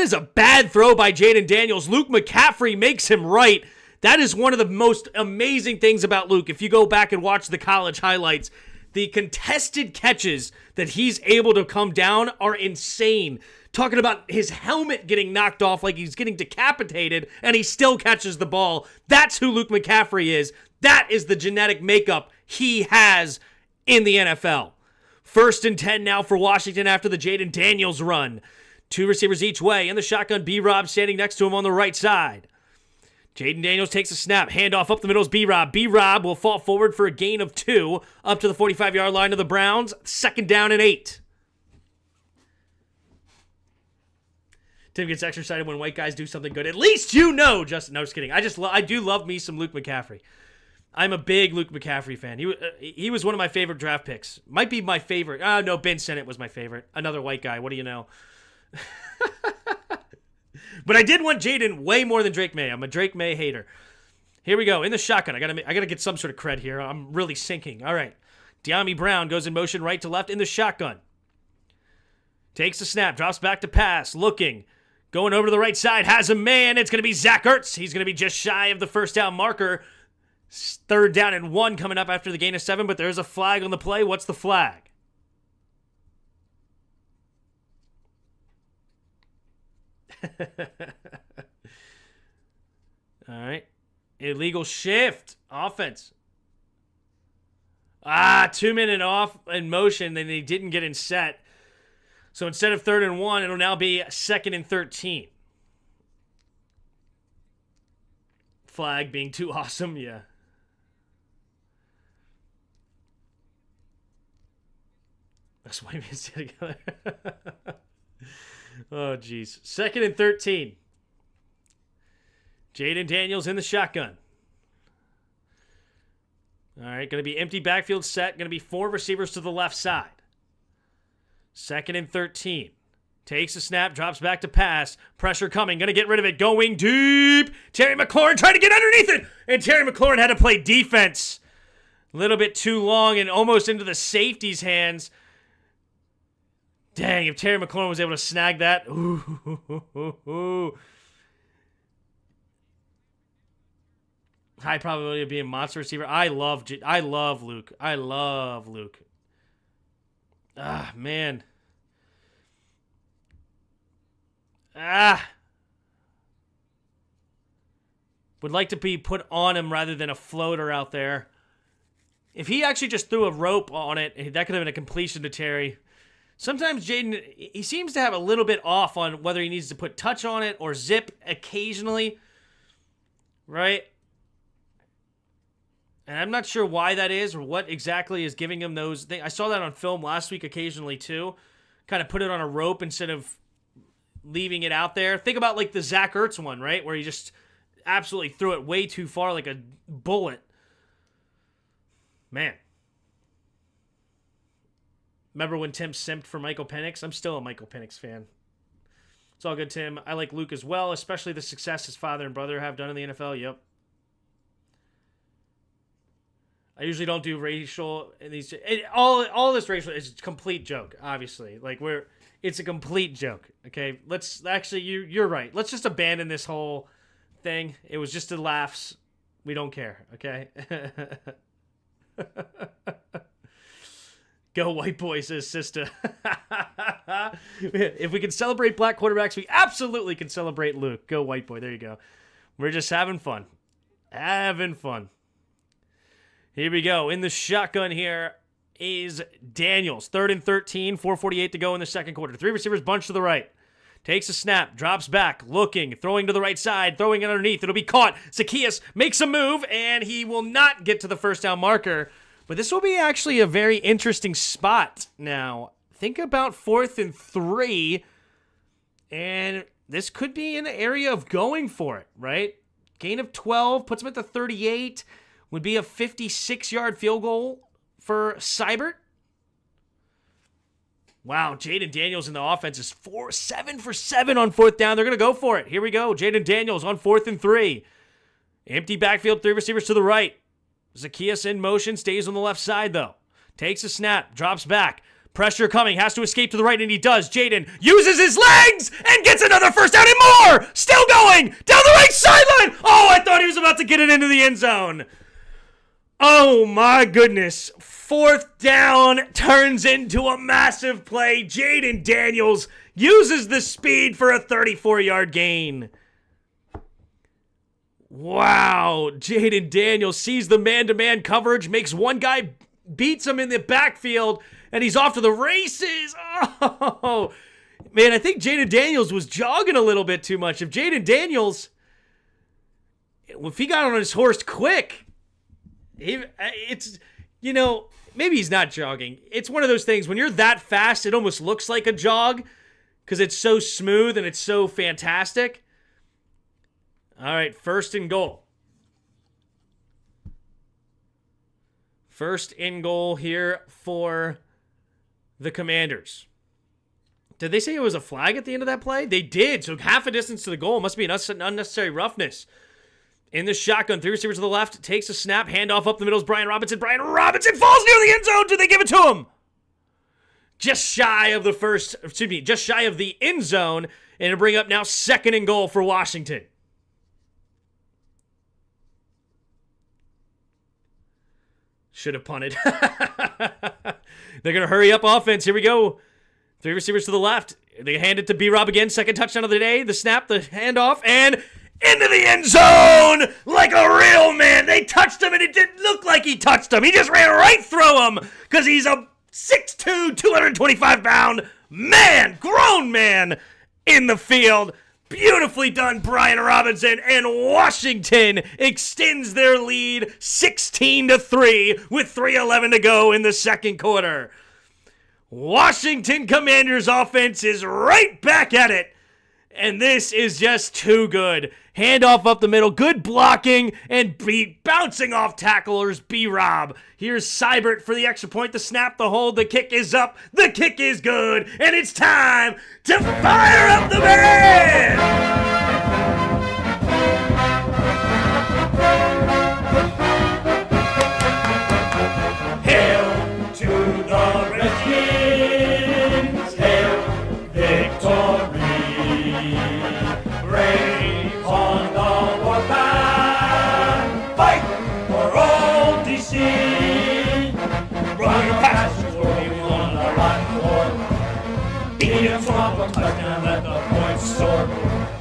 is a bad throw by Jayden Daniels. Luke McCaffrey makes him right. That is one of the most amazing things about Luke. If you go back and watch the college highlights, the contested catches that he's able to come down are insane. Talking about his helmet getting knocked off like he's getting decapitated, and he still catches the ball. That's who Luke McCaffrey is. That is the genetic makeup he has in the NFL. 1st and 10 now for Washington after the Jayden Daniels run. 2 receivers each way. In the shotgun, B-Rob standing next to him on the right side. Jayden Daniels takes a snap. Handoff up the middle is B-Rob. B-Rob will fall forward for a gain of 2 up to the 45-yard line of the Browns. 2nd down and 8. Tim gets extra excited when white guys do something good. At least you know, Justin. No, just kidding. I do love me some Luke McCaffrey. I'm a big Luke McCaffrey fan. He was one of my favorite draft picks. Might be my favorite. Oh, no, Ben Sennett was my favorite. Another white guy. What do you know? But I did want Jayden way more than Drake May. I'm a Drake May hater. Here we go. In the shotgun. I gotta get some sort of cred here. I'm really sinking. All right. Diami Brown goes in motion right to left in the shotgun. Takes a snap. Drops back to pass. Looking. Going over to the right side. Has a man. It's going to be Zach Ertz. He's going to be just shy of the 1st down marker. 3rd down and 1 coming up after the gain of 7, but there's a flag on the play. What's the flag? All right. Illegal shift. Offense. 2-minute off in motion, then they didn't get in set. So instead of 3rd and 1, it'll now be 2nd and 13. Flag being too awesome, yeah. That's why we sit together. Oh, jeez. 2nd and 13. Jayden Daniels in the shotgun. All right, going to be empty backfield set. Going to be 4 receivers to the left side. 2nd and 13. Takes a snap, drops back to pass. Pressure coming, going to get rid of it. Going deep. Terry McLaurin trying to get underneath it. And Terry McLaurin had to play defense. A little bit too long and almost into the safety's hands. Dang, if Terry McLaurin was able to snag that. Ooh. High probability of being a monster receiver. I love Luke. I love Luke. Man. Would like to be put on him rather than a floater out there. If he actually just threw a rope on it, that could have been a completion to Terry. Sometimes Jayden, he seems to have a little bit off on whether he needs to put touch on it or zip occasionally. Right? And I'm not sure why that is or what exactly is giving him those things. I saw that on film last week occasionally too. Kind of put it on a rope instead of leaving it out there. Think about like the Zach Ertz one, right? Where he just absolutely threw it way too far like a bullet. Man. Remember when Tim simped for Michael Penix? I'm still a Michael Penix fan. It's all good, Tim. I like Luke as well, especially the success his father and brother have done in the NFL. Yep. I usually don't do racial in these. All this racial is a complete joke, obviously. Like it's a complete joke. Okay, let's actually you're right. Let's just abandon this whole thing. It was just a laughs. We don't care. Okay. Go white boy, says sister. If we can celebrate black quarterbacks, we absolutely can celebrate Luke. Go white boy. There you go. We're just having fun. Having fun. Here we go. In the shotgun here is Daniels. 3rd and 13, 4:48 to go in the second quarter. 3 receivers bunched to the right. Takes a snap, drops back, looking, throwing to the right side, throwing it underneath. It'll be caught. Zacchaeus makes a move, and he will not get to the first down marker. But this will be actually a very interesting spot now. Think about 4th and 3, and this could be an area of going for it, right? Gain of 12, puts him at the 38, would be a 56-yard field goal for Seibert. Wow, Jayden Daniels in the offense is 7 for 7 on 4th down. They're going to go for it. Here we go. Jayden Daniels on 4th and 3. Empty backfield, 3 receivers to the right. Zacchaeus in motion, stays on the left side, though. Takes a snap, drops back. Pressure coming, has to escape to the right, and he does. Jayden uses his legs and gets another first down and more. Still going down the right sideline. Oh, I thought he was about to get it into the end zone. Oh, my goodness. 4th down turns into a massive play. Jayden Daniels uses the speed for a 34-yard gain. Wow. Jayden Daniels sees the man-to-man coverage, makes one guy, beats him in the backfield, and he's off to the races. Oh, man, I think Jayden Daniels was jogging a little bit too much. If Jayden Daniels, if he got on his horse quick, it's, you know, maybe he's not jogging. It's one of those things, when you're that fast, it almost looks like a jog because it's so smooth and it's so fantastic. All right, 1st and goal. 1st and goal here for the Commanders. Did they say it was a flag at the end of that play? They did, so half a distance to the goal. Must be an unnecessary roughness. In the shotgun, 3 receivers to the left, takes a snap, handoff up the middle is Brian Robinson. Brian Robinson falls near the end zone. Do they give it to him? Just shy of the end zone, and it'll bring up now 2nd and goal for Washington. Should have punted. They're going to hurry up offense. Here we go. 3 receivers to the left. They hand it to B-Rob again. 2nd touchdown of the day. The snap, the handoff, and into the end zone like a real man. They touched him, and it didn't look like he touched him. He just ran right through him because he's a 6'2", 225-pound man, grown man in the field. Beautifully done, Brian Robinson, and Washington extends their lead 16-3 with 3:11 to go in the second quarter. Washington Commanders offense is right back at it, and this is just too good. Handoff up the middle, good blocking, and bouncing off tacklers, B-Rob. Here's Seibert for the extra point, the snap, the hold, the kick is up, the kick is good, and it's time to fire up the band! Hail to the Redskins, hail victory, brave on the warpath, fight for all DC, run past glory on the run for, beat him from a touchdown, let the points soar,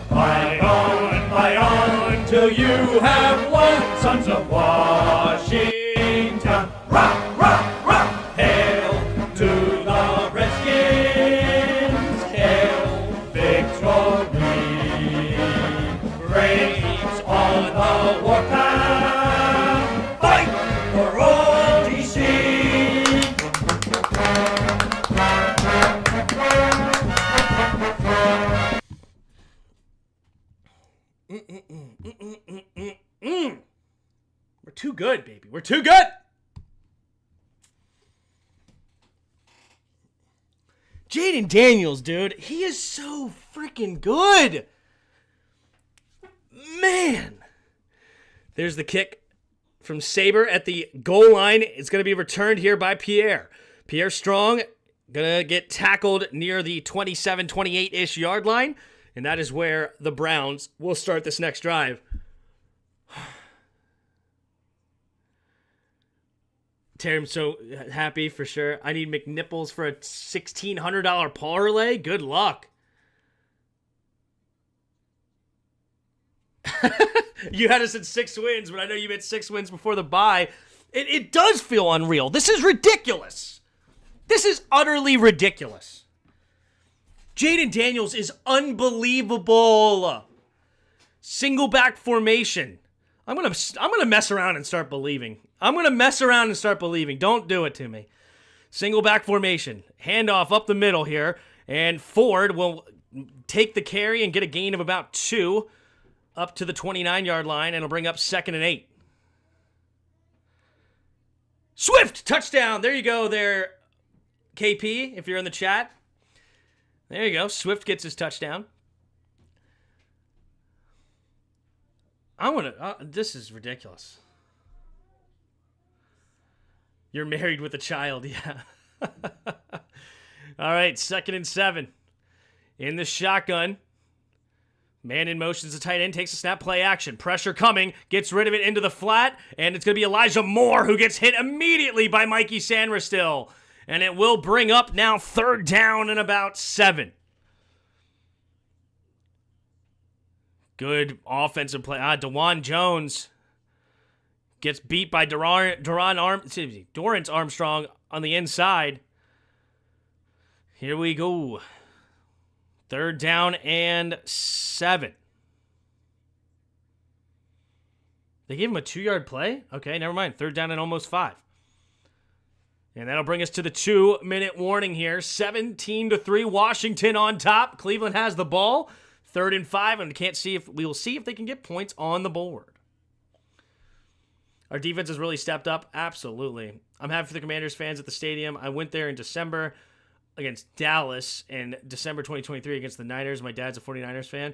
fight on till you have won, sons of Washington, rock, rock, rock, hail to the Redskins, hail victory, braves on the warpath, fight for all DC. We're too good, baby. We're too good. Jayden Daniels, dude. He is so freaking good. Man. There's the kick from Saber at the goal line. It's going to be returned here by Pierre. Pierre Strong going to get tackled near the 27, 28-ish yard line. And that is where the Browns will start this next drive. Terry, so happy for sure. I need McNipples for a $1,600 parlay. Good luck. You had us at 6 wins, but I know you meant 6 wins before the bye. It does feel unreal. This is ridiculous. This is utterly ridiculous. Jayden Daniels is unbelievable. Single back formation. I'm gonna mess around and start believing. Don't do it to me. Single back formation. Handoff up the middle here, and Ford will take the carry and get a gain of about 2 up to the 29-yard line, and it'll bring up 2nd and 8. Swift touchdown. There you go there, KP, if you're in the chat. There you go. Swift gets his touchdown. This is ridiculous. You're married with a child, yeah. All right, 2nd and 7. In the shotgun. Man in motion is a tight end, takes a snap, play action. Pressure coming, gets rid of it into the flat, and it's going to be Elijah Moore who gets hit immediately by Mikey Sanderstill. And it will bring up now 3rd down and about 7. Good offensive play. DeJuan Jones gets beat by Dorrance Armstrong on the inside. Here we go. 3rd down and 7. They gave him a 2-yard play? Okay, never mind. 3rd down and almost 5. And that'll bring us to the 2-minute warning here. 17-3, Washington on top. Cleveland has the ball. 3rd and 5, and we will see if they can get points on the board. Our defense has really stepped up. Absolutely. I'm happy for the Commanders fans at the stadium. I went there in December against Dallas, and December 2023 against the Niners. My dad's a 49ers fan.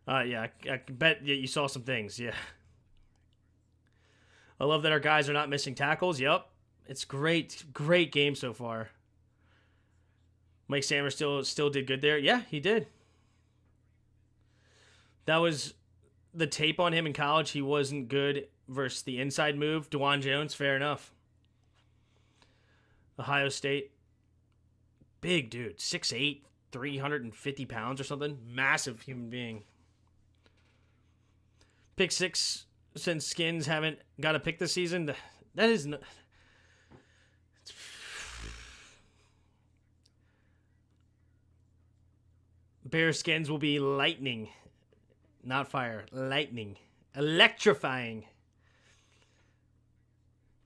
I bet you saw some things. Yeah. I love that our guys are not missing tackles. Yep. It's great. Great game so far. Mike Sanders still did good there. Yeah, he did. That was the tape on him in college. He wasn't good versus the inside move. DeJuan Jones, fair enough. Ohio State. Big dude. 6'8", 350 pounds or something. Massive human being. Pick 6 since Skins haven't got a pick this season. That is... Bear Skins will be lightning. Not fire. Lightning. Electrifying.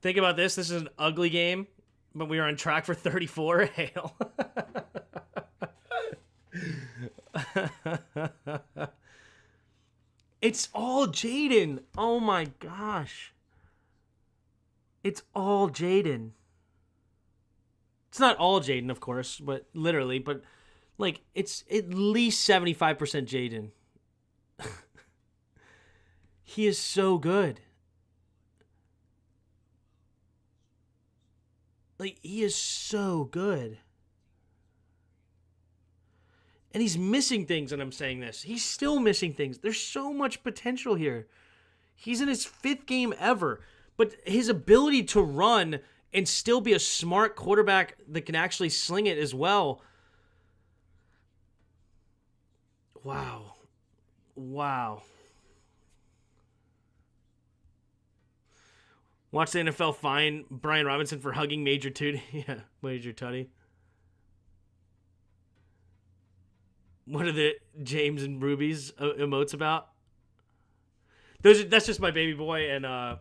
Think about this. This is an ugly game, but we are on track for 34. Hail. It's all Jayden. Oh my gosh. It's all Jayden. It's not all Jayden, of course, but literally, but like it's at least 75% Jayden. He is so good. Like, he is so good. And he's missing things, and I'm saying this. He's still missing things. There's so much potential here. He's in his 5th game ever. But his ability to run and still be a smart quarterback that can actually sling it as well. Wow. Wow. Watch the NFL fine Brian Robinson for hugging Major Tootie. Yeah, Major Tutty. What are the James and Ruby's emotes about? That's just my baby boy and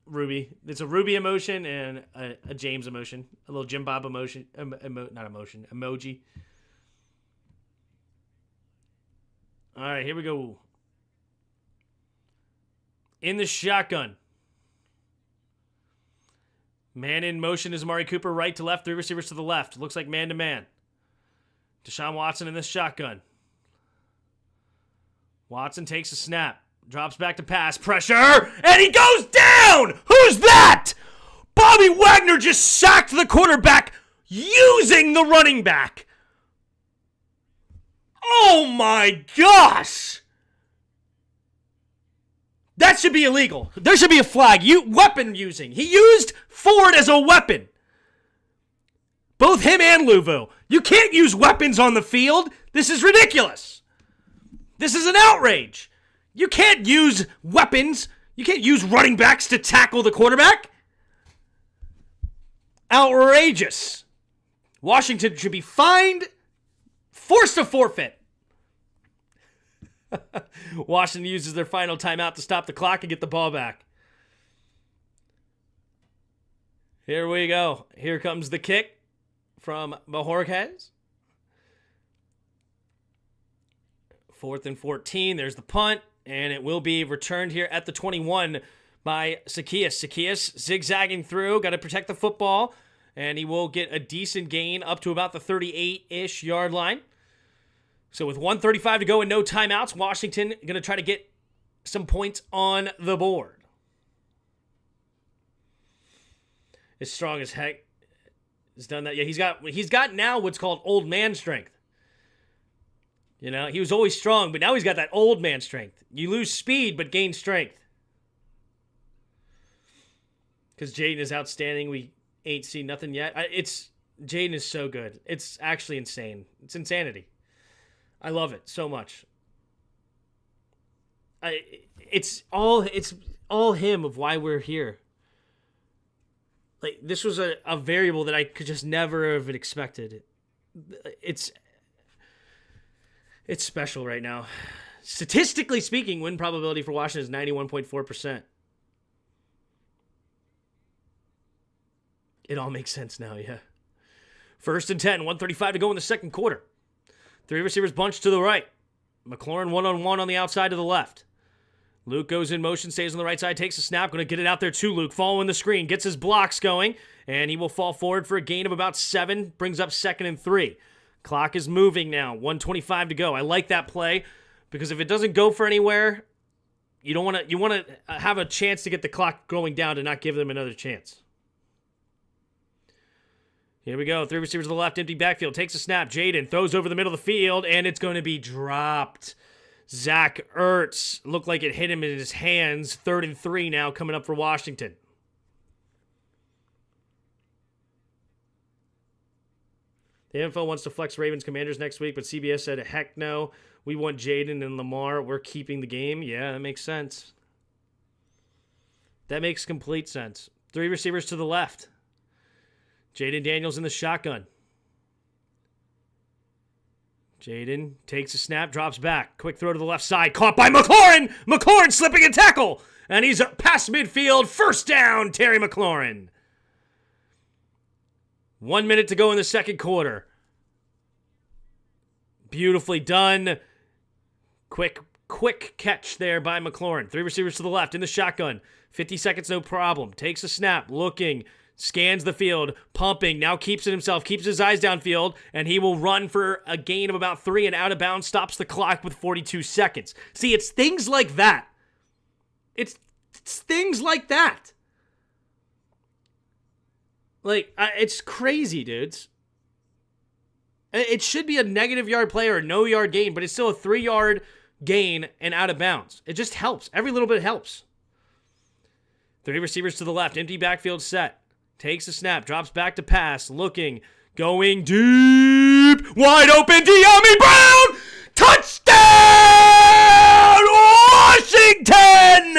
Ruby. It's a Ruby emotion and a James emotion. A little Jim Bob emotion. Emoji. All right, here we go. In the shotgun. Man in motion is Amari Cooper, right to left, 3 receivers to the left. Looks like man-to-man. Deshaun Watson in this shotgun. Watson takes a snap. Drops back to pass. Pressure! And he goes down! Who's that? Bobby Wagner just sacked the quarterback using the running back. Oh my gosh! That should be illegal. There should be a flag. Weapon using. He used Ford as a weapon. Both him and Louvu. You can't use weapons on the field. This is ridiculous. This is an outrage. You can't use weapons. You can't use running backs to tackle the quarterback. Outrageous. Washington should be fined, forced to forfeit. Washington uses their final timeout to stop the clock and get the ball back. Here we go. Here comes the kick from Bajorquez. 4th and 14. There's the punt, and it will be returned here at the 21 by Zacchaeus. Zacchaeus zigzagging through. Got to protect the football, and he will get a decent gain up to about the 38-ish yard line. So with 1:35 to go and no timeouts, Washington going to try to get some points on the board. As strong as heck has done that. Yeah, he's got now what's called old man strength. You know, he was always strong, but now he's got that old man strength. You lose speed, but gain strength. Because Jayden is outstanding. We ain't seen nothing yet. Jayden is so good. It's actually insane. It's insanity. I love it so much. It's all him of why we're here. Like, this was a variable that I could just never have expected. It's special right now. Statistically speaking, win probability for Washington is 91.4%. It all makes sense now, yeah. 1st and 10, 1:35 to go in the second quarter. 3 receivers bunched to the right. McLaurin one-on-one on the outside to the left. Luke goes in motion, stays on the right side, takes a snap. Going to get it out there to Luke, following the screen. Gets his blocks going, and he will fall forward for a gain of about 7. Brings up 2nd and 3. Clock is moving now. 1:25 to go. I like that play because if it doesn't go for anywhere, you want to have a chance to get the clock going down to not give them another chance. Here we go. 3 receivers to the left, empty backfield. Takes a snap. Jayden throws over the middle of the field, and it's going to be dropped. Zach Ertz looked like it hit him in his hands. 3rd and 3 now coming up for Washington. The NFL wants to flex Ravens Commanders next week, but CBS said, heck no. We want Jayden and Lamar. We're keeping the game. Yeah, that makes sense. That makes complete sense. 3 receivers to the left. Jayden Daniels in the shotgun. Jayden takes a snap, drops back. Quick throw to the left side. Caught by McLaurin. McLaurin slipping a tackle. And he's past midfield. First down, Terry McLaurin. 1 minute to go in the second quarter. Beautifully done. Quick catch there by McLaurin. 3 receivers to the left in the shotgun. 50 seconds, no problem. Takes a snap, looking. Scans the field, pumping, now keeps it himself, keeps his eyes downfield, and he will run for a gain of about 3 and out of bounds, stops the clock with 42 seconds. See, it's things like that. It's things like that. Like, it's crazy, dudes. It should be a negative yard play or a no yard gain, but it's still a 3-yard gain and out of bounds. It just helps. Every little bit helps. 3 receivers to the left, empty backfield set. Takes a snap, drops back to pass, looking, going deep, wide open, De'Ami Brown! Touchdown, Washington!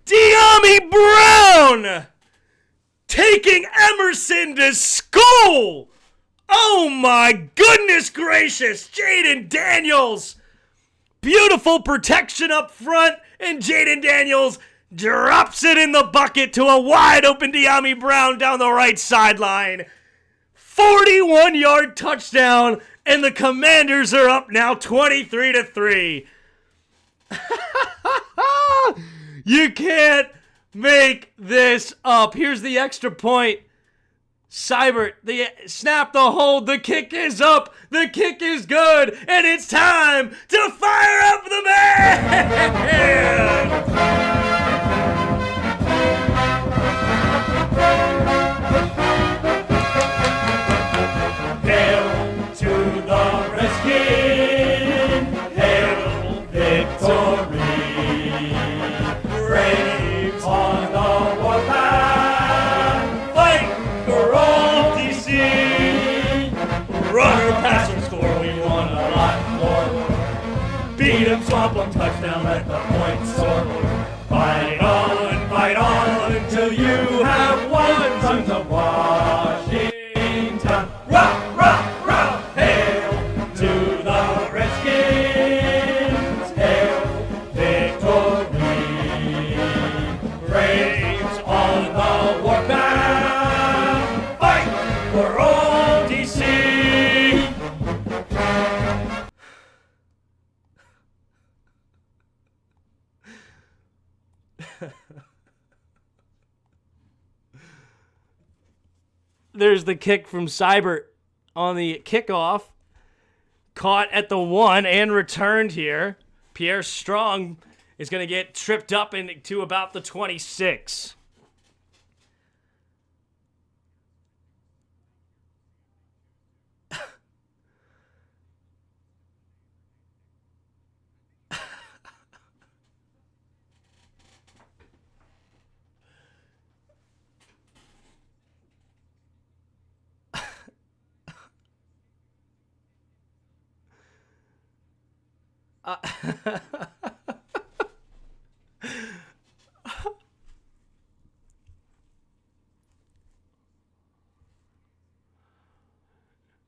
De'Ami Brown taking Emerson to school! Oh my goodness gracious, Jayden Daniels! Beautiful protection up front, and Jayden Daniels drops it in the bucket to a wide-open De'Ami Brown down the right sideline. 41-yard touchdown, and the Commanders are up now 23-3. You can't make this up. Here's the extra point. Seibert, the snap, the hold, the kick is up, the kick is good, and it's time to fire up the man! Hail to the Redskins, hail victory. problem. Touchdown, let the points soar. Fight on till you have won. Sons of Washington, rah, rah, rah. Hail to the Redskins, hail victory. Braves on the warpath, fight for all DC. There's the kick from Seibert on the kickoff. Caught at the 1 and returned here. Pierre Strong is going to get tripped up into about the 26.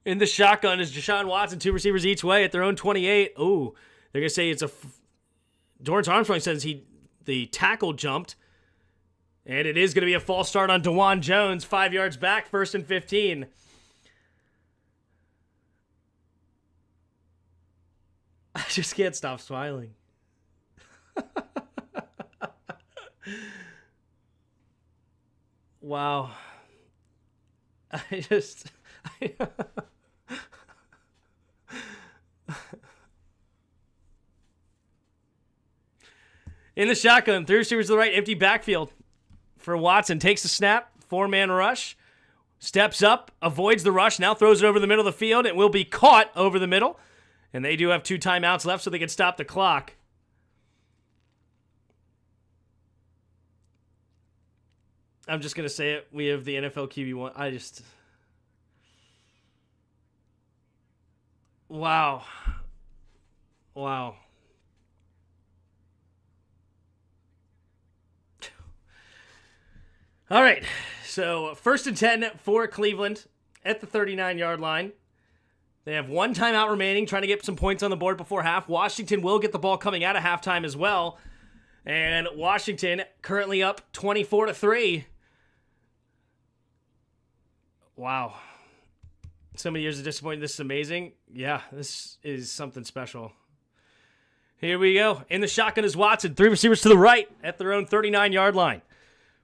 In the shotgun is Deshaun Watson, 2 receivers each way at their own 28. Ooh, they're going to say it's a... Dorrance Armstrong says the tackle jumped. And it is going to be a false start on DeJuan Jones, 5 yards back, 1st and 15. I just can't stop smiling. Wow. In the shotgun, 3 receivers to the right, empty backfield for Watson. Takes the snap, 4-man rush, steps up, avoids the rush, now throws it over the middle of the field. It will be caught over the middle, and they do have 2 timeouts left so they can stop the clock. I'm just going to say it. We have the NFL QB1. Wow. Wow. All right, so 1st and 10 for Cleveland at the 39-yard line. They have 1 timeout remaining, trying to get some points on the board before half. Washington will get the ball coming out of halftime as well. And Washington currently up 24-3. Wow. So many years of disappointment. This is amazing. Yeah, this is something special. Here we go. In the shotgun is Watson. 3 receivers to the right at their own 39-yard line.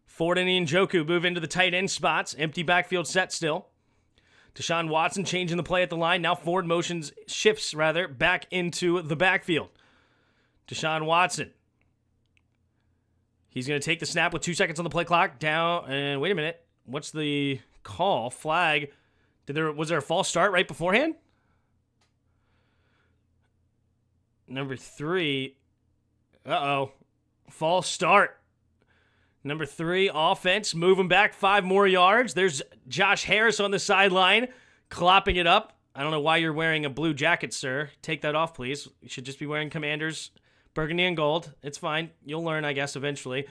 Ford and Njoku move into the tight end spots. Empty backfield set still. Deshaun Watson changing the play at the line. Now Ford shifts back into the backfield. Deshaun Watson. He's going to take the snap with 2 seconds on the play clock. Down, and wait a minute. What's the call? Flag. Was there a false start right beforehand? Number 3. Uh-oh. False start. Number 3, offense, moving back 5 more yards. There's Josh Harris on the sideline, clopping it up. I don't know why you're wearing a blue jacket, sir. Take that off, please. You should just be wearing Commanders, burgundy and gold. It's fine. You'll learn, I guess, eventually.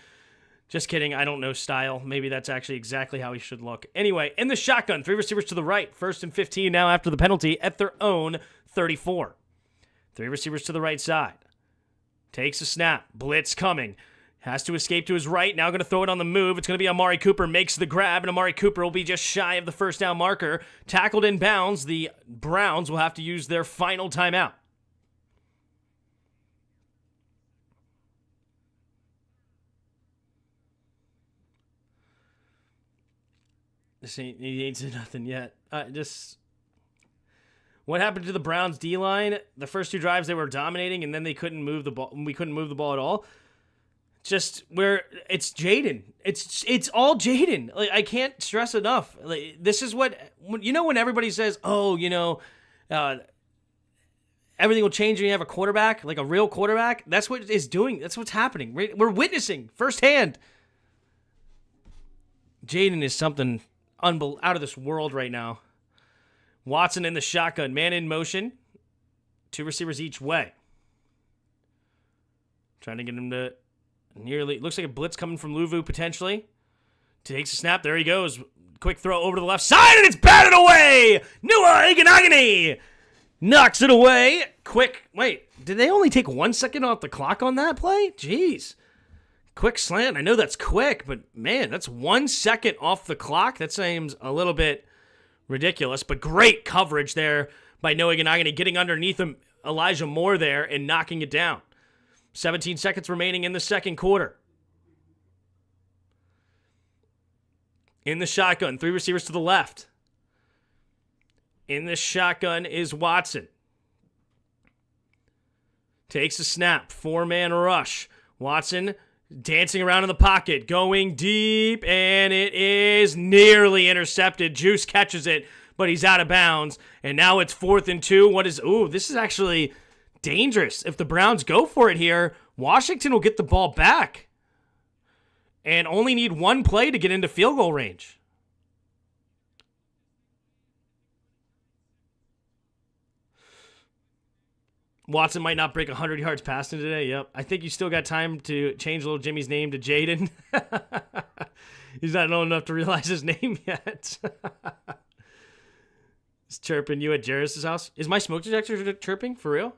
Just kidding. I don't know style. Maybe that's actually exactly how he should look. Anyway, in the shotgun, 3 receivers to the right. 1st and 15 now after the penalty at their own 34. 3 receivers to the right side. Takes a snap. Blitz coming. Has to escape to his right. Now going to throw it on the move. It's going to be Amari Cooper. Makes the grab, and Amari Cooper will be just shy of the 1st down marker. Tackled in bounds. The Browns will have to use their final timeout. He ain't said nothing yet. What happened to the Browns D-line? The first 2 drives they were dominating, and then they couldn't move the ball. We couldn't move the ball at all. Just where it's Jayden. It's all Jayden. Like, I can't stress enough. Like, this is what when everybody says, everything will change when you have a quarterback, like a real quarterback. That's what it's doing. That's what's happening. We're witnessing firsthand. Jayden is something out of this world right now. Watson in the shotgun, man in motion, 2 receivers each way. Trying to get him to nearly... Looks like a blitz coming from Luvu, potentially. Takes a snap. There he goes. Quick throw over to the left side, and it's batted away! Nua Iganagani knocks it away. Quick... Wait, did they only take 1 second off the clock on that play? Jeez. Quick slant. I know that's quick, but man, that's 1 second off the clock. That seems a little bit ridiculous, but great coverage there by Noah Iganagani, getting underneath him, Elijah Moore there, and knocking it down. 17 seconds remaining in the second quarter. In the shotgun, 3 receivers to the left. In the shotgun is Watson. Takes a snap, 4-man rush. Watson dancing around in the pocket, going deep, and it is nearly intercepted. Juice catches it, but he's out of bounds. And now it's 4th and 2. This is actually dangerous. If the Browns go for it here, Washington will get the ball back and only need 1 play to get into field goal range. Watson might not break 100 yards passing today. Yep. I think you still got time to change little Jimmy's name to Jayden. He's not old enough to realize his name yet. He's chirping you at Jairus' house. Is my smoke detector chirping? For real?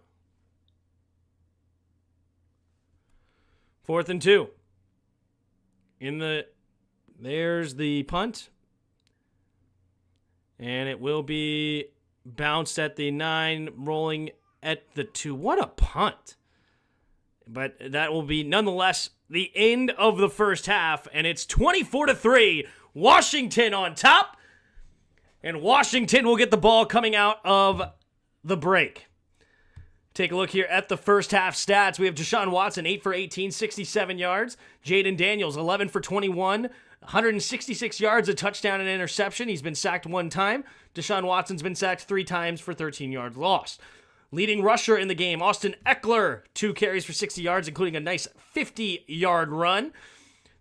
4th and 2. There's the punt. And it will be bounced at the 9, rolling at the 2. What a punt. But that will be nonetheless the end of the first half, and it's 24-3. Washington on top. And Washington will get the ball coming out of the break. Take a look here at the first half stats. We have Deshaun Watson, 8 for 18, 67 yards. Jayden Daniels, 11 for 21, 166 yards, a touchdown and interception. He's been sacked 1 time. Deshaun Watson's been sacked 3 times for 13 yards lost. Leading rusher in the game, Austin Eckler, 2 carries for 60 yards, including a nice 50-yard run.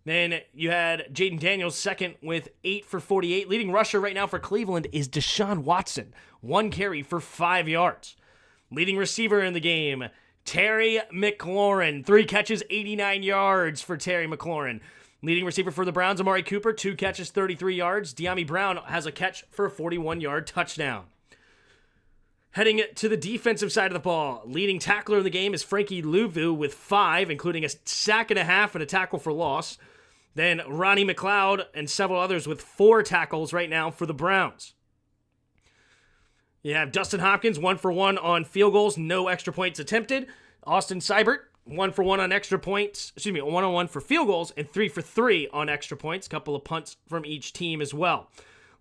Then you had Jayden Daniels second with 8 for 48. Leading rusher right now for Cleveland is Deshaun Watson, 1 carry for 5 yards. Leading receiver in the game, Terry McLaurin, 3 catches, 89 yards for Terry McLaurin. Leading receiver for the Browns, Amari Cooper, 2 catches, 33 yards. De'Ami Brown has a catch for a 41-yard touchdown. Heading to the defensive side of the ball, leading tackler in the game is Frankie Luvu with 5, including a sack and a half and a tackle for loss. Then Ronnie McLeod and several others with 4 tackles right now for the Browns. You have Dustin Hopkins, 1 for 1 on field goals, no extra points attempted. Austin Seibert, 1 for 1 on extra points, 1 on 1 for field goals, and 3 for 3 on extra points. Couple of punts from each team as well.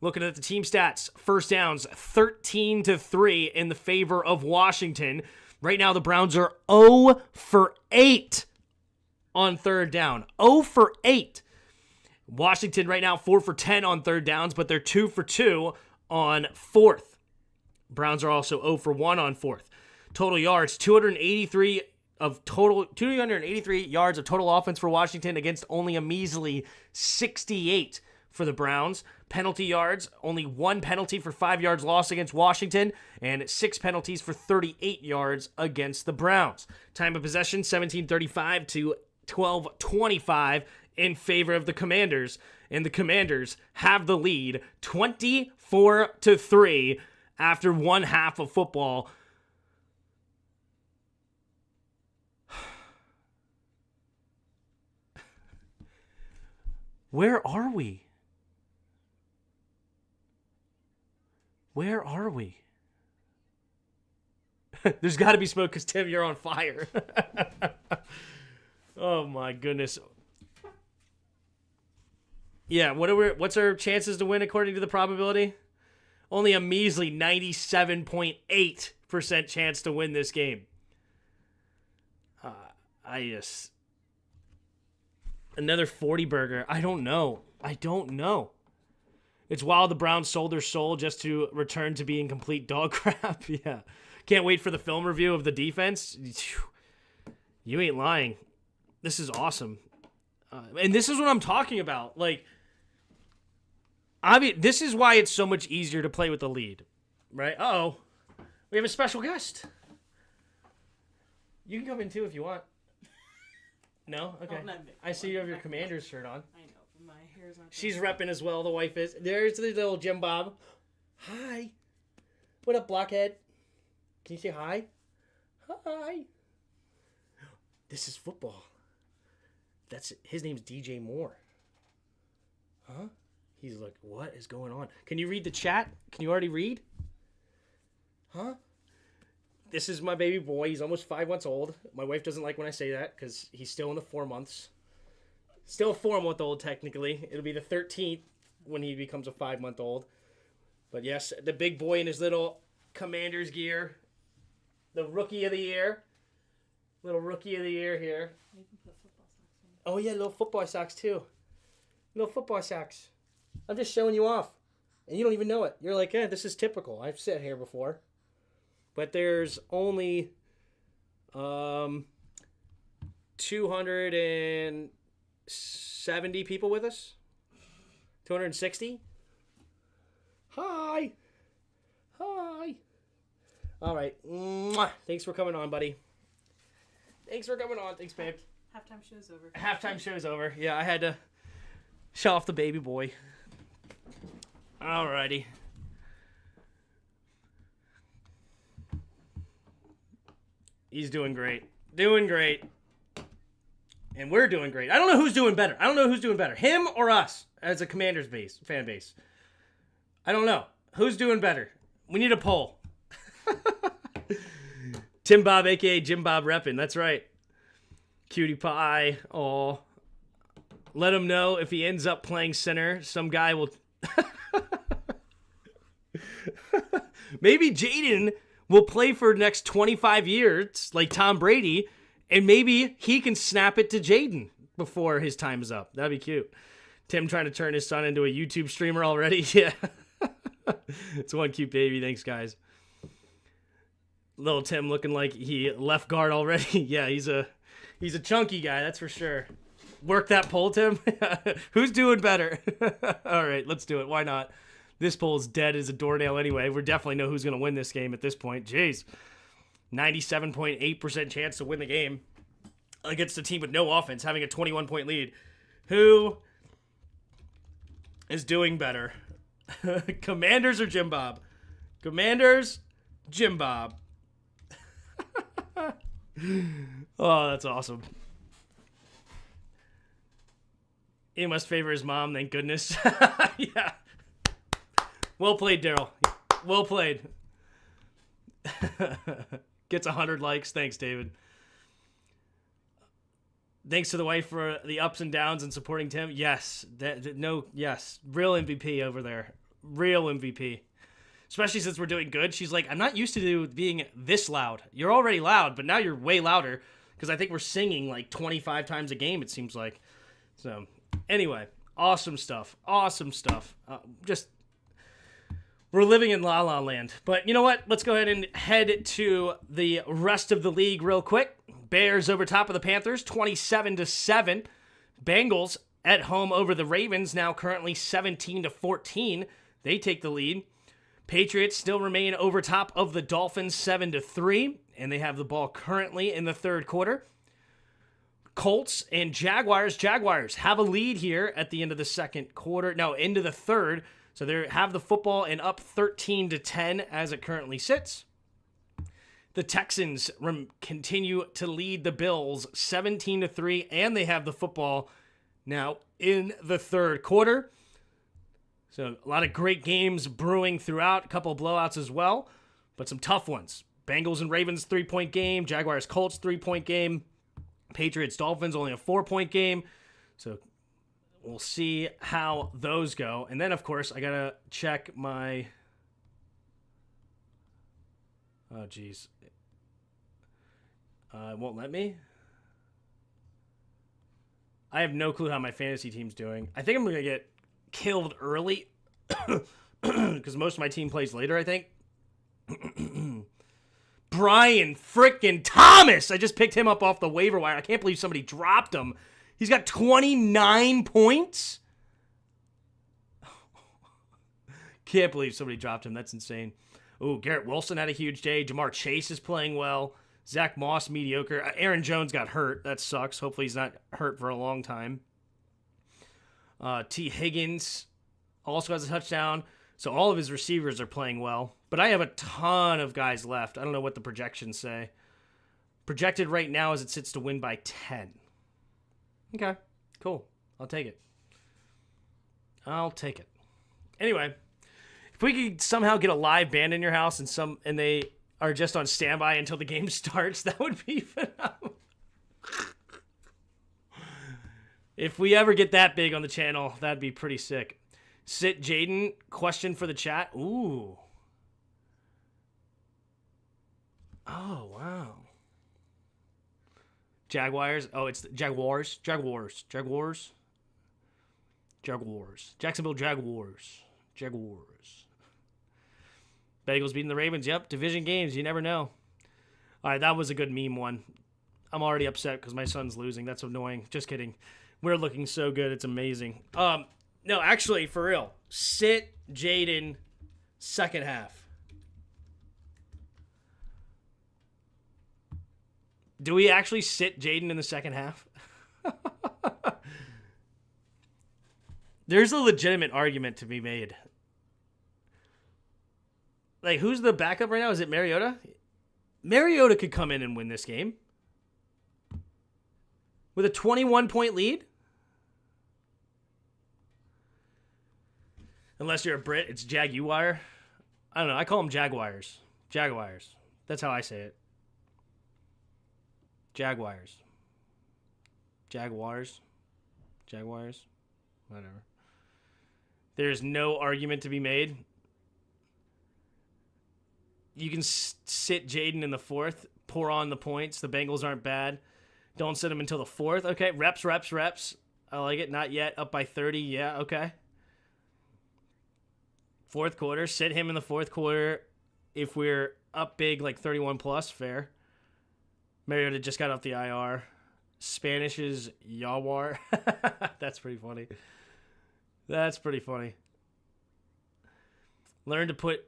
Looking at the team stats, first downs, 13-3 in the favor of Washington. Right now, the Browns are 0 for 8 on third down. 0 for 8. Washington right now 4 for 10 on third downs, but they're 2 for 2 on fourth. Browns are also 0 for 1 on fourth. Total yards, 283 yards of total offense for Washington against only a measly 68 for the Browns. Penalty yards, only 1 penalty for 5 yards lost against Washington, and 6 penalties for 38 yards against the Browns. Time of possession, 17:35 to 12:25 in favor of the Commanders, and the Commanders have the lead 24-3 after 1 half of football. Where are we? Where are we? There's got to be smoke because, Tim, you're on fire. Oh, my goodness. Yeah, what's our chances to win according to the probability? Only a measly 97.8% chance to win this game. Another 40 burger. I don't know. It's wild the Browns sold their soul just to return to being complete dog crap. Yeah. Can't wait for the film review of the defense. You ain't lying. This is awesome. And this is what I'm talking about. Like, this is why it's so much easier to play with the lead. Right? Uh-oh. We have a special guest. You can come in too if you want. No? Okay. Oh, not big. I see you have your Commanders shirt on. I know, but my hair's not. She's repping as well, the wife is. There's the little Jim Bob. Hi. What up, blockhead? Can you say hi? Hi. This is football. His name's DJ Moore. Huh? He's like, what is going on? Can you read the chat? Can you already read? Huh? This is my baby boy. He's almost 5 months old. My wife doesn't like when I say that because he's still in the 4 months. Still a 4-month old, technically. It'll be the 13th when he becomes a 5-month-old. But yes, the big boy in his little Commanders gear. The rookie of the year. Little rookie of the year here. You can put football socks on. Oh, yeah, little football socks, too. Little football socks. I'm just showing you off. And you don't even know it. You're like, this is typical. I've sat here before. But there's only 270 people with us. 260. Hi. Hi. All right. Mwah. Thanks for coming on, buddy. Thanks for coming on. Thanks, babe. Halftime show's over. Halftime show's over. Yeah, I had to show off the baby boy. Alrighty. He's doing great. Doing great. And we're doing great. I don't know who's doing better. Him or us as a Commanders fan base. I don't know. Who's doing better? We need a poll. Tim Bob, a.k.a. Jim Bob reppin'. That's right. Cutie pie. Oh. Let him know if he ends up playing center. Some guy will... Maybe Jayden will play for the next 25 years like Tom Brady, and maybe he can snap it to Jayden before his time is up. That'd be cute. Tim trying to turn his son into a YouTube streamer already. Yeah. It's one cute baby. Thanks, guys. Little Tim looking like he left guard already. Yeah, he's a chunky guy, that's for sure. Work that poll, Tim. Who's doing better? All right, let's do it. Why not? This poll's dead as a doornail anyway. We definitely know who's going to win this game at this point. Jeez. 97.8% chance to win the game against a team with no offense, having a 21-point lead. Who is doing better? Commanders or Jim Bob? Commanders, Jim Bob. Oh, that's awesome. He must favor his mom, thank goodness. Yeah. Well played, Daryl. Well played. Gets 100 likes. Thanks, David. Thanks to the wife for the ups and downs and supporting Tim. Yes. Yes. Real MVP over there. Real MVP. Especially since we're doing good. She's like, I'm not used to being this loud. You're already loud, but now you're way louder. Because I think we're singing like 25 times a game, it seems like. So, anyway. Awesome stuff. Awesome stuff. We're living in La La Land. But you know what? Let's go ahead and head to the rest of the league real quick. Bears over top of the Panthers, 27-7. Bengals at home over the Ravens, now currently 17-14. They take the lead. Patriots still remain over top of the Dolphins, 7-3. And they have the ball currently in the third quarter. Colts and Jaguars. Jaguars have a lead here at the end of the second quarter. No, into the third. So they have the football and up 13-10 as it currently sits. The Texans continue to lead the Bills 17-3, and they have the football now in the third quarter. So a lot of great games brewing throughout, a couple of blowouts as well, but some tough ones. Bengals and Ravens 3-point game, Jaguars Colts 3-point game, Patriots Dolphins only a 4-point game. So we'll see how those go. And then, of course, I got to check my... Oh, geez. It won't let me? I have no clue how my fantasy team's doing. I think I'm going to get killed early because most of my team plays later, I think. Brian frickin' Thomas! I just picked him up off the waiver wire. I can't believe somebody dropped him. He's got 29 points? Can't believe somebody dropped him. That's insane. Ooh, Garrett Wilson had a huge day. Jamar Chase is playing well. Zach Moss, mediocre. Aaron Jones got hurt. That sucks. Hopefully he's not hurt for a long time. T. Higgins also has a touchdown. So all of his receivers are playing well. But I have a ton of guys left. I don't know what the projections say. Projected right now as it sits to win by 10. Okay, cool. I'll take it. Anyway, if we could somehow get a live band in your house and they are just on standby until the game starts, that would be phenomenal. If we ever get that big on the channel, that'd be pretty sick. Sit Jayden, question for the chat. Ooh. Oh, wow. Jaguars. Oh, it's the Jaguars. Jacksonville Jaguars. Bengals beating the Ravens. Yep, division games. You never know. All right, that was a good meme one. I'm already upset because my son's losing. That's annoying. Just kidding. We're looking so good. It's amazing. No, actually, for real. Sit Jayden second half. Do we actually sit Jayden in the second half? There's a legitimate argument to be made. Like, who's the backup right now? Is it Mariota? Mariota could come in and win this game. With a 21-point lead? Unless you're a Brit, it's Jaguar. I don't know. I call them Jaguars. Jaguars. That's how I say it. Jaguars. Whatever. There's no argument to be made. You can sit Jayden in the fourth. Pour on the points. The Bengals aren't bad. Don't sit him until the fourth. Okay, reps. I like it. Not yet. Up by 30. Yeah, okay. Fourth quarter. Sit him in the fourth quarter. If we're up big, like 31 plus, fair. Mariota just got off the IR. Spanish is Yawar. That's pretty funny. Learn to put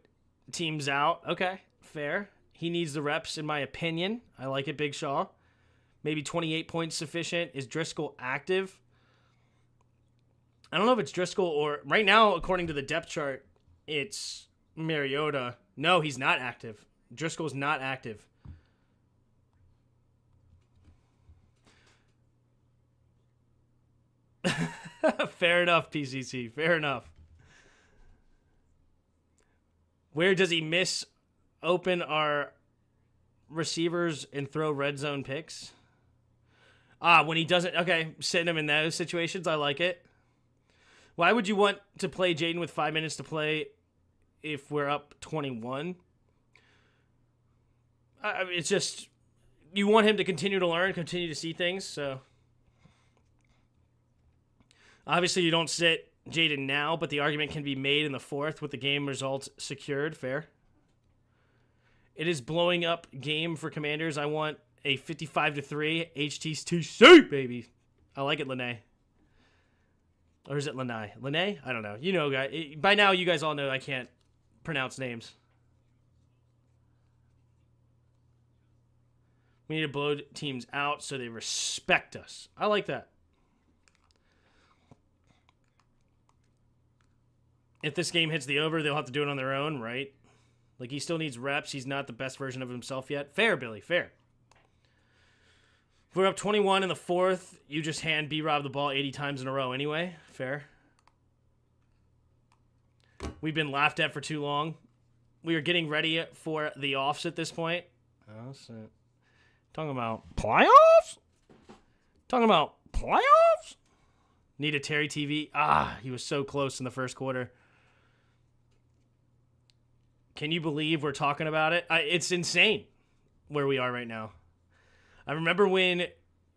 teams out. Okay, fair. He needs the reps, in my opinion. I like it, Big Shaw. Maybe 28 points sufficient. Is Driscoll active? I don't know if it's Driscoll or... Right now, according to the depth chart, it's Mariota. No, he's not active. Driscoll's not active. Fair enough, PCC. Fair enough. Where does he miss open our receivers and throw red zone picks? When he doesn't... Okay, sitting him in those situations, I like it. Why would you want to play Jayden with 5 minutes to play if we're up 21? It's just... You want him to continue to learn, continue to see things, so... Obviously, you don't sit Jayden now, but the argument can be made in the fourth with the game results secured. Fair. It is blowing up game for Commanders. I want a 55-3 HTC, baby. I like it, Lene. Or is it Lanai? Lene? I don't know. You know, guys. By now, you guys all know I can't pronounce names. We need to blow teams out so they respect us. I like that. If this game hits the over, they'll have to do it on their own, right? Like, he still needs reps. He's not the best version of himself yet. Fair, Billy, fair. If we're up 21 in the fourth, you just hand B-Rob the ball 80 times in a row anyway. Fair. We've been laughed at for too long. We are getting ready for the offs at this point. Oh, shit. Talking about playoffs? Need a Terry TV. He was so close in the first quarter. Can you believe we're talking about it? It's insane where we are right now. I remember when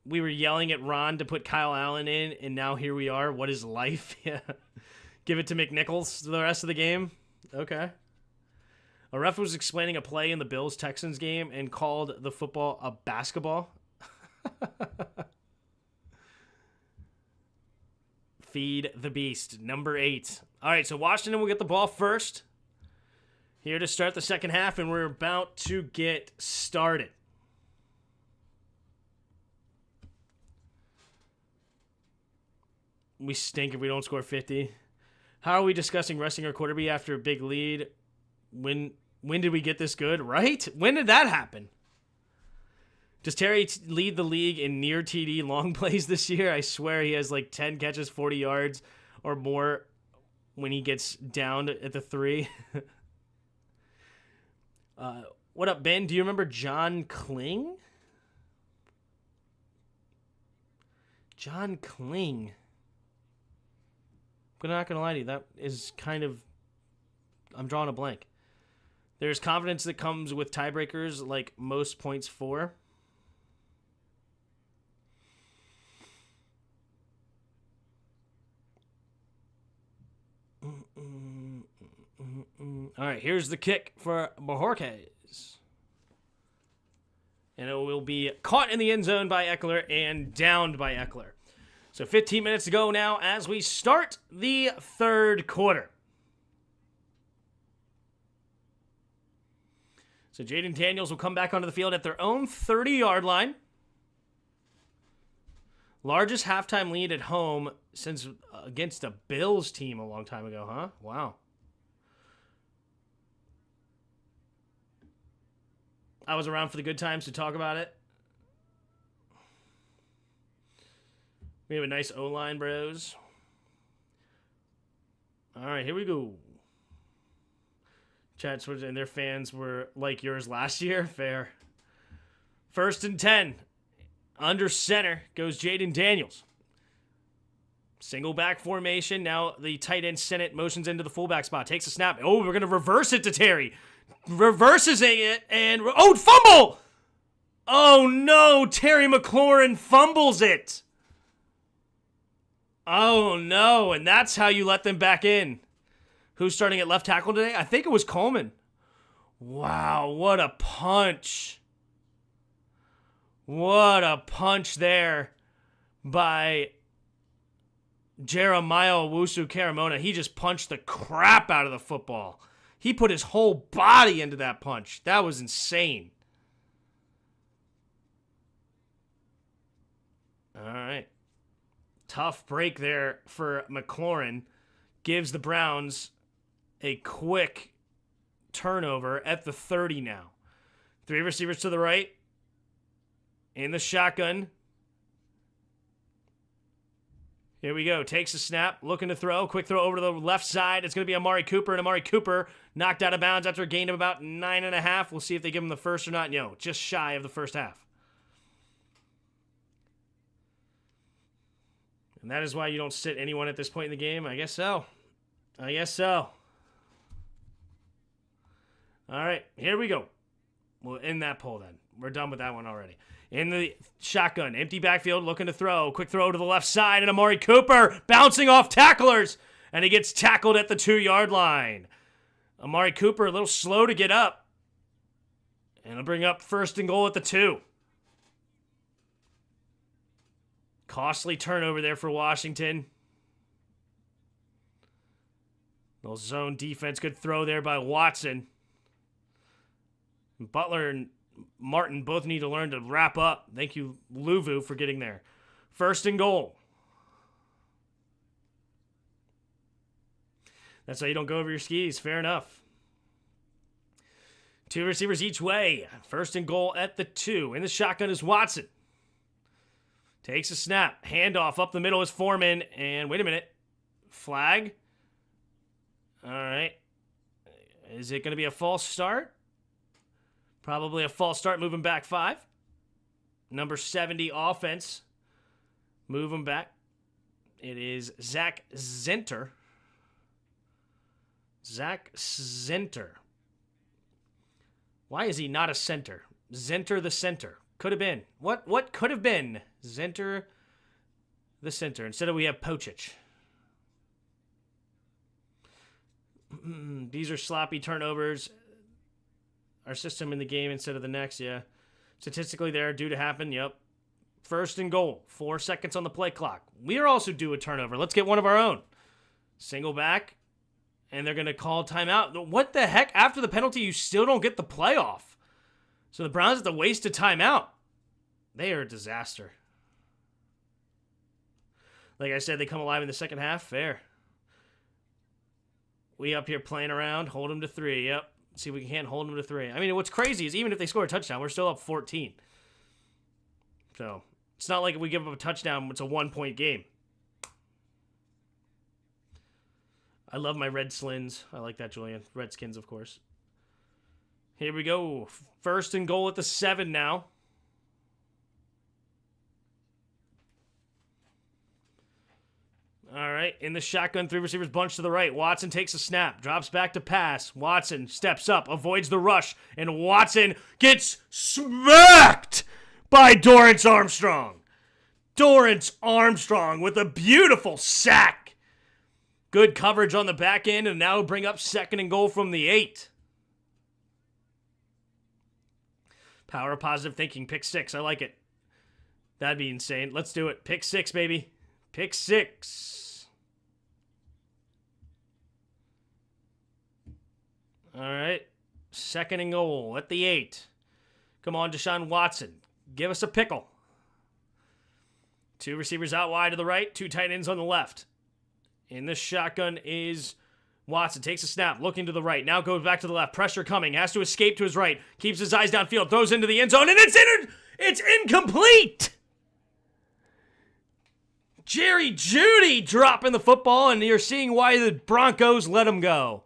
we were yelling at Ron to put Kyle Allen in, and now here we are. What is life? Yeah. Give it to McNichols the rest of the game? Okay. A ref was explaining a play in the Bills-Texans game and called the football a basketball. Feed the beast. Number 8. All right, so Washington will get the ball first. Here to start the second half, and we're about to get started. We stink if we don't score 50. How are we discussing resting our quarterback after a big lead? When did we get this good, right? When did that happen? Does Terry lead the league in near TD long plays this year? I swear he has like 10 catches, 40 yards or more when he gets down at the 3. What up, Ben? Do you remember John Kling? John Kling. I'm not going to lie to you. That is kind of... I'm drawing a blank. There's confidence that comes with tiebreakers like most points for. All right, here's the kick for Bojorquez. And it will be caught in the end zone by Eckler and downed by Eckler. So 15 minutes to go now as we start the third quarter. So Jayden Daniels will come back onto the field at their own 30-yard line. Largest halftime lead at home since against a Bills team a long time ago, huh? Wow. I was around for the good times to talk about it. We have a nice O-line, bros. All right, here we go. Chad Swords and their fans were like yours last year. Fair. 1st and 10. Under center goes Jayden Daniels. Single back formation. Now the tight end Sennett motions into the fullback spot. Takes a snap. Oh, we're going to reverse it to Terry. Reverses it and... Oh, fumble! Oh, no. Terry McLaurin fumbles it. Oh, no. And that's how you let them back in. Who's starting at left tackle today? I think it was Coleman. Wow, what a punch. What a punch there by Jeremiah Owusu-Karamona. He just punched the crap out of the football. He put his whole body into that punch. That was insane. All right. Tough break there for McLaurin. Gives the Browns a quick turnover at the 30 now. 3 receivers to the right. In the shotgun. Here we go. Takes a snap. Looking to throw. Quick throw over to the left side. It's going to be Amari Cooper. And Amari Cooper knocked out of bounds after a gain of about 9.5. We'll see if they give him the first or not. No, just shy of the first half. And that is why you don't sit anyone at this point in the game? I guess so. I guess so. All right, here we go. We'll end that poll then. We're done with that one already. In the shotgun, empty backfield, looking to throw. Quick throw to the left side, and Amari Cooper bouncing off tacklers, and he gets tackled at the 2-yard line. Amari Cooper a little slow to get up, and he'll bring up 1st and goal at the 2. Costly turnover there for Washington. Little zone defense. Good throw there by Watson. Butler and Martin both need to learn to wrap up. Thank you, Luvu, for getting there. 1st and goal. That's how you don't go over your skis. Fair enough. 2 receivers each way. 1st and goal at the 2. In the shotgun is Watson. Takes a snap. Handoff up the middle is Foreman. And wait a minute. Flag. All right. Is it going to be a false start? Probably a false start. Moving back 5. Number 70 offense. Moving back. It is Zach Zenter. Zach Zenter. Why is he not a center? Zenter the center. Could have been. What could have been? Zenter the center. Instead of we have Pochich. These are sloppy turnovers. Our system in the game instead of the next, yeah. Statistically, they're due to happen, yep. 1st and goal. 4 seconds on the play clock. We are also due a turnover. Let's get one of our own. Single back. And they're going to call timeout. What the heck? After the penalty, you still don't get the playoff. So the Browns have to waste a timeout. They are a disaster. Like I said, they come alive in the second half. Fair. We up here playing around. Hold them to 3. Yep. See if we can't hold them to 3. I mean, what's crazy is even if they score a touchdown, we're still up 14. So, it's not like if we give up a touchdown, it's a 1-point game. I love my red slins. I like that, Julian. Redskins, of course. Here we go. First and goal at the 7 now. All right, in the shotgun, 3 receivers bunch to the right. Watson takes a snap, drops back to pass. Watson steps up, avoids the rush, and Watson gets smacked by Dorrance Armstrong. Dorrance Armstrong with a beautiful sack. Good coverage on the back end, and now bring up second and goal from the 8. Power of positive thinking, pick 6. I like it. That'd be insane. Let's do it. Pick 6, baby. Pick 6. All right. Second and goal at the 8. Come on, Deshaun Watson. Give us a pickle. 2 receivers out wide to the right. 2 tight ends on the left. In the shotgun is Watson. Takes a snap. Looking to the right. Now goes back to the left. Pressure coming. Has to escape to his right. Keeps his eyes downfield. Throws into the end zone. And it's incomplete. Jerry Jeudy dropping the football, and you're seeing why the Broncos let him go.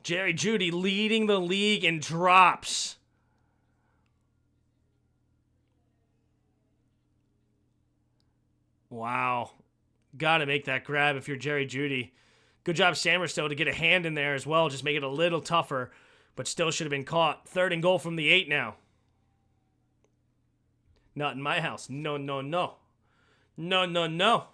Jerry Jeudy leading the league in drops. Wow. Got to make that grab if you're Jerry Jeudy. Good job, Samerstow, to get a hand in there as well. Just make it a little tougher, but still should have been caught. Third and goal from the 8 now. Not in my house. No, no, no. No, no, no.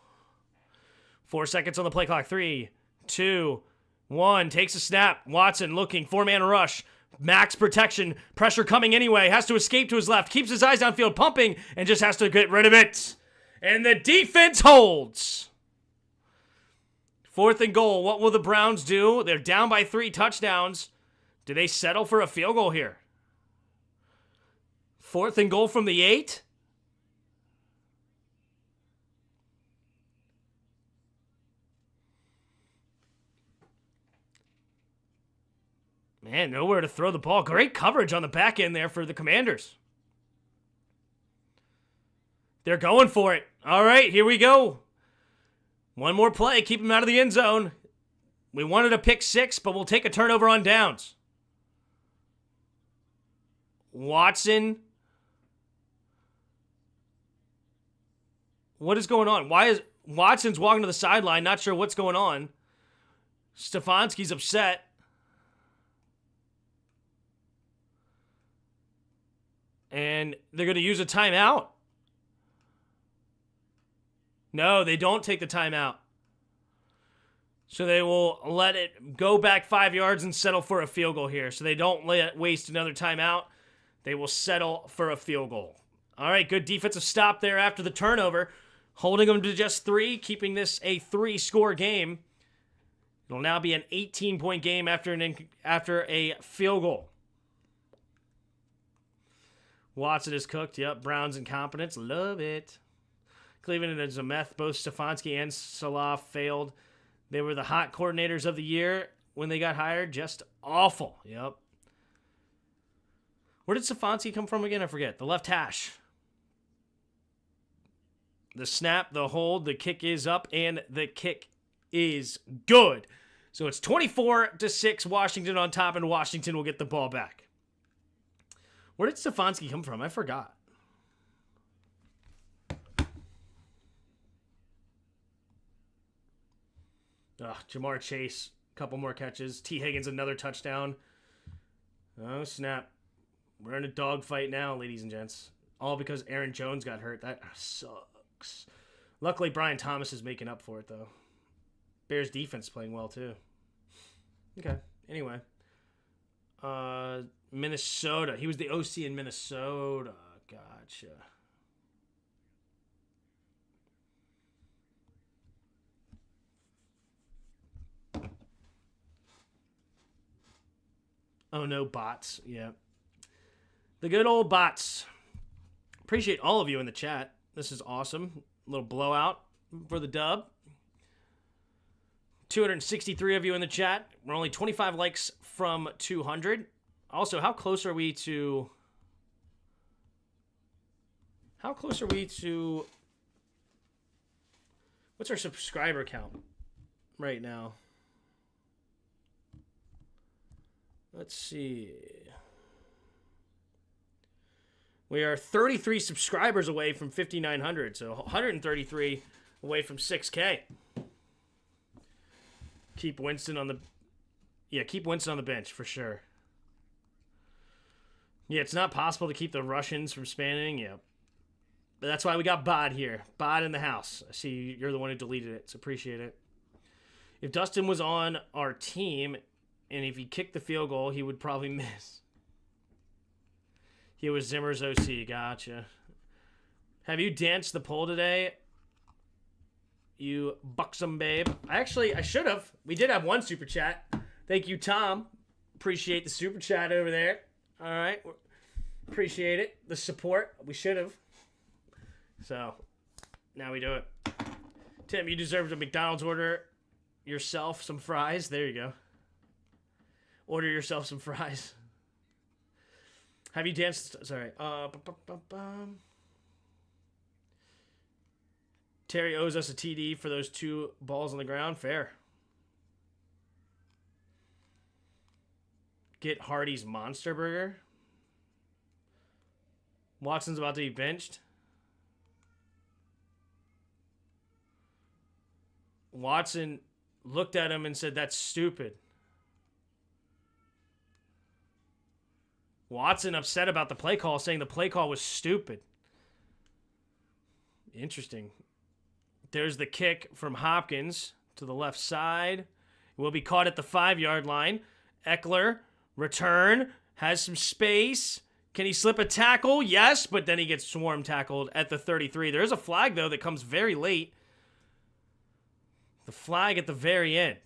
4 seconds on the play clock. 3, 2, 1. Takes a snap. Watson looking. 4-man rush. Max protection. Pressure coming anyway. Has to escape to his left. Keeps his eyes downfield. Pumping. And just has to get rid of it. And the defense holds. 4th and goal. What will the Browns do? They're down by 3 touchdowns. Do they settle for a field goal here? 4th and goal from the 8? Man, nowhere to throw the ball. Great coverage on the back end there for the Commanders. They're going for it. All right, here we go. One more play. Keep him out of the end zone. We wanted a pick 6, but we'll take a turnover on downs. Watson. What is going on? Why is Watson's walking to the sideline? Not sure what's going on. Stefanski's upset. And they're going to use a timeout. No, they don't take the timeout. So they will let it go back 5 yards and settle for a field goal here. So they don't waste another timeout. They will settle for a field goal. All right, good defensive stop there after the turnover. Holding them to just 3, keeping this a 3-score game. It'll now be an 18-point game after a field goal. Watson is cooked. Yep, Brown's incompetence. Love it. Cleveland and Zemeth, both Stefanski and Salah failed. They were the hot coordinators of the year when they got hired. Just awful. Yep. Where did Stefanski come from again? I forget. The left hash. The snap, the hold, the kick is up, and the kick is good. So it's 24-6, Washington on top, and Washington will get the ball back. Where did Stefanski come from? I forgot. Jamar Chase, a couple more catches. T. Higgins, another touchdown. Oh, snap. We're in a dogfight now, ladies and gents. All because Aaron Jones got hurt. That sucks. Luckily, Brian Thomas is making up for it, though. Bears defense playing well, too. Okay, anyway. Minnesota. He was the OC in Minnesota. Gotcha. Oh, no, bots. Yeah. The good old bots. Appreciate all of you in the chat. This is awesome. little blowout for the dub. 263 of you in the chat. We're only 25 likes from 200. Also, how close are we to... What's our subscriber count right now? Let's see. We are 33 subscribers away from 5,900, so 133 away from 6K. Keep Winston on the bench for sure. Yeah, it's not possible to keep the Russians from spamming. Yeah, but that's why we got Bod here. Bod in the house. I see you're the one who deleted it, so appreciate it. If Dustin was on our team, and if he kicked the field goal, he would probably miss. He was Zimmer's OC. Gotcha. Have you danced the pole today? You buxom babe. I should have. We did have one super chat. Thank you, Tom. Appreciate the super chat over there. All right. Appreciate it. The support. We should have. So, now we do it. Tim, you deserved a McDonald's order yourself some fries. There you go. Order yourself some fries. Have you danced? Sorry. Terry owes us a TD for those 2 balls on the ground. Fair. Get Hardy's Monster Burger. Watson's about to be benched. Watson looked at him and said, "That's stupid." Watson upset about the play call, saying the play call was stupid. Interesting. There's the kick from Hopkins to the left side. It will be caught at the 5-yard line. Eckler, return, has some space. Can he slip a tackle? Yes, but then he gets swarm tackled at the 33. There is a flag, though, that comes very late. The flag at the very end.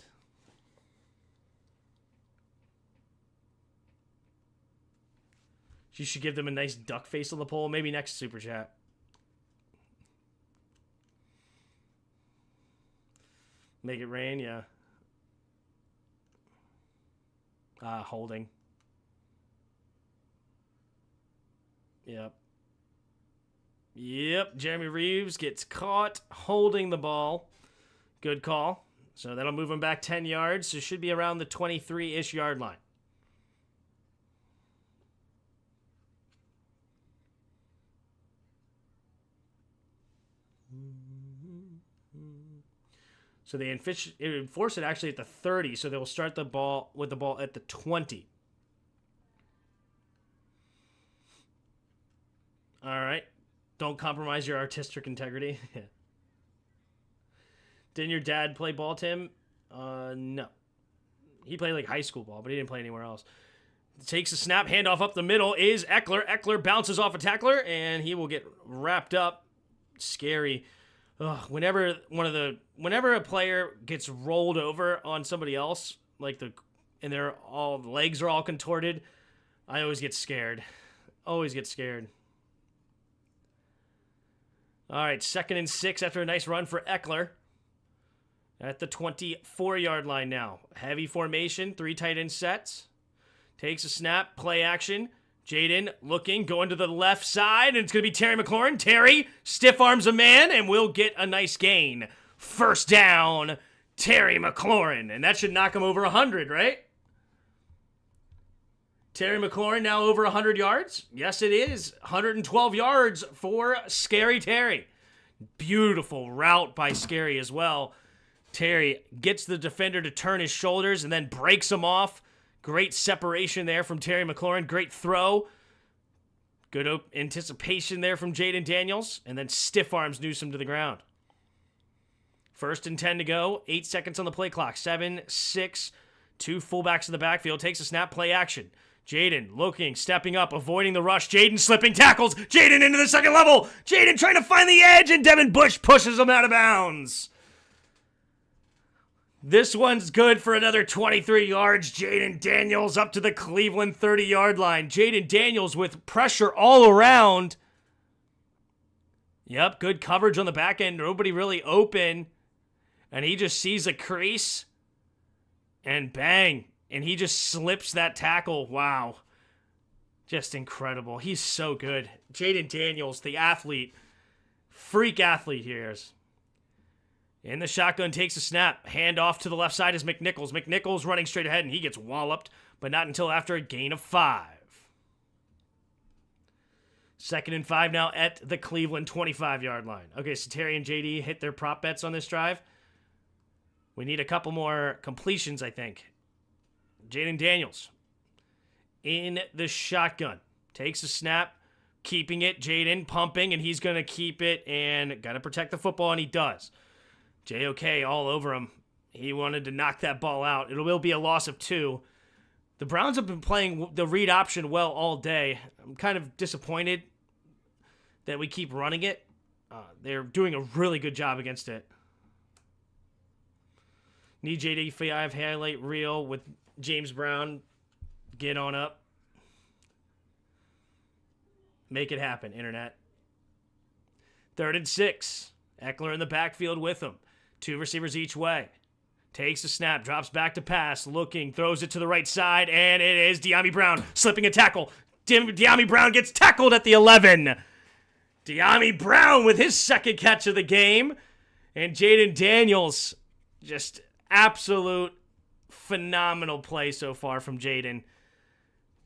You should give them a nice duck face on the pole. Maybe next super chat. Make it rain, yeah. Holding. Yep. Jeremy Reeves gets caught holding the ball. Good call. So that'll move him back 10 yards. So it should be around the 23-ish yard line. So they enforce it actually at the 30, so they will start the ball at the 20. All right. Don't compromise your artistic integrity. Didn't your dad play ball, Tim? No. He played like high school ball, but he didn't play anywhere else. Takes a snap, handoff up the middle is Eckler. Eckler bounces off a tackler, and he will get wrapped up. Scary. Whenever a player gets rolled over on somebody else, and their legs are all contorted, I always get scared. Always get scared. All right, 2nd and 6 after a nice run for Eckler. At the 24-yard line now. Heavy formation, 3 tight end sets. Takes a snap, play action. Jayden looking, going to the left side, and it's going to be Terry McLaurin. Terry stiff arms a man, and we'll get a nice gain. First down, Terry McLaurin. And that should knock him over 100, right? Terry McLaurin now over 100 yards? Yes, it is. 112 yards for Scary Terry. Beautiful route by Scary as well. Terry gets the defender to turn his shoulders and then breaks him off. Great separation there from Terry McLaurin. Great throw. Good anticipation there from Jayden Daniels. And then stiff arms Newsome to the ground. 1st and 10 to go. 8 seconds on the play clock. 7, 6. 2 fullbacks in the backfield. Takes a snap, play action. Jayden looking, stepping up, avoiding the rush. Jayden slipping, tackles. Jayden into the second level. Jayden trying to find the edge, and Devin Bush pushes him out of bounds. This one's good for another 23 yards. Jayden Daniels up to the Cleveland 30-yard line. Jayden Daniels with pressure all around. Yep, good coverage on the back end. Nobody really open. And he just sees a crease. And bang. And he just slips that tackle. Wow. Just incredible. He's so good. Jayden Daniels, the athlete. Freak athlete here. In the shotgun, takes a snap. Hand off to the left side is McNichols. McNichols running straight ahead, and he gets walloped, but not until after a gain of 5. 2nd and 5 now at the Cleveland 25-yard line. Okay, so Terry and JD hit their prop bets on this drive. We need a couple more completions, I think. Jayden Daniels in the shotgun. Takes a snap, keeping it. Jayden pumping, and he's going to keep it and got to protect the football, and he does. JOK all over him. He wanted to knock that ball out. It will be a loss of 2. The Browns have been playing the read option well all day. I'm kind of disappointed that we keep running it. They're doing a really good job against it. Need JD5 highlight reel with James Brown. Get on up. Make it happen, internet. 3rd and 6. Eckler in the backfield with him. 2 receivers each way. Takes a snap, drops back to pass, looking, throws it to the right side, and it is Dyami Brown slipping a tackle. Dyami Brown gets tackled at the 11. Dyami Brown with his 2nd catch of the game. And Jayden Daniels, just absolute phenomenal play so far from Jayden.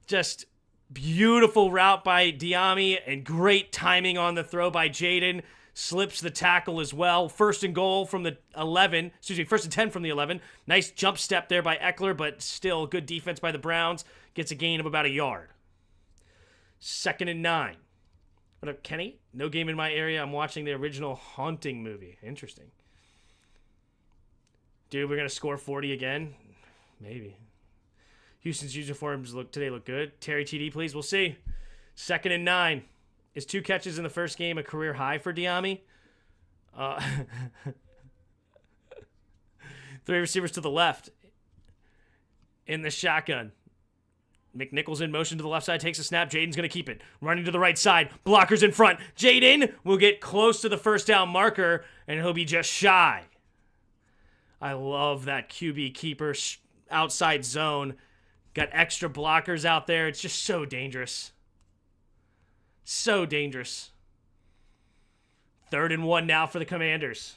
Just beautiful route by Dyami and great timing on the throw by Jayden. Slips the tackle as well. 1st and goal from the 11. 1st and 10 from the 11. Nice jump step there by Eckler, but still good defense by the Browns. Gets a gain of about a yard. 2nd and 9. What up, Kenny? No game in my area. I'm watching the original Haunting movie. Interesting. Dude, we're going to score 40 again? Maybe. Houston's uniforms today look good. Terry TD, please. We'll see. 2nd and 9. Is 2 catches in the first game a career high for Dyami? 3 receivers to the left. In the shotgun. McNichols in motion to the left side, takes a snap. Jayden's going to keep it. Running to the right side. Blockers in front. Jayden will get close to the first down marker, and he'll be just shy. I love that QB keeper outside zone. Got extra blockers out there. It's just so dangerous. So dangerous. 3rd and 1 now for the Commanders.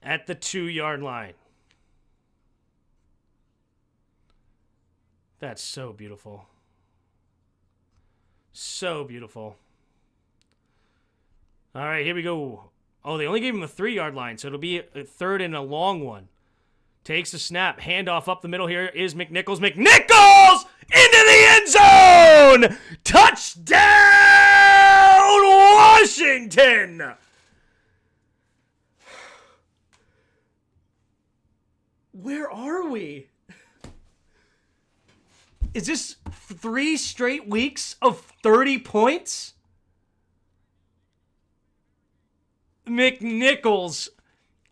At the 2-yard line. That's so beautiful. So beautiful. All right, here we go. Oh, they only gave him a 3-yard line, so it'll be a 3rd and a long one. Takes a snap. Handoff up the middle here is McNichols. McNichols into the end zone! Touchdown, Washington! Where are we? Is this 3 straight weeks of 30 points? McNichols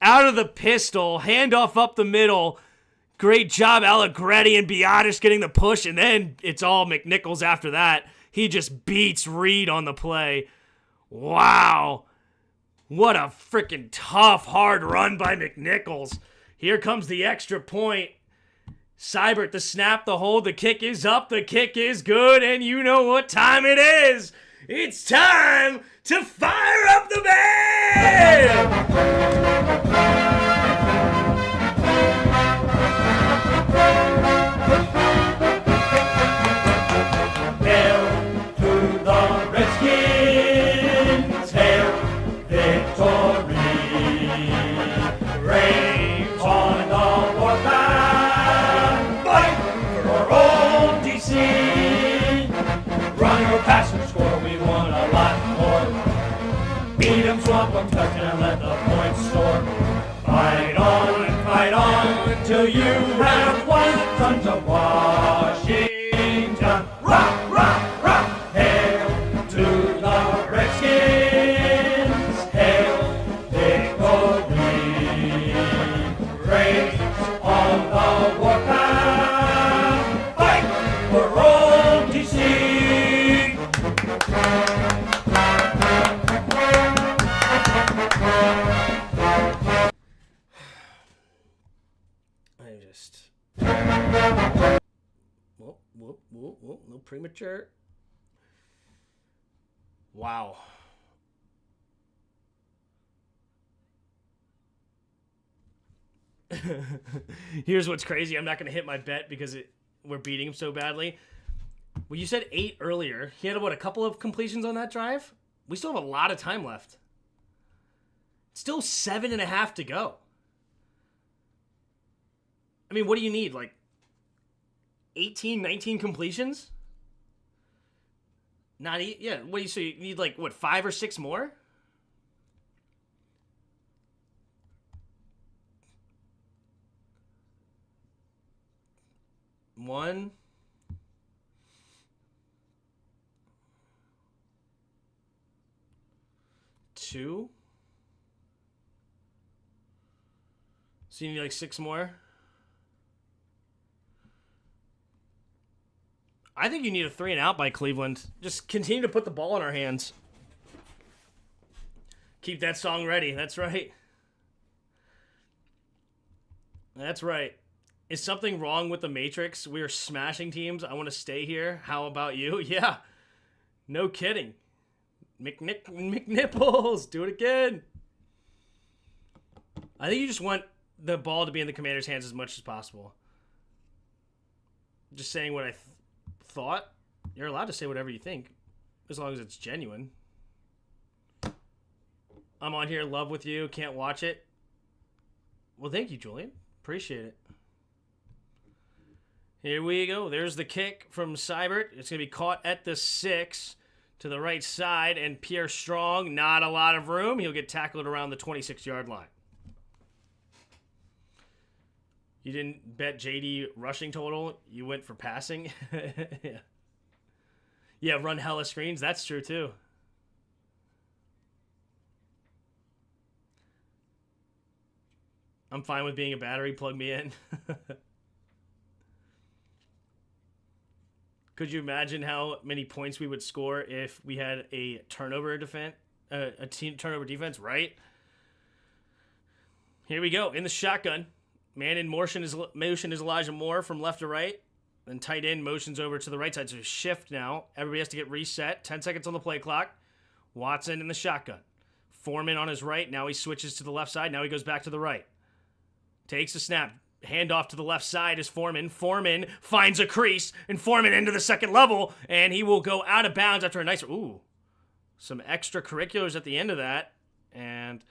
out of the pistol, handoff up the middle. Great job, Allegretti and Biotis getting the push, and then it's all McNichols after that. He just beats Reed on the play. Wow. What a freaking tough, hard run by McNichols. Here comes the extra point. Seibert, the snap, the hold, the kick is up, the kick is good, and you know what time it is. It's time to fire up the band! Beat 'em, swamp 'em, touchdown, let the points soar. Fight on, till you have won. Sons of Washington, rock, rock, rock. Hail to the Redskins, hail victory. Raise on the warpath, fight for old DC. assist. Whoop, whoop, whoop, whoop. No premature. Wow. Here's what's crazy. I'm not going to hit my bet because we're beating him so badly. Well, you said 8 earlier. He had, what, a couple of completions on that drive? We still have a lot of time left. Still 7.5 to go. I mean, what do you need? Like 18, 19 completions? Yeah, what do you say? You need like, what, 5 or 6 more? One. Two. So you need like 6 more? I think you need a 3 and out by Cleveland. Just continue to put the ball in our hands. Keep that song ready. That's right. That's right. Is something wrong with the Matrix? We are smashing teams. I want to stay here. How about you? Yeah. No kidding. McNipples. Do it again. I think you just want the ball to be in the Commander's hands as much as possible. Just saying what I thought. You're allowed to say whatever you think, as long as it's genuine. I'm on here in love with you. Can't watch it. Well, thank you, Julian. Appreciate it. Here we go. There's the kick from Seibert. It's going to be caught at the 6 to the right side, and Pierre Strong, not a lot of room. He'll get tackled around the 26-yard line. You didn't bet JD rushing total. You went for passing. Yeah. Yeah, run hella screens. That's true, too. I'm fine with being a battery. Plug me in. Could you imagine how many points we would score if we had a turnover defense, a team turnover defense, right? Here we go. In the shotgun. Man in motion is Elijah Moore from left to right. Then tight end motions over to the right side. So shift now. Everybody has to get reset. 10 seconds on the play clock. Watson in the shotgun. Foreman on his right. Now he switches to the left side. Now he goes back to the right. Takes a snap. Handoff to the left side is Foreman. Foreman finds a crease. And Foreman into the second level. And he will go out of bounds after a nice... Ooh. Some extracurriculars at the end of that. And...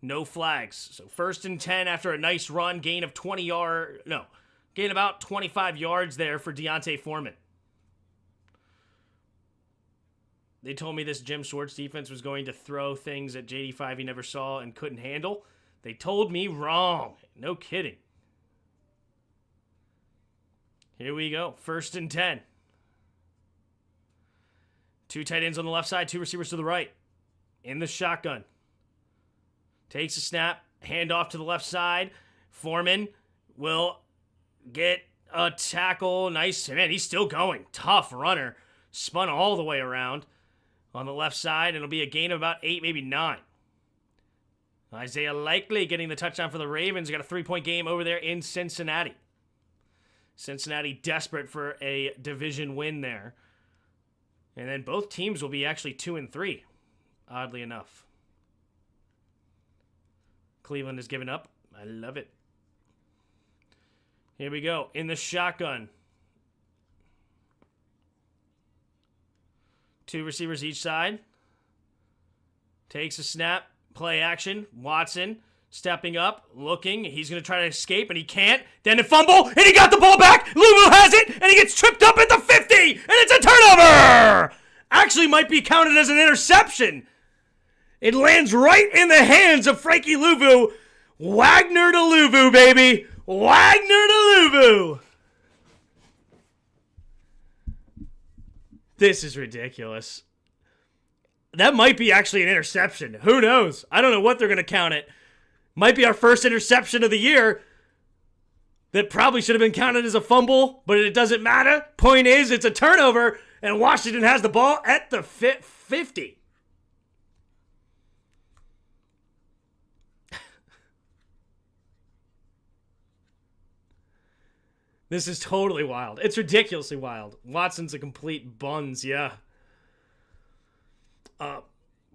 no flags. So 1st and 10 after a nice run. Gain of 20 yards. No. Gain about 25 yards there for Deontay Foreman. They told me this Jim Schwartz defense was going to throw things at JD5 he never saw and couldn't handle. They told me wrong. No kidding. Here we go. 1st and 10. 2 tight ends on the left side. 2 receivers to the right. In the shotgun. Takes a snap, handoff to the left side. Foreman will get a tackle. Nice. Man, he's still going. Tough runner. Spun all the way around on the left side. It'll be a gain of about 8, maybe 9. Isaiah Likely getting the touchdown for the Ravens. Got a 3-point game over there in Cincinnati. Cincinnati desperate for a division win there. And then both teams will be actually 2 and 3, oddly enough. Cleveland has given up. I love it. Here we go. In the shotgun. 2 receivers each side. Takes a snap. Play action. Watson stepping up. Looking. He's going to try to escape, and he can't. Then a fumble, and he got the ball back. Luvu has it, and he gets tripped up at the 50, and it's a turnover. Actually might be counted as an interception. It lands right in the hands of Frankie Luvu. Wagner to Luvu, baby. Wagner to Luvu. This is ridiculous. That might be actually an interception. Who knows? I don't know what they're going to count it. Might be our first interception of the year. That probably should have been counted as a fumble, but it doesn't matter. Point is, it's a turnover, and Washington has the ball at the 50. This is totally wild. It's ridiculously wild. Watson's a complete buns, yeah.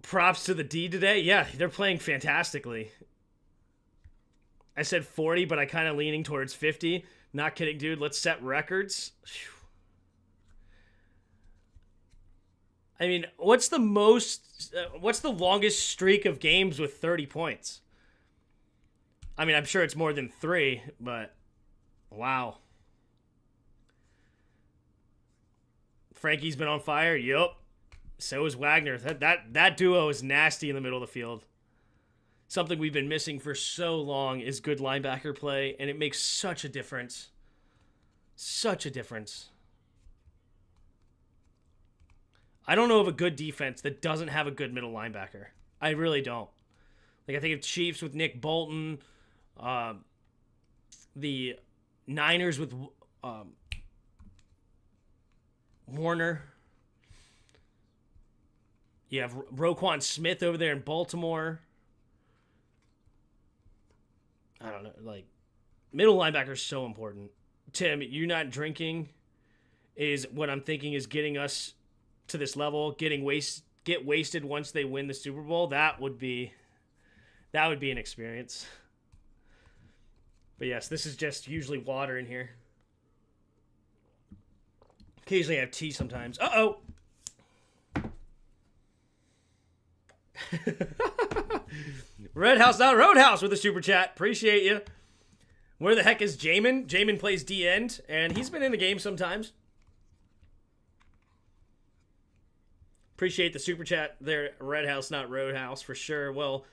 Props to the D today. Yeah, they're playing fantastically. I said 40, but I kind of leaning towards 50. Not kidding, dude. Let's set records. Whew. I mean, what's the longest streak of games with 30 points? I mean, I'm sure it's more than 3, but wow. Frankie's been on fire. Yup. So is Wagner. That duo is nasty in the middle of the field. Something we've been missing for so long is good linebacker play, and it makes such a difference. Such a difference. I don't know of a good defense that doesn't have a good middle linebacker. I really don't. Like, I think of Chiefs with Nick Bolton, the Niners with Warner. You have Roquan Smith over there in Baltimore. I don't know. Like, middle linebacker is so important. Tim, you're not drinking is what I'm thinking is getting us to this level. Get wasted once they win the Super Bowl. That would be an experience. But yes, this is just usually water in here. Occasionally I have tea sometimes. Uh-oh. Red House, not Roadhouse with a super chat. Appreciate you. Where the heck is Jamin? Jamin plays D-end, and he's been in the game sometimes. Appreciate the super chat there, Red House, not Roadhouse, for sure. Well,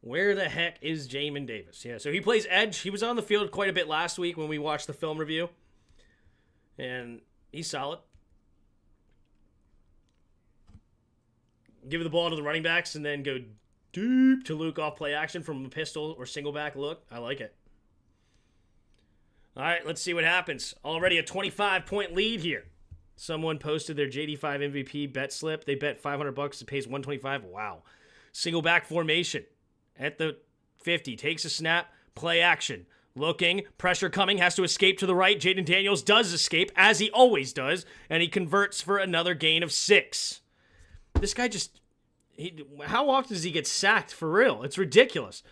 where the heck is Jamin Davis? Yeah, so he plays edge. He was on the field quite a bit last week when we watched the film review, and he's solid. Give the ball to the running backs and then go deep to Luke off play action from a pistol or single back look. I like it. All right, let's see what happens. Already a 25-point lead here. Someone posted their JD5 MVP bet slip. They bet $500. It pays $125. Wow. Single back formation at the 50. Takes a snap. Play action. Looking. Pressure coming. Has to escape to the right. Jayden Daniels does escape, as he always does. And he converts for another gain of 6. This guy just... how often does he get sacked for real? It's ridiculous.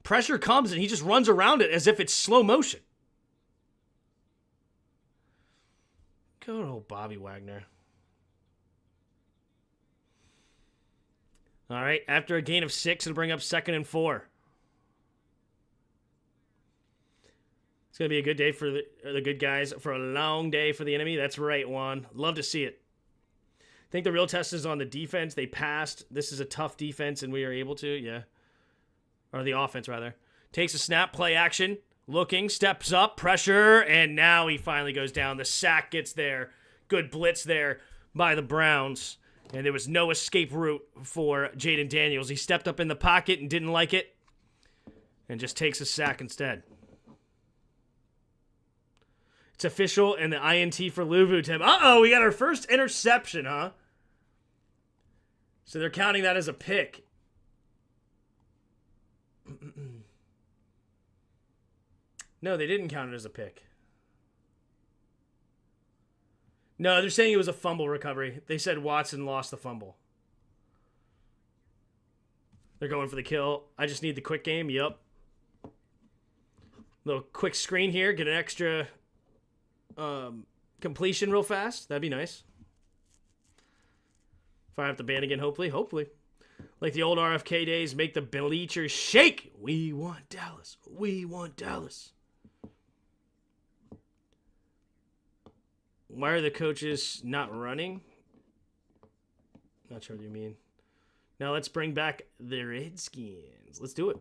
Pressure comes and he just runs around it as if it's slow motion. Good old Bobby Wagner. All right, after a gain of 6, it'll bring up 2nd and 4. It's going to be a good day for the good guys, for a long day for the enemy. That's right, Juan. Love to see it. I think the real test is on the defense. They passed. This is a tough defense, and we are able to, yeah. Or the offense, rather. Takes a snap, play action. Looking, steps up, pressure, and now he finally goes down. The sack gets there. Good blitz there by the Browns. And there was no escape route for Jayden Daniels. He stepped up in the pocket and didn't like it. And just takes a sack instead. It's official, and the INT for Luvu, Tim. Uh-oh, we got our first interception, huh? So they're counting that as a pick. No, they didn't count it as a pick. No, they're saying it was a fumble recovery. They said Watson lost the fumble. They're going for the kill. I just need the quick game. Yup. Little quick screen here. Get an extra completion real fast. That'd be nice. Fire up the band again, hopefully. Hopefully. Like the old RFK days, make the bleachers shake. We want Dallas. We want Dallas. Why are the coaches not running? Not sure what you mean. Now let's bring back the Redskins. Let's do it.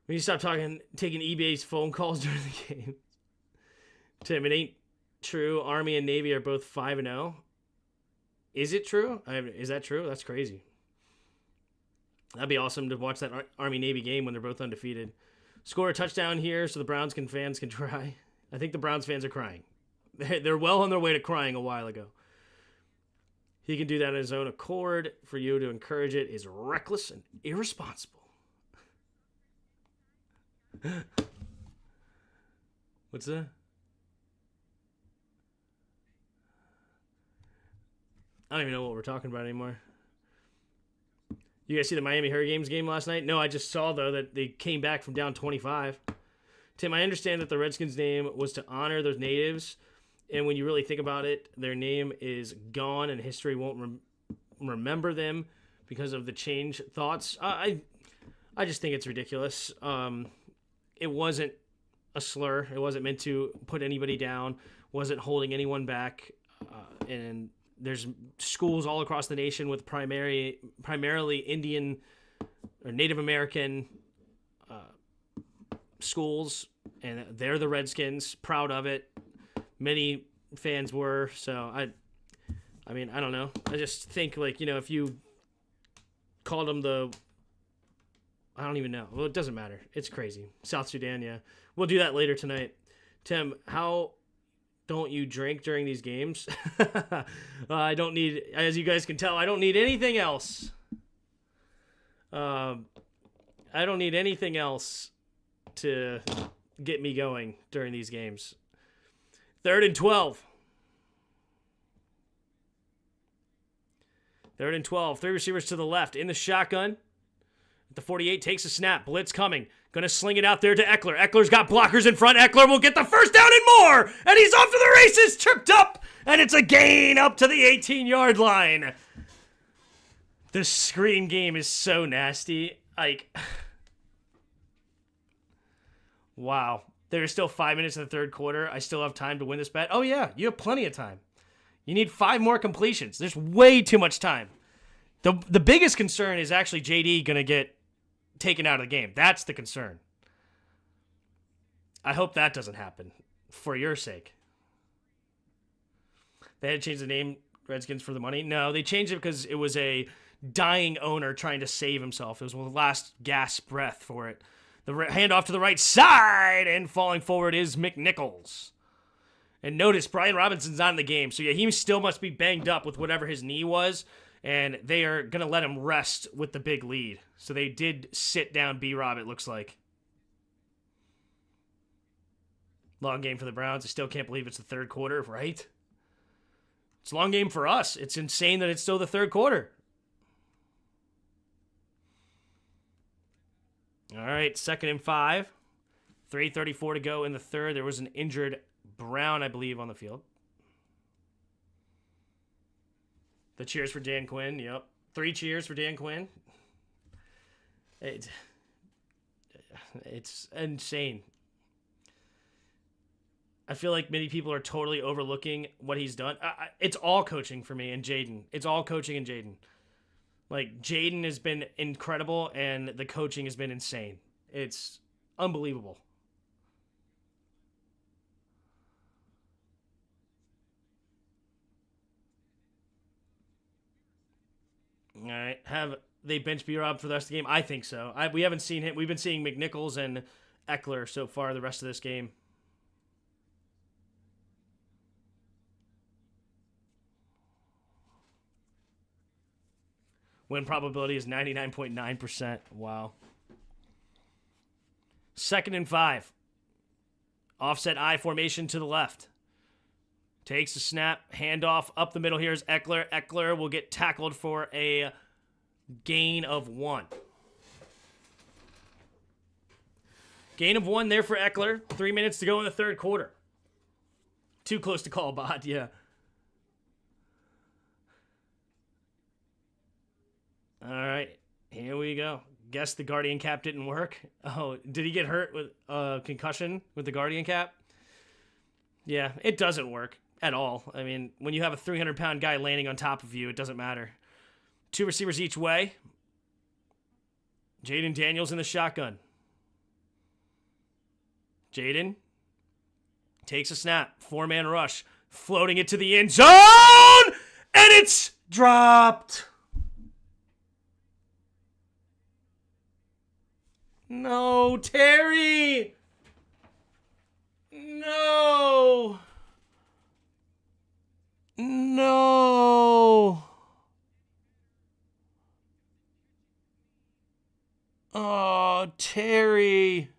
We need to stop taking eBay's phone calls during the game. Tim, it ain't true. Army and Navy are both 5-0. Is it true? Is that true? That's crazy. That'd be awesome to watch that Army-Navy game when they're both undefeated. Score a touchdown here so the Browns fans can try. I think the Browns fans are crying. They're well on their way to crying a while ago. He can do that on his own accord. For you to encourage it is reckless and irresponsible. What's that? I don't even know what we're talking about anymore. You guys see the Miami Hurricanes game last night? No, I just saw, though, that they came back from down 25. Tim, I understand that the Redskins' name was to honor those natives, and when you really think about it, their name is gone, and history won't remember them because of the change thoughts. I just think it's ridiculous. It wasn't a slur. It wasn't meant to put anybody down. Wasn't holding anyone back. And there's schools all across the nation with primarily Indian or Native American schools, and they're the Redskins. Proud of it. Many fans were. So I mean, I don't know. I just think, like, you know, if you called them I don't even know. Well, it doesn't matter. It's crazy. South Sudan, yeah. We'll do that later tonight. Tim, how don't you drink during these games? I don't need, as you guys can tell, I don't need anything else. I don't need anything else to get me going during these games. 3rd and 12. 3rd and 12. 3 receivers to the left in the shotgun. At the 48, takes a snap. Blitz coming. Going to sling it out there to Eckler. Eckler's got blockers in front. Eckler will get the first down and more. And he's off to the races. Tripped up. And it's a gain up to the 18-yard line. The screen game is so nasty. Like, wow. There's still 5 minutes in the third quarter. I still have time to win this bet. Oh, yeah. You have plenty of time. You need 5 more completions. There's way too much time. The biggest concern is actually JD going to get taken out of the game. That's the concern. I hope that doesn't happen for your sake. They had to change the name Redskins for the money. No, they changed it because it was a dying owner trying to save himself. It was one of the last gasp breath for it. The handoff to the right side, and falling forward is McNichols. And notice Brian Robinson's not in the game, so yeah, he still must be banged up with whatever his knee was. And they are going to let him rest with the big lead. So they did sit down B-Rob, it looks like. Long game for the Browns. I still can't believe it's the third quarter, right? It's a long game for us. It's insane that it's still the third quarter. All right, 2nd and 5. 3:34 to go in the third. There was an injured Brown, I believe, on the field. The cheers for Dan Quinn. Yep. 3 cheers for Dan Quinn. It's insane. I feel like many people are totally overlooking what he's done. It's all coaching for me and Jayden. It's all coaching and Jayden. Like, Jayden has been incredible, and the coaching has been insane. It's unbelievable. All right. Have they bench B-Rob for the rest of the game? I think so. We haven't seen him. We've been seeing McNichols and Eckler so far the rest of this game. Win probability is 99.9%. Wow. 2nd and 5. Offset I formation to the left. Takes a snap, handoff up the middle. Here's Eckler. Eckler will get tackled for a gain of 1. Gain of 1 there for Eckler. 3 minutes to go in the third quarter. Too close to call, Bot, yeah. All right, here we go. Guess the Guardian cap didn't work. Oh, did he get hurt with concussion with the Guardian cap? Yeah, it doesn't work at all. I mean, when you have a 300-pound guy landing on top of you, it doesn't matter. 2 receivers each way. Jayden Daniels in the shotgun. Jayden takes a snap. 4-man rush. Floating it to the end zone. And it's dropped. No, Terry. No. No. Oh, Terry.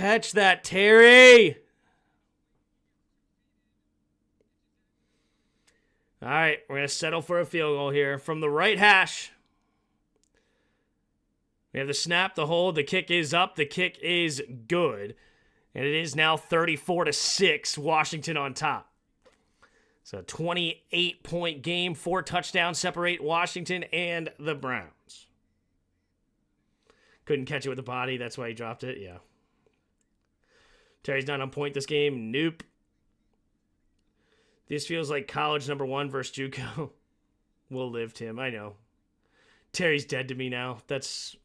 Catch that, Terry. All right, we're going to settle for a field goal here from the right hash. We have the snap, the hold, the kick is up, the kick is good. And it is now 34-6, Washington on top. So 28-point game, 4 touchdowns separate Washington and the Browns. Couldn't catch it with the body, that's why he dropped it, yeah. Terry's not on point this game, nope. This feels like college #1 versus JUCO. We'll live, Tim, I know. Terry's dead to me now. That's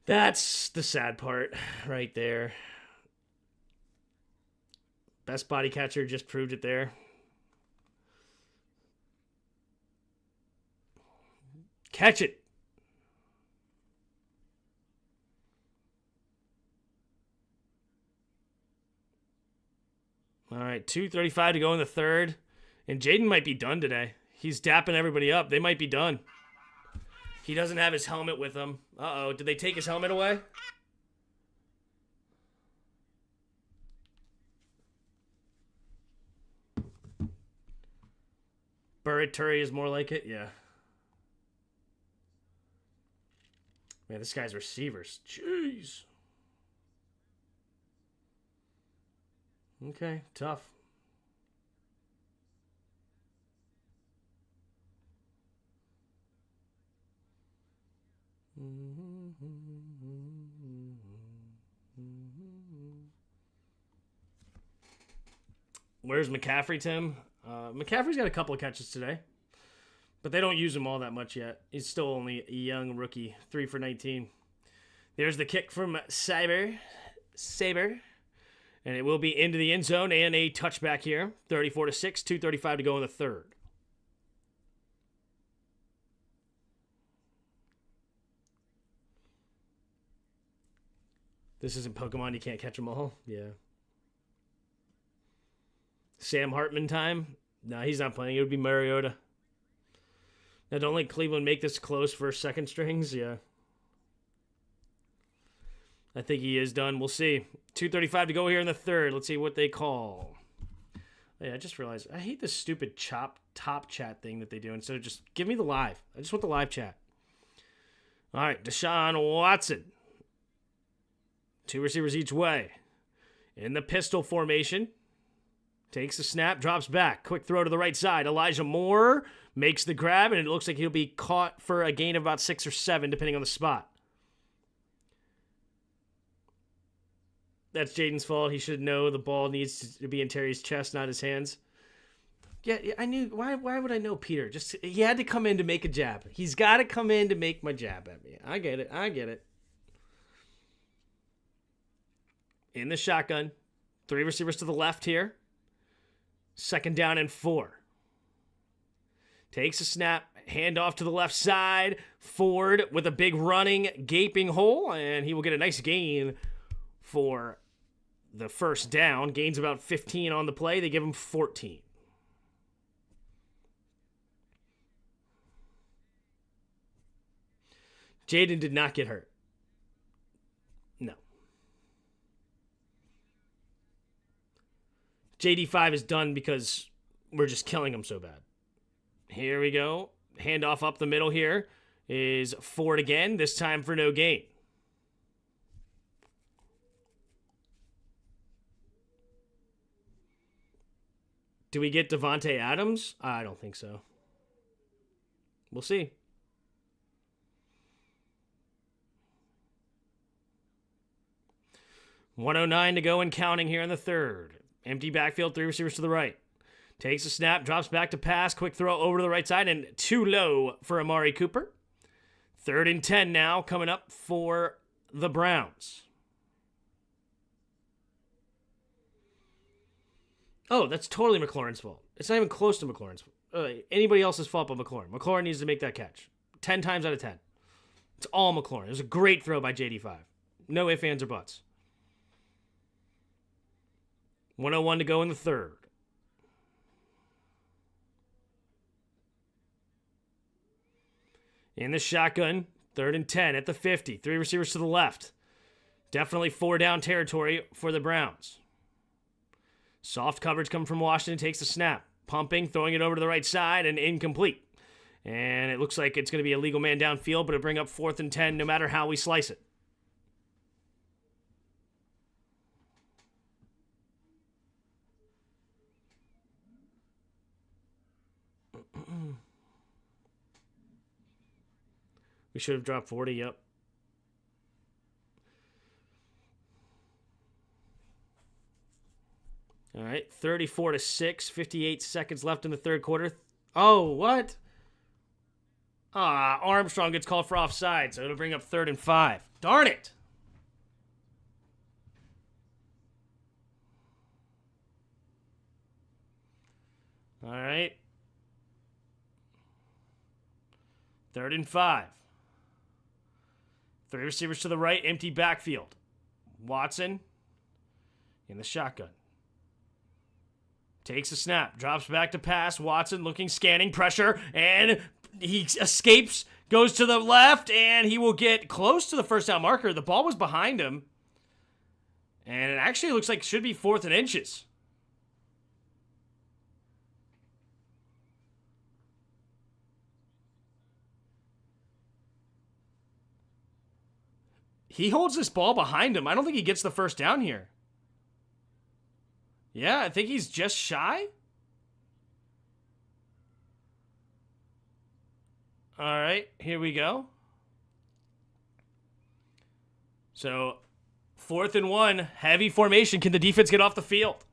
the sad part right there. Best body catcher just proved it there. Catch it. All right, 2:35 to go in the third. And Jayden might be done today. He's dapping everybody up. They might be done. He doesn't have his helmet with him. Uh-oh, did they take his helmet away? Burrituri is more like it, yeah. Man, this guy's receivers. Jeez. Okay, tough. Where's McCaffrey, Tim? McCaffrey's got a couple of catches today, but they don't use him all that much yet. He's still only a young rookie, 3 for 19. There's the kick from Saber, and it will be into the end zone and a touchback here. 34-6, 2:35 to go in the third. This isn't Pokemon, you can't catch them all. Yeah. Sam Hartman time? Nah, he's not playing. It would be Mariota. Now, don't let Cleveland make this close for second strings. Yeah. I think he is done. We'll see. 2:35 to go here in the third. Let's see what they call. Yeah, I just realized I hate this stupid top chat thing that they do. Instead of just give me the live. I just want the live chat. All right, Deshaun Watson. 2 receivers each way. In the pistol formation. Takes the snap, drops back. Quick throw to the right side. Elijah Moore makes the grab, and it looks like he'll be caught for a gain of about 6 or 7, depending on the spot. That's Jayden's fault. He should know the ball needs to be in Terry's chest, not his hands. Yeah, I knew. Why would I know Peter? Just he had to come in to make a jab. He's got to come in to make my jab at me. I get it. In the shotgun. 3 receivers to the left here. 2nd down and 4. Takes a snap, handoff to the left side. Ford with a big running, gaping hole, and he will get a nice gain for the first down. Gains about 15 on the play. They give him 14. Jayden did not get hurt. No. JD5 is done because we're just killing him so bad. Here we go. Handoff up the middle here is Ford again, this time for no gain. Do we get Devontae Adams? I don't think so. We'll see. $109 to go and counting here in the third. Empty backfield, 3 receivers to the right. Takes a snap, drops back to pass. Quick throw over to the right side, and too low for Amari Cooper. 3rd and 10 now coming up for the Browns. Oh, that's totally McLaurin's fault. It's not even close to McLaurin's fault. Anybody else's fault but McLaurin. McLaurin needs to make that catch. 10 times out of 10. It's all McLaurin. It was a great throw by JD5. No ifs, ands, or buts. 101 to go in the third. In the shotgun, 3rd and 10 at the 50. 3 receivers to the left. Definitely 4-down territory for the Browns. Soft coverage coming from Washington, takes the snap. Pumping, throwing it over to the right side, and incomplete. And it looks like it's going to be a legal man downfield, but it'll bring up 4th and 10 no matter how we slice it. We should have dropped 40, yep. All right, 34-6, 58 seconds left in the third quarter. Oh, what? Armstrong gets called for offside, so it'll bring up 3rd and 5. Darn it! All right. 3rd and 5. 3 receivers to the right, empty backfield. Watson in the shotgun. Takes a snap, drops back to pass. Watson looking, scanning, pressure, and he escapes, goes to the left, and he will get close to the first down marker. The ball was behind him, and it actually looks like it should be 4th and inches. He holds this ball behind him. I don't think he gets the first down here. Yeah, I think he's just shy. All right, here we go. So, 4th and 1, heavy formation. Can the defense get off the field?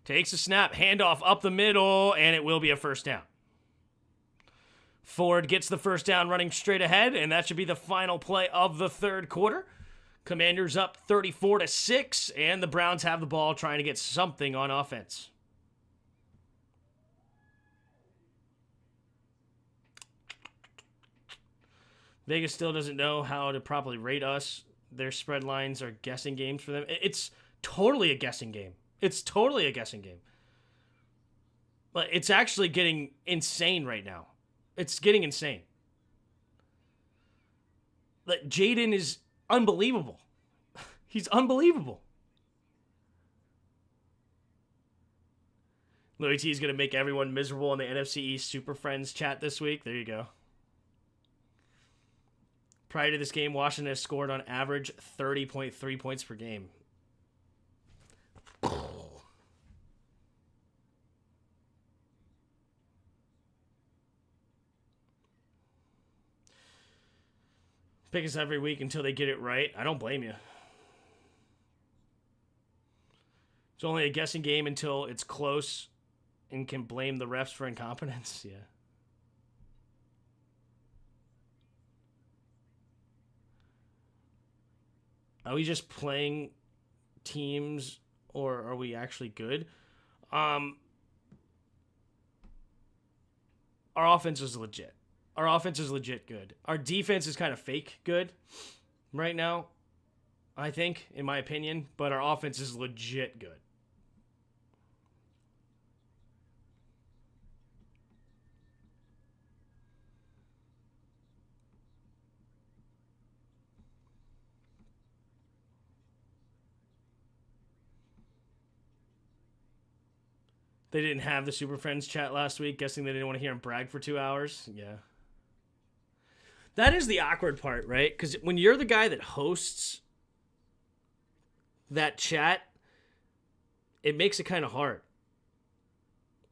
Takes a snap, handoff up the middle, and it will be a first down. Ford gets the first down running straight ahead, and that should be the final play of the third quarter. Commanders up 34-6, and the Browns have the ball trying to get something on offense. Vegas still doesn't know how to properly rate us. Their spread lines are guessing games for them. It's totally a guessing game. It's totally a guessing game. But it's actually getting insane right now. It's getting insane. Like, JAYDEN is unbelievable. He's unbelievable. Louis T is going to make everyone miserable in the NFC East Super Friends chat this week. There you go. Prior to this game, Washington has scored on average 30.3 points per game. Pick us every week until they get it right. I don't blame you. It's only a guessing game until it's close and can blame the refs for incompetence. Yeah. Are we just playing teams or are we actually good? Our offense is legit. Our offense is legit good. Our defense is kind of fake good right now, I think, in my opinion. But our offense is legit good. They didn't have the Super Friends chat last week, guessing they didn't want to hear him brag for 2 hours. Yeah. That is the awkward part, right? Because when you're the guy that hosts that chat, it makes it kind of hard,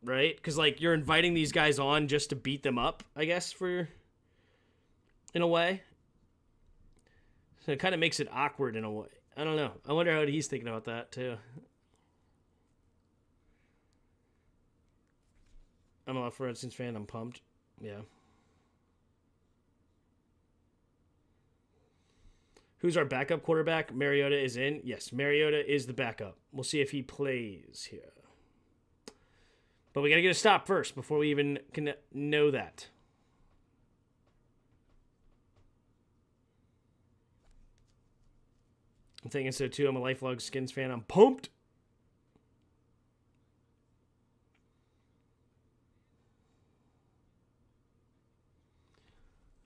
right? Because, like, you're inviting these guys on just to beat them up, I guess, in a way. So it kind of makes it awkward in a way. I don't know. I wonder how he's thinking about that, too. I'm a Redskins fan. I'm pumped. Yeah. Who's our backup quarterback? Mariota is in. Yes, Mariota is the backup. We'll see if he plays here. But we got to get a stop first before we even can know that. I'm thinking so too. I'm a lifelong Skins fan. I'm pumped.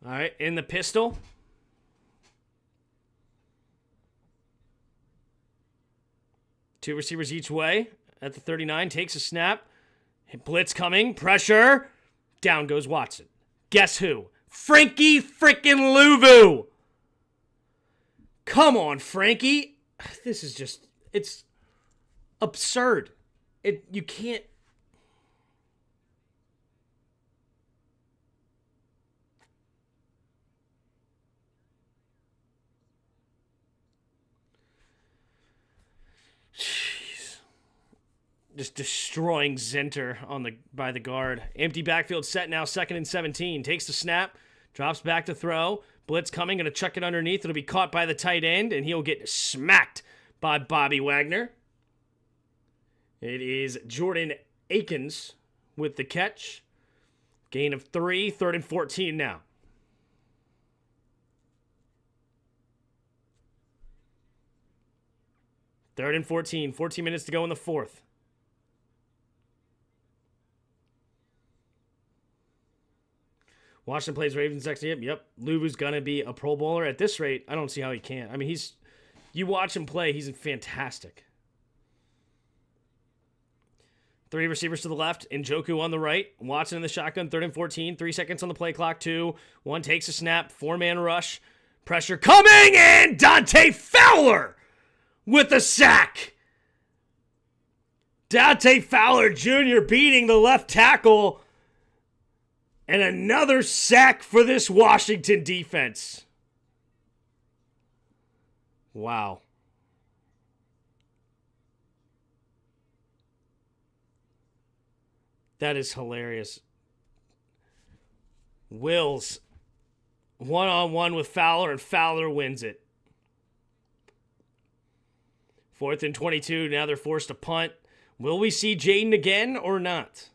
All right, in the pistol. Two receivers each way at the 39. Takes a snap. Blitz coming. Pressure. Down goes Watson. Guess who? Frankie freaking Louvu. Come on, Frankie. This is just, it's absurd. You can't. Jeez. Just destroying Zinter by the guard. Empty backfield set now, 2nd and 17. Takes the snap, drops back to throw. Blitz coming, going to chuck it underneath. It'll be caught by the tight end, and he'll get smacked by Bobby Wagner. It is Jordan Akins with the catch. Gain of 3, 3rd and 14 now. Third and 14. 14 minutes to go in the fourth. Washington plays Ravens next year. Yep. Louvu's going to be a Pro Bowler. At this rate, I don't see how he can't. I mean, you watch him play, he's fantastic. 3 receivers to the left. Njoku on the right. Watson in the shotgun. 3rd and 14. 3 seconds on the play clock. 2. 1 takes a snap. 4-man rush. Pressure coming, and Dante Fowler with a sack. Dante Fowler Jr. beating the left tackle. And another sack for this Washington defense. Wow. That is hilarious. Wills one-on-one with Fowler, and Fowler wins it. 4th and 22. Now they're forced to punt. Will we see Jayden again or not?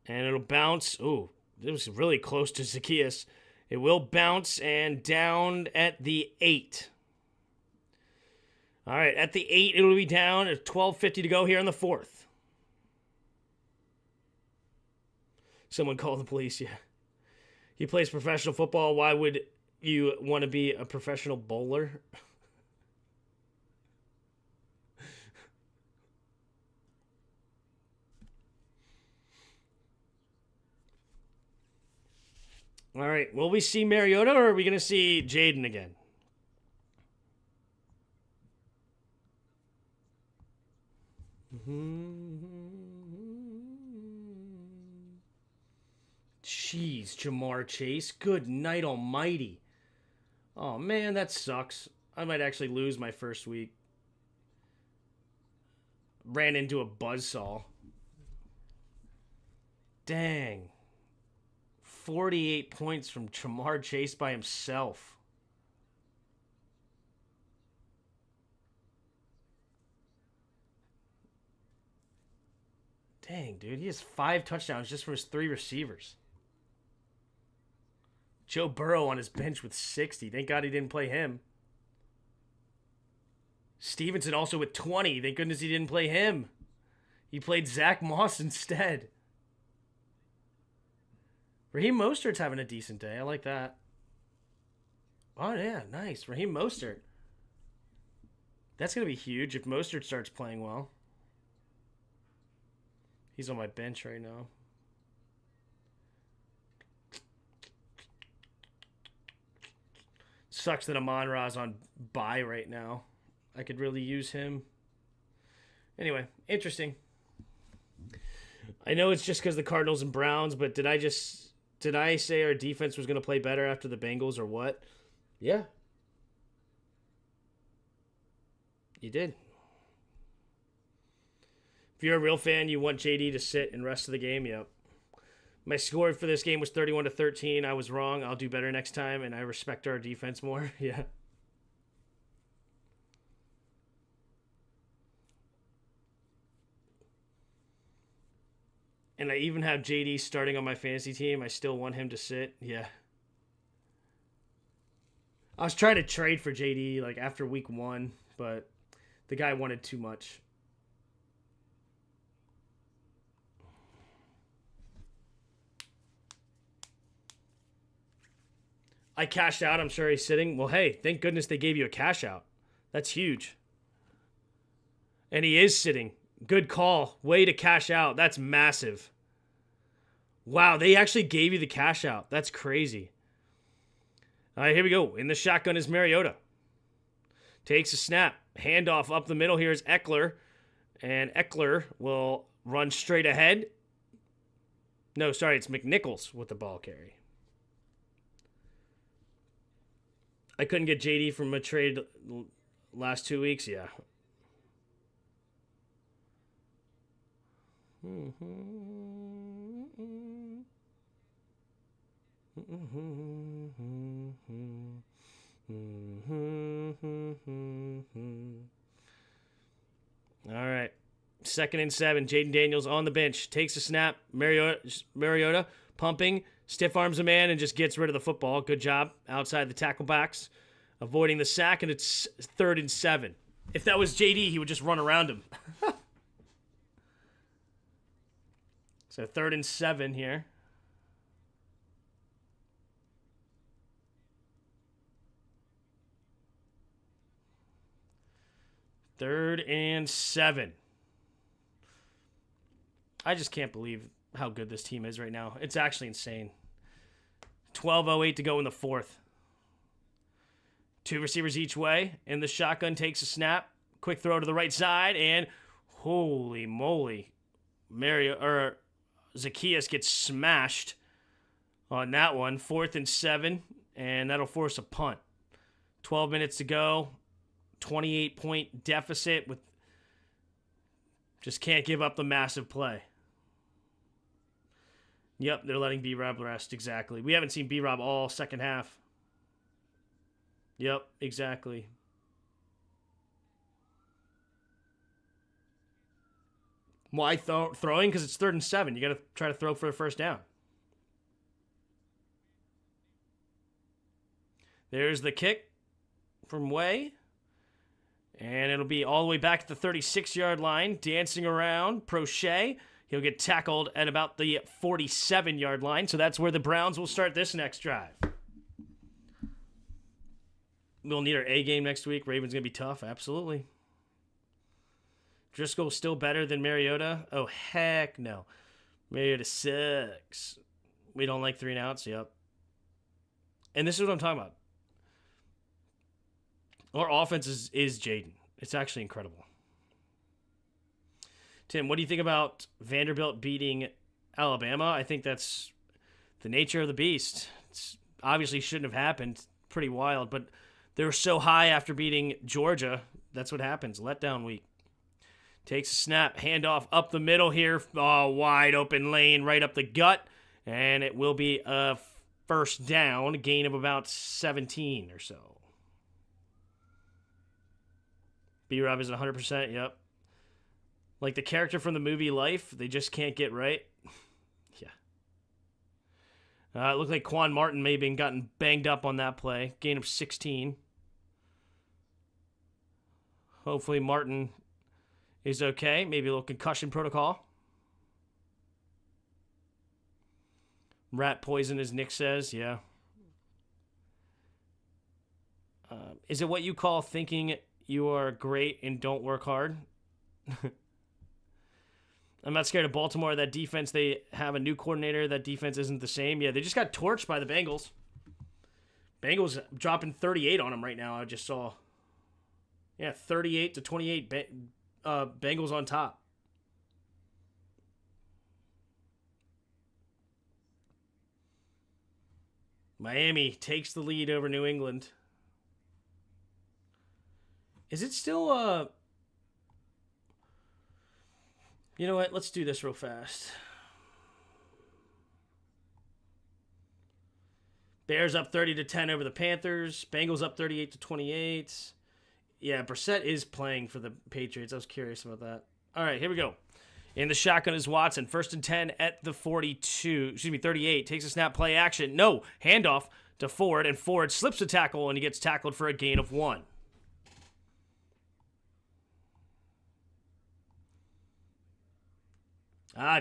And it'll bounce. Ooh, it was really close to Zacchaeus. It will bounce and down at the 8. All right, at the 8, it'll be down at 12:50 to go here in the 4th. Someone call the police, yeah. He plays professional football. Why would you want to be a professional bowler? All right, will we see Mariota, or are we going to see Jayden again? Jeez, Jamar Chase. Good night almighty. Oh, man, that sucks. I might actually lose my first week. Ran into a buzzsaw. Dang. 48 points from Jamar Chase by himself. Dang, dude. He has 5 touchdowns just from his 3 receivers. Joe Burrow on his bench with 60. Thank God he didn't play him. Stevenson also with 20. Thank goodness he didn't play him. He played Zach Moss instead. Raheem Mostert's having a decent day. I like that. Oh, yeah. Nice. Raheem Mostert. That's going to be huge if Mostert starts playing well. He's on my bench right now. Sucks that Amon-Ra's on bye right now. I could really use him. Anyway, interesting. I know it's just because the Cardinals and Browns, but did I say our defense was going to play better after the Bengals or what? Yeah. You did. If you're a real fan, you want JD to sit and rest of the game, yep. My score for this game was 31-13. I was wrong. I'll do better next time, and I respect our defense more. Yeah. And I even have JD starting on my fantasy team. I still want him to sit. Yeah. I was trying to trade for JD like after week 1, but the guy wanted too much. I cashed out. I'm sure he's sitting. Well, hey, thank goodness they gave you a cash out. That's huge. And he is sitting. Good call. Way to cash out. That's massive. Wow, they actually gave you the cash out. That's crazy. All right, here we go. In the shotgun is Mariota. Takes a snap. Handoff up the middle. Here's Eckler. And Eckler will run straight ahead. No, sorry, it's McNichols with the ball carry. I couldn't get JD from a trade last 2 weeks. Yeah. All right. 2nd and 7. Jayden Daniels on the bench. Takes a snap. Mariota pumping. Stiff arms a man and just gets rid of the football. Good job. Outside the tackle box. Avoiding the sack, and it's 3rd and 7. If that was JD, he would just run around him. So 3rd and 7 here. Third and 7. I just can't believe how good this team is right now. It's actually insane. 12:08 to go in the 4th. 2 receivers each way. And the shotgun takes a snap. Quick throw to the right side. And holy moly. Zacchaeus gets smashed on that one. 4th and 7. And that'll force a punt. 12 minutes to go. 28-point deficit with just can't give up the massive play. Yep, they're letting B-Rob rest. Exactly. We haven't seen B-Rob all second half. Yep, exactly. Why throwing? Because it's 3rd and 7. You got to try to throw for a first down. There's the kick from Way. And it'll be all the way back at the 36-yard line. Dancing around. Prochet. He'll get tackled at about the 47-yard line. So that's where the Browns will start this next drive. We'll need our A game next week. Ravens going to be tough. Absolutely. Driscoll's still better than Mariota? Oh, heck no. Mariota sucks. We don't like 3 and outs? Yep. And this is what I'm talking about. Our offense is Jayden. It's actually incredible. Tim, what do you think about Vanderbilt beating Alabama? I think that's the nature of the beast. It's obviously shouldn't have happened. Pretty wild, but they were so high after beating Georgia. That's what happens. Letdown week. Takes a snap. Handoff up the middle here. Oh, wide open lane right up the gut. And it will be a first down. Gain of about 17 or so. B-Rob is 100%. Yep. Like the character from the movie Life, they just can't get right. Yeah. It looked like Quan Martin may have been gotten banged up on that play. Gain of 16. Hopefully Martin is okay. Maybe a little concussion protocol. Rat poison, as Nick says. Yeah. Is it what you call thinking you are great and don't work hard? I'm not scared of Baltimore. That defense, they have a new coordinator. That defense isn't the same. Yeah, they just got torched by the Bengals. Bengals dropping 38 on them right now, I just saw. Yeah, 38-28 Bengals on top. Miami takes the lead over New England. Is it still you know what? Let's do this real fast. Bears up 30-10 over the Panthers. Bengals up 38-28. Yeah, Brissett is playing for the Patriots. I was curious about that. All right, here we go. In the shotgun is Watson. 1st and 10 at the 38. Takes a snap, play action. No, handoff to Ford, and Ford slips a tackle, and he gets tackled for a gain of 1.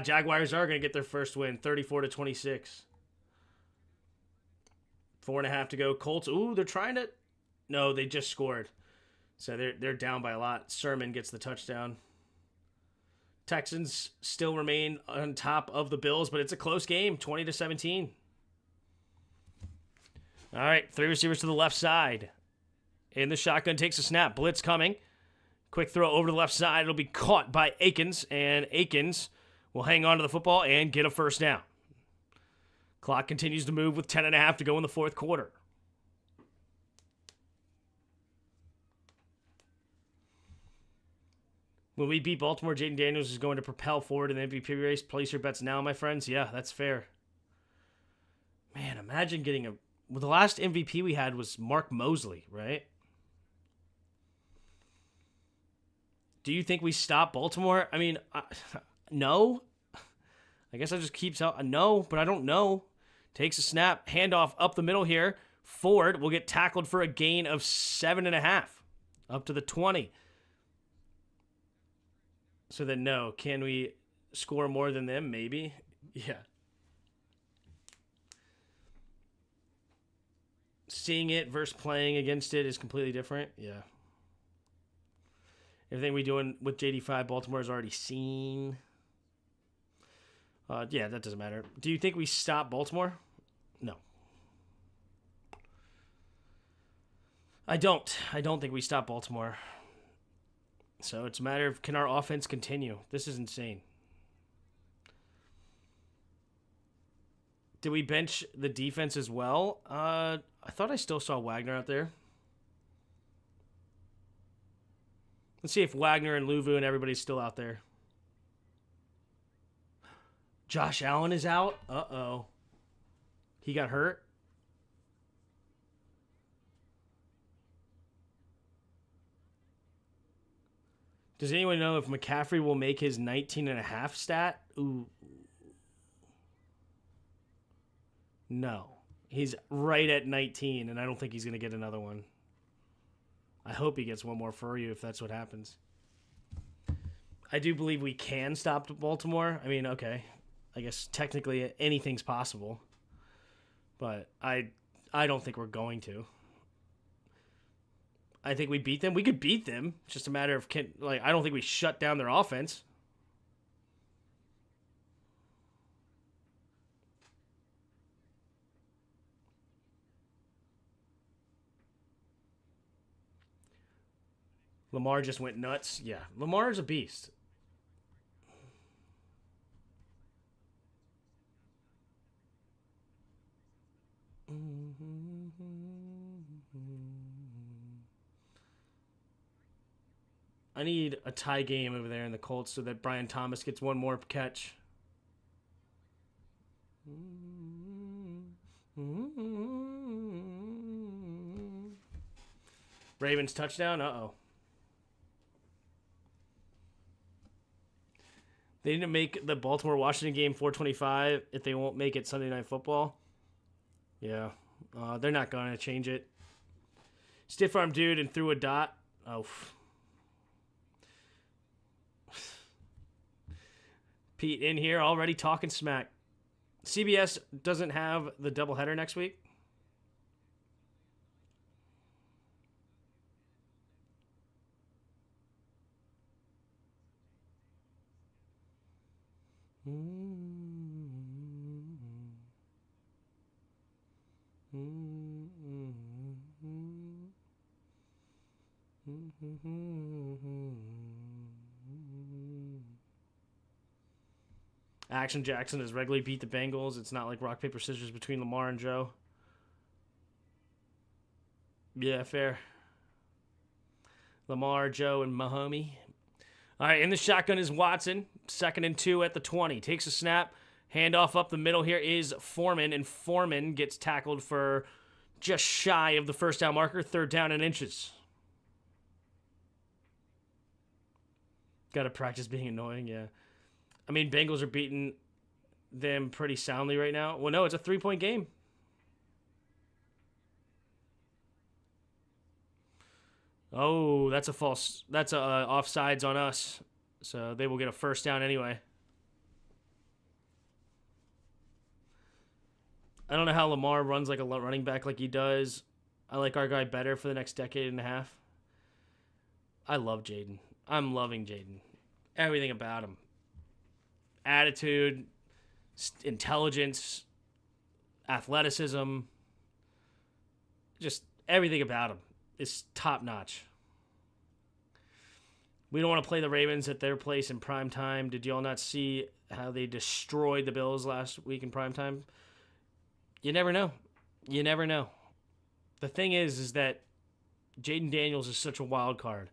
Jaguars are going to get their first win, 34-26. 4.5 to go. Colts, they're trying to... No, they just scored. So they're down by a lot. Sermon gets the touchdown. Texans still remain on top of the Bills, but it's a close game, 20-17. All right, 3 receivers to the left side. In the shotgun, takes a snap. Blitz coming. Quick throw over to the left side. It'll be caught by Akins, and Akins will hang on to the football and get a first down. Clock continues to move with 10.5 to go in the fourth quarter. When we beat Baltimore, Jayden Daniels is going to propel forward in the MVP race. Place your bets now, my friends. Yeah, that's fair. Man, imagine getting a... Well, the last MVP we had was Mark Mosley, right? Do you think we stop Baltimore? I mean, no. I guess I just keep telling... No, but I don't know. Takes a snap. Handoff up the middle here. Ford will get tackled for a gain of 7.5. Up to the 20. So then, no. Can we score more than them? Maybe. Yeah. Seeing it versus playing against it is completely different. Yeah. Everything we doing with JD5, Baltimore has already seen. Yeah, that doesn't matter. Do you think we stop Baltimore? No. I don't. I don't think we stop Baltimore. So it's a matter of, can our offense continue? This is insane. Did we bench the defense as well? I thought I still saw Wagner out there. Let's see if Wagner and Luvu and everybody's still out there. Josh Allen is out? Uh-oh. He got hurt? Does anyone know if McCaffrey will make his 19.5 stat? Ooh. No. He's right at 19, and I don't think he's going to get another one. I hope he gets one more for you if that's what happens. I do believe we can stop Baltimore. I mean, okay. I guess technically anything's possible. But I don't think we're going to. I think we beat them. We could beat them. It's just a matter of I don't think we shut down their offense. Lamar just went nuts. Yeah, Lamar's a beast. I need a tie game over there in the Colts so that Brian Thomas gets one more catch. Ravens touchdown? Uh-oh. They didn't make the Baltimore-Washington game 4:25 if they won't make it Sunday Night Football. Yeah. They're not going to change it. Stiff arm dude and threw a dot. Oh. Pete in here already talking smack. CBS doesn't have the doubleheader next week. Action Jackson has regularly beat the Bengals. It's not like rock, paper, scissors between Lamar and Joe. Yeah, fair. Lamar, Joe, and Mahomie. All right, in the shotgun is Watson. 2nd and 2 at the 20. Takes a snap. Handoff up the middle here is Foreman, and Foreman gets tackled for just shy of the first down marker. 3rd down and inches. Got to practice being annoying, yeah. I mean, Bengals are beating them pretty soundly right now. Well, no, it's a 3-point game. Oh, that's a false. That's offsides on us. So they will get a first down anyway. I don't know how Lamar runs like a running back like he does. I like our guy better for the next decade and a half. I love Jayden. I'm loving Jayden. Everything about him. Attitude, intelligence, athleticism, just everything about him is top notch. We don't want to play the Ravens at their place in prime time. Did y'all not see how they destroyed the Bills last week in prime time? You never know. You never know. The thing is that Jayden Daniels is such a wild card.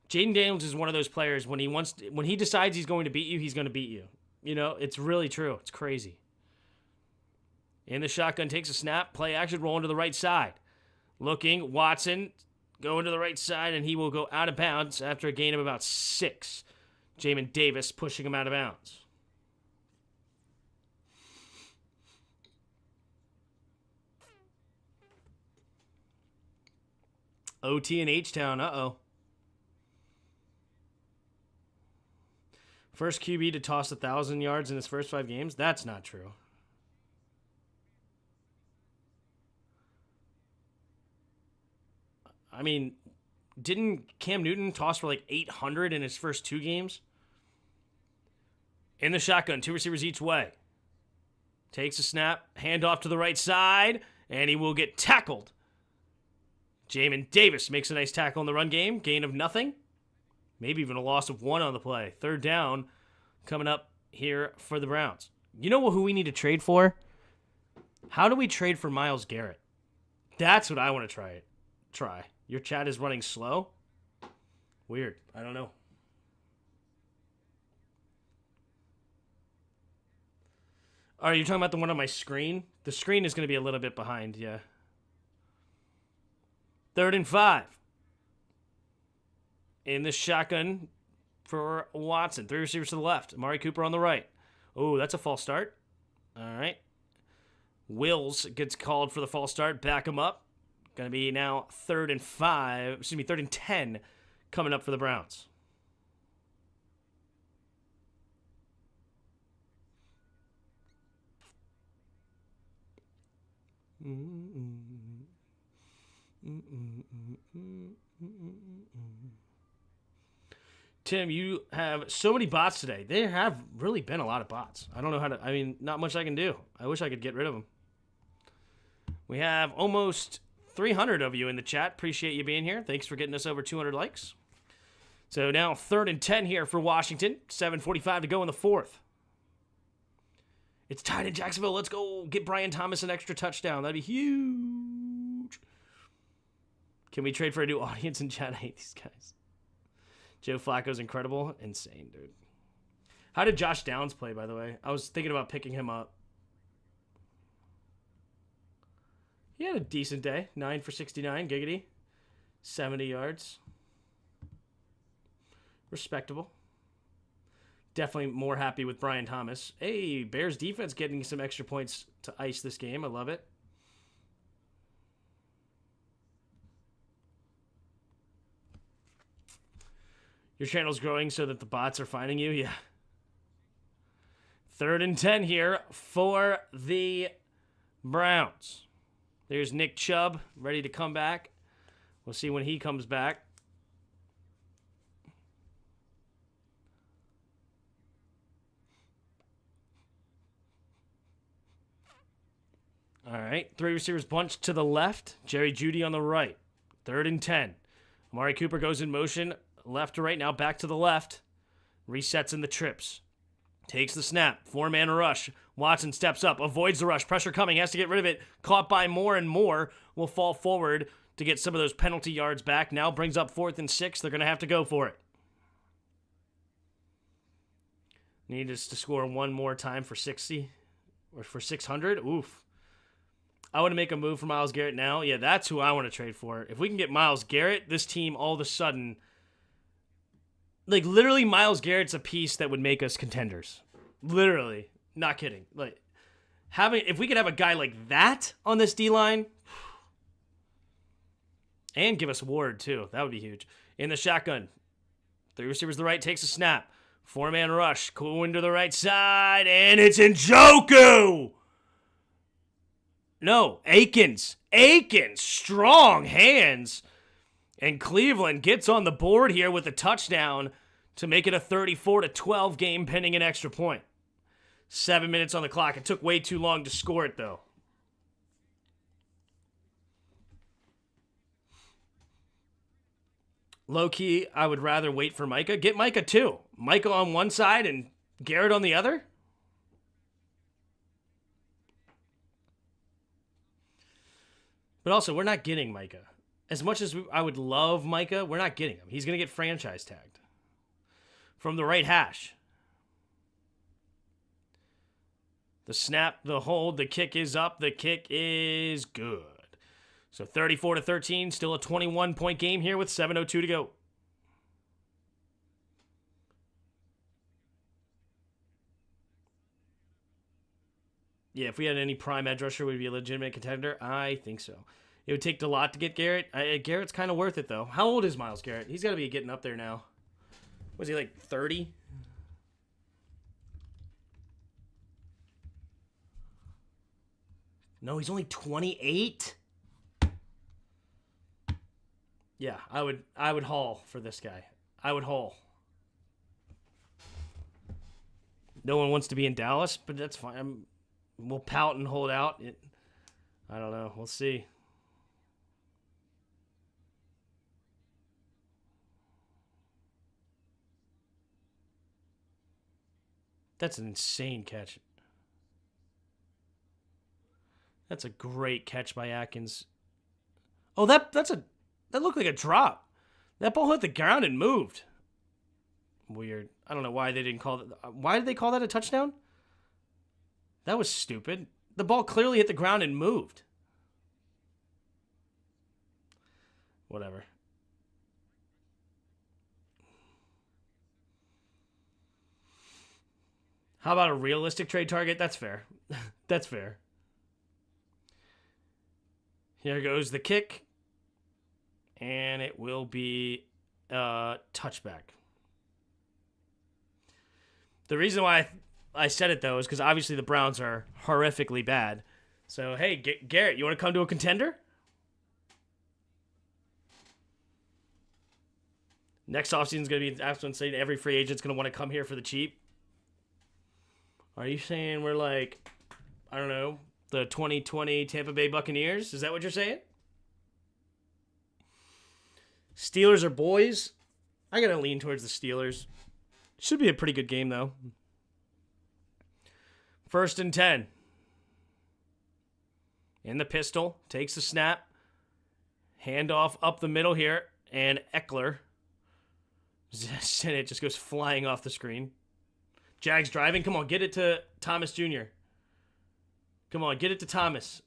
Jayden Daniels is one of those players when he decides he's going to beat you, he's going to beat you. You know, it's really true. It's crazy. In the shotgun, takes a snap, play action, rolling to the right side. Looking, Watson going to the right side, and he will go out of bounds after a gain of about 6. Jamin Davis pushing him out of bounds. OT in H-Town, uh-oh. First QB to toss 1,000 yards in his first 5 games? That's not true. I mean, didn't Cam Newton toss for like 800 in his first 2 games? In the shotgun, 2 receivers each way. Takes a snap, handoff to the right side, and he will get tackled. Jamin Davis makes a nice tackle in the run game. Gain of nothing. Maybe even a loss of 1 on the play. 3rd down coming up here for the Browns. You know who we need to trade for? How do we trade for Myles Garrett? That's what I want to try. Your chat is running slow? Weird. I don't know. Are you talking about the one on my screen? The screen is going to be a little bit behind, yeah. 3rd and 5. In the shotgun for Watson. 3 receivers to the left. Amari Cooper on the right. Oh, that's a false start. All right. Wills gets called for the false start. Back him up. Going to be now 3rd and 10 coming up for the Browns. Tim, you have so many bots today. There have really been a lot of bots. I don't know how to, not much I can do. I wish I could get rid of them. We have almost 300 of you in the chat. Appreciate you being here. Thanks for getting us over 200 likes. So now 3rd and 10 here for Washington. 7:45 to go in the 4th. It's tied in Jacksonville. Let's go get Brian Thomas an extra touchdown. That'd be huge. Can we trade for a new audience in chat? I hate these guys. Joe Flacco's incredible. Insane, dude. How did Josh Downs play, by the way? I was thinking about picking him up. He had a decent day. 9 for 69. Giggity. 70 yards. Respectable. Definitely more happy with Brian Thomas. Hey, Bears defense getting some extra points to ice this game. I love it. Your channel's growing so that the bots are finding you? Yeah. 3rd and 10 here for the Browns. There's Nick Chubb ready to come back. We'll see when he comes back. All right. 3 receivers bunched to the left. Jerry Jeudy on the right. 3rd and 10. Amari Cooper goes in motion. Left to right now. Back to the left. Resets in the trips. Takes the snap. 4-man rush. Watson steps up. Avoids the rush. Pressure coming. Has to get rid of it. Caught by Moore, and Moore will fall forward to get some of those penalty yards back. Now brings up 4th and 6. They're going to have to go for it. Need us to score one more time for 60 or for 600. Oof. I want to make a move for Myles Garrett now. Yeah, that's who I want to trade for. If we can get Myles Garrett, this team all of a sudden, like literally Myles Garrett's a piece that would make us contenders. Literally. Not kidding. Like if we could have a guy like that on this D-line and give us Ward too, that would be huge. In the shotgun. 3 receivers to the right, takes a snap. 4-man rush, going to the right side, and it's Njoku! No, Akins. Strong hands. And Cleveland gets on the board here with a touchdown to make it a 34-12 game pending an extra point. 7 minutes on the clock. It took way too long to score it, though. Low-key, I would rather wait for Micah. Get Micah, too. Micah on one side and Garrett on the other? But also, we're not getting Micah. As much as I would love Micah, we're not getting him. He's going to get franchise tagged. From the right hash. The snap, the hold, the kick is up. The kick is good. So 34-13, still a 21-point game here with 7:02 to go. Yeah, if we had any prime edge rusher, would be a legitimate contender? I think so. It would take a lot to get Garrett. Garrett's kind of worth it, though. How old is Myles Garrett? He's got to be getting up there now. Was he like 30? No, he's only 28? Yeah, I would haul for this guy. I would haul. No one wants to be in Dallas, but that's fine. We'll pout and hold out. I don't know. We'll see. That's an insane catch. That's a great catch by Atkins. Oh, that looked like a drop. That ball hit the ground and moved. Weird. I don't know why they didn't call it. Why did they call that a touchdown? That was stupid. The ball clearly hit the ground and moved. Whatever. How about a realistic trade target? That's fair. That's fair. Here goes the kick. And it will be a touchback. The reason why I said it, though, is because obviously the Browns are horrifically bad. So, hey, Garrett, you want to come to a contender? Next offseason is going to be absolutely insane. Every free agent's going to want to come here for the cheap. Are you saying we're like, I don't know, the 2020 Tampa Bay Buccaneers? Is that what you're saying? Steelers are boys. I got to lean towards the Steelers. Should be a pretty good game, though. 1st and 10. In the pistol. Takes the snap. Handoff up the middle here. And Eckler. And it just goes flying off the screen. Jags driving. Come on, get it to Thomas Jr. Come on, get it to Thomas.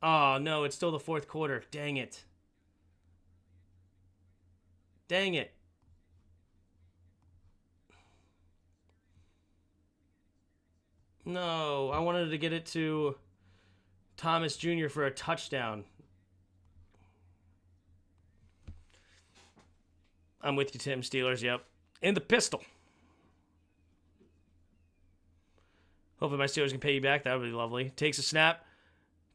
Oh, no, it's still the fourth quarter. Dang it. Dang it. No, I wanted to get it to Thomas Jr. for a touchdown. I'm with you, Tim. Steelers, yep. In the pistol. Hopefully my Steelers can pay you back. That would be lovely. Takes a snap.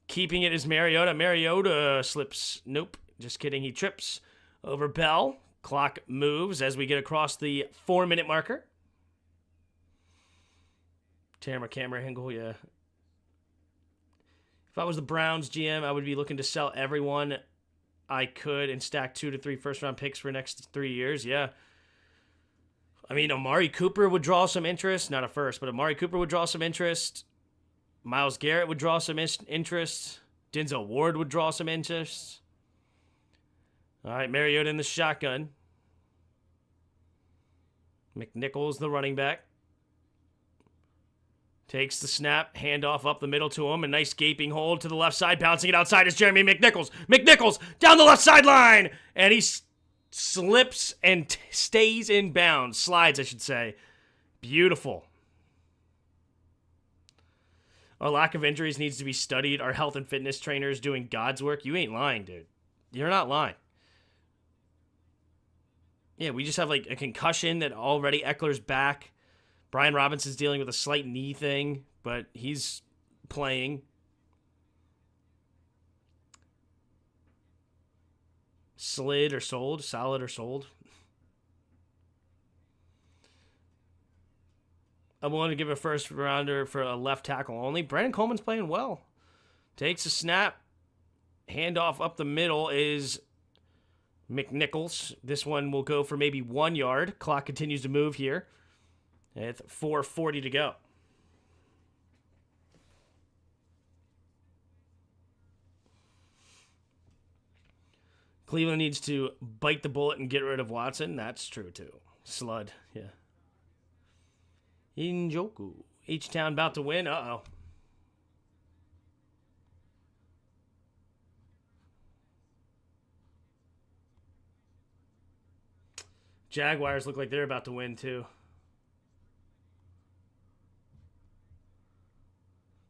Keeping it is Mariota. Mariota slips. Nope. Just kidding. He trips over Bell. Clock moves as we get across the 4-minute marker. Camera Hingle, yeah. If I was the Browns GM, I would be looking to sell everyone I could and stack 2 to 3 first-round picks for the next 3 years. Yeah. I mean, Amari Cooper would draw some interest. Not a first, but Amari Cooper would draw some interest. Myles Garrett would draw some interest. Denzel Ward would draw some interest. All right, Mariota in the shotgun. McNichols, the running back. Takes the snap, handoff up the middle to him. A nice gaping hole to the left side. Bouncing it outside is Jeremy McNichols. McNichols down the left sideline. And he slips and stays in bounds. Slides, I should say. Beautiful. Our lack of injuries needs to be studied. Our health and fitness trainers doing God's work. You ain't lying, dude. You're not lying. Yeah, we just have like a concussion that already Eckler's back. Brian Robinson's dealing with a slight knee thing, but he's playing. Solid or sold. I'm willing to give a first rounder for a left tackle only. Brandon Coleman's playing well. Takes a snap. Handoff up the middle is McNichols. This one will go for maybe 1 yard. Clock continues to move here. With 4:40 to go. Cleveland needs to bite the bullet and get rid of Watson. That's true, too. Slud, yeah. Njoku. H-Town about to win. Uh-oh. Jaguars look like they're about to win, too.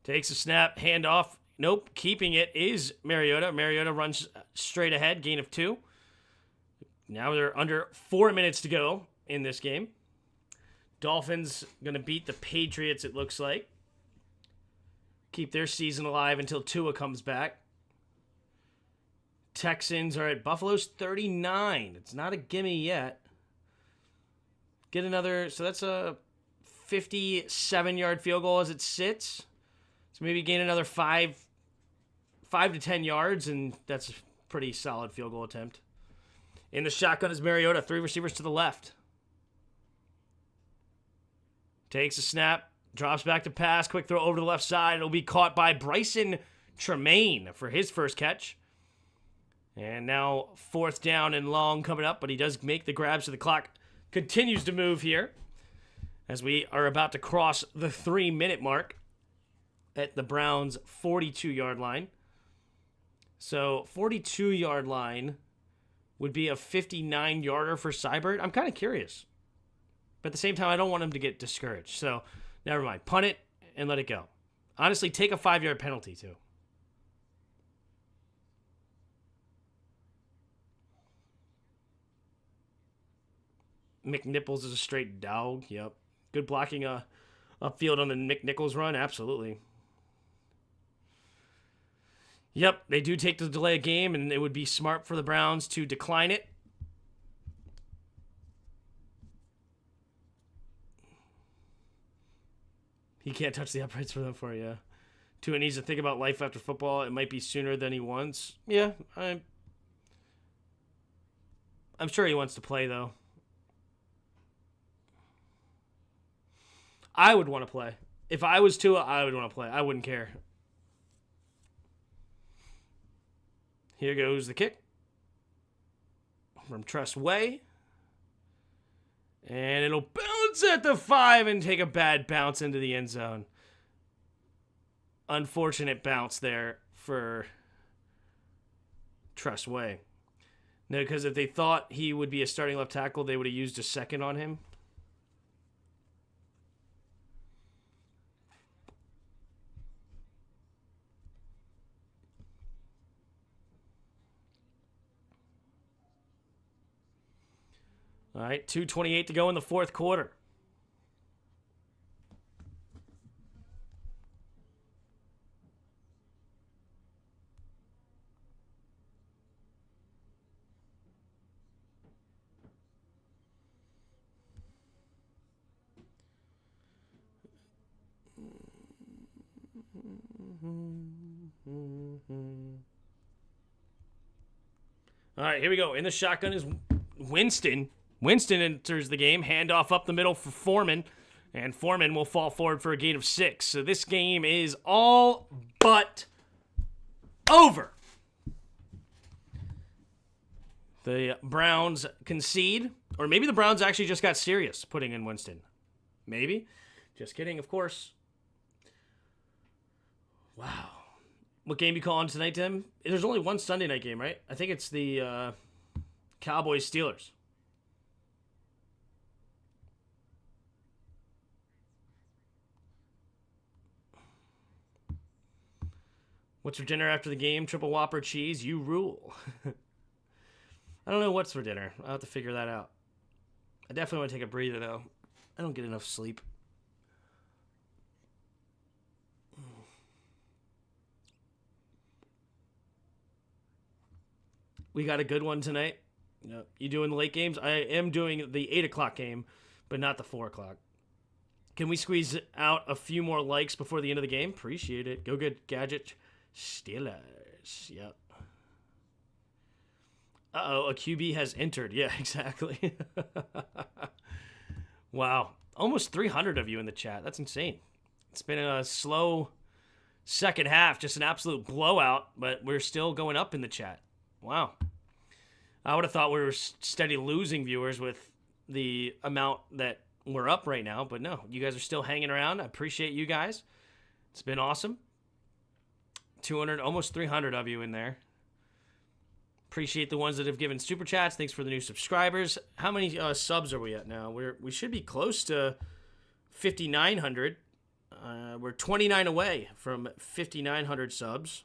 Takes a snap, handoff. Nope, keeping it is Mariota. Mariota runs straight ahead, gain of 2. Now they're under 4 minutes to go in this game. Dolphins going to beat the Patriots, it looks like. Keep their season alive until Tua comes back. Texans are at Buffalo's 39. It's not a gimme yet. Get another, so that's a 57-yard field goal as it sits. So maybe gain another 5 to 10 yards, and that's a pretty solid field goal attempt. In the shotgun is Mariota, 3 receivers to the left. Takes a snap, drops back to pass, quick throw over to the left side. It'll be caught by Bryson Tremaine for his first catch. And now 4th down and long coming up, but he does make the grab, so the clock continues to move here as we are about to cross the 3-minute mark at the Browns' 42-yard line. So 42-yard line would be a 59-yarder for Seibert. I'm kind of curious. But at the same time, I don't want him to get discouraged. So never mind. Punt it and let it go. Honestly, take a 5-yard penalty too. McNichols is a straight dog. Yep. Good blocking upfield on the McNichols run. Absolutely. Yep, they do take the delay of game, and it would be smart for the Browns to decline it. He can't touch the uprights for them for you. Tua needs to think about life after football. It might be sooner than he wants. Yeah, I'm sure he wants to play, though. I would want to play. If I was Tua, I would want to play. I wouldn't care. Here goes the kick from Trust Way. And it'll bounce at the 5 and take a bad bounce into the end zone. Unfortunate bounce there for Trust Way. No, because if they thought he would be a starting left tackle, they would have used a second on him. All right, 2:28 to go in the 4th quarter. All right, here we go. In the shotgun is Winston. Winston enters the game. Handoff up the middle for Foreman. And Foreman will fall forward for a gain of 6. So this game is all but over. The Browns concede. Or maybe the Browns actually just got serious putting in Winston. Maybe. Just kidding, of course. Wow. What game you call on tonight, Tim? There's only one Sunday night game, right? I think it's the Cowboys-Steelers. What's for dinner after the game? Triple Whopper cheese. You rule. I don't know what's for dinner. I'll have to figure that out. I definitely want to take a breather, though. I don't get enough sleep. We got a good one tonight. You doing the late games? I am doing the 8 o'clock game, but not the 4 o'clock. Can we squeeze out a few more likes before the end of the game? Appreciate it. Go get Gadget Steelers. Yep. Uh-oh, a QB has entered. Yeah, exactly. Wow. Almost 300 of you in the chat. That's insane. It's been a slow second half, just an absolute blowout, but we're still going up in the chat. Wow. I would have thought we were steady losing viewers with the amount that we're up right now, but no, you guys are still hanging around. I appreciate you guys. It's been awesome. 200, almost 300 of you in there. Appreciate the ones that have given super chats. Thanks for the new subscribers. How many subs are we at now? We should be close to 5,900. We're 29 away from 5,900 subs.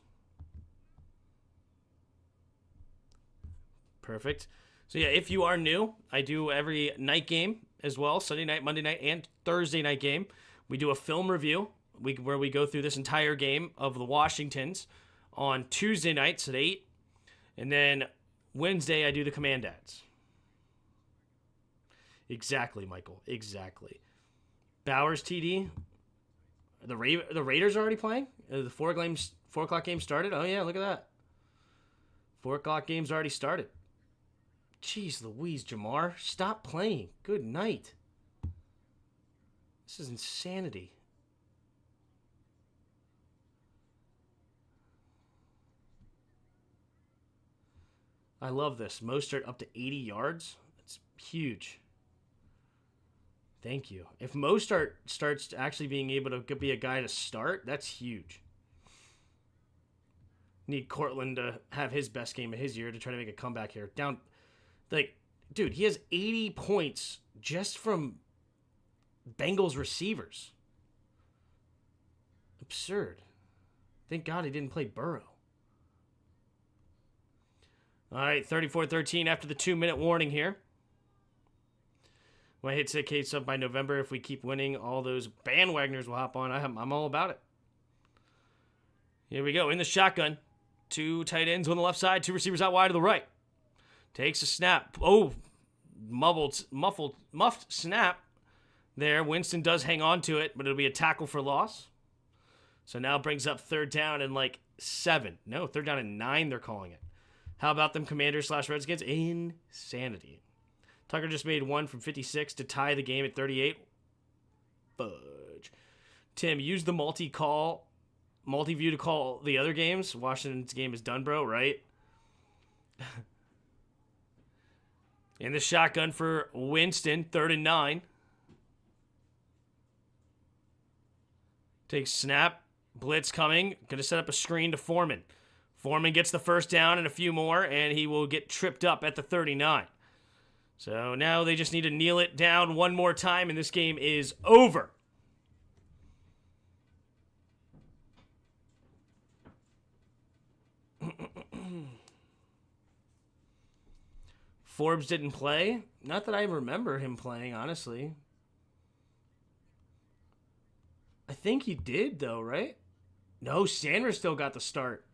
Perfect. So yeah, if you are new, I do every night game as well, Sunday night, Monday night, and Thursday night game. We do a film review where we go through this entire game of the Washingtons on Tuesday nights at 8. And then Wednesday, I do the command ads. Exactly, Michael. Exactly. Bowers TD. The Raiders are already playing? The 4 o'clock game started? Oh, yeah, look at that. 4 o'clock game's already started. Jeez Louise, Jamar. Stop playing. Good night. This is insanity. I love this. Mostert up to 80 yards. That's huge. Thank you. If Mostert starts actually being able to be a guy to start, that's huge. Need Cortland to have his best game of his year to try to make a comeback here. Dude, he has 80 points just from Bengals receivers. Absurd. Thank God he didn't play Burrow. All right, 34-13 after the 2-minute warning here. My hit set case up by November. If we keep winning, all those bandwagoners will hop on. I'm all about it. Here we go. In the shotgun. 2 tight ends on the left side. 2 receivers out wide to the right. Takes a snap. Oh, muffed snap there. Winston does hang on to it, but it'll be a tackle for loss. So now brings up 3rd down and 7. No, 3rd down and 9 they're calling it. How about them Commanders/Redskins? Insanity. Tucker just made 1 from 56 to tie the game at 38. Fudge. Tim, use the multi-view to call the other games. Washington's game is done, bro, right? In the shotgun for Winston, 3rd and 9. Takes snap. Blitz coming. Going to set up a screen to Foreman. Foreman gets the 1st down and a few more, and he will get tripped up at the 39. So now they just need to kneel it down one more time, and this game is over. Forbes didn't play. Not that I remember him playing, honestly. I think he did, though, right? No, Sanders still got the start.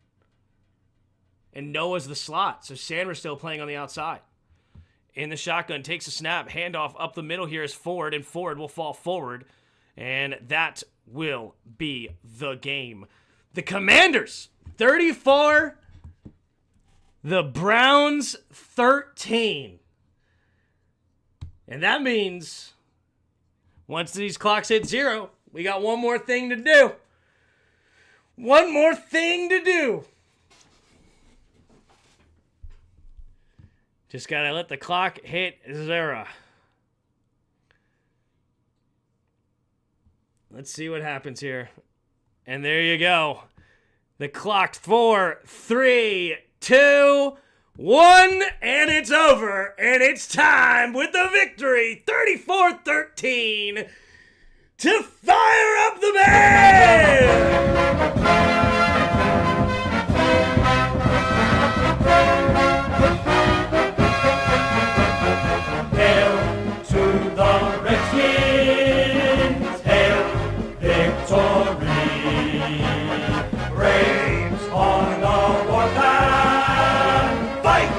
And Noah's the slot, so Sanders still playing on the outside. In the shotgun, takes a snap, handoff up the middle here is Ford, and Ford will fall forward. And that will be the game. The Commanders, 34. The Browns, 13. And that means once these clocks hit 0, we got one more thing to do. One more thing to do. Just got to let the clock hit 0. Let's see what happens here. And there you go. The clock 4, 3, 2, 1, and it's over. And it's time with the victory, 34-13, to fire up the band! Braves on the warpath, fight!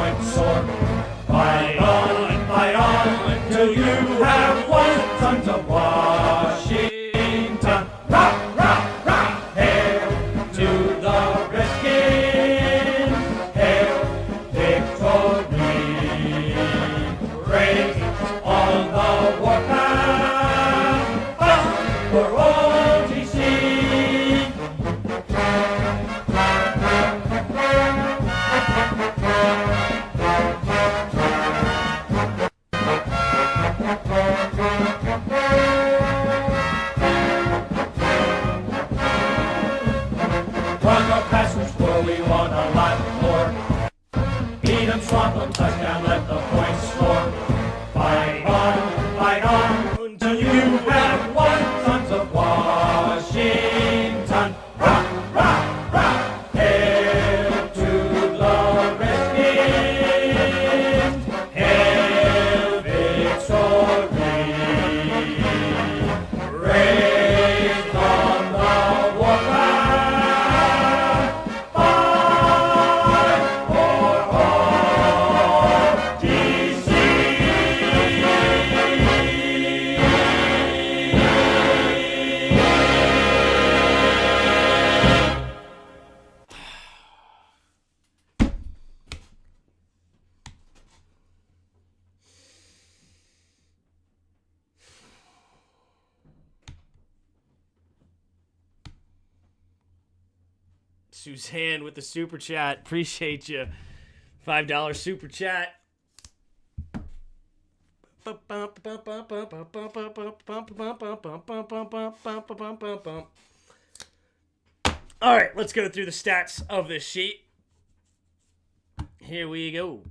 point soar. Fight on, till you have won. Sons of Washington, rock, rock, rock. Hail to the Redskins, hail victory. Raise on the warpath, bound for OTC. Run the passers score, we want a lot more. Beat 'em, swamp 'em, touchdown, let the points score. Fight on, until you have won. Sons of Washington, rock, rock, rock. Hail to the Redskins, hail victory. Raised on the warpath, fight for OTC. Suzanne with the super chat. Appreciate you. $5 super chat. All right, let's go through the stats of this sheet. Here we go.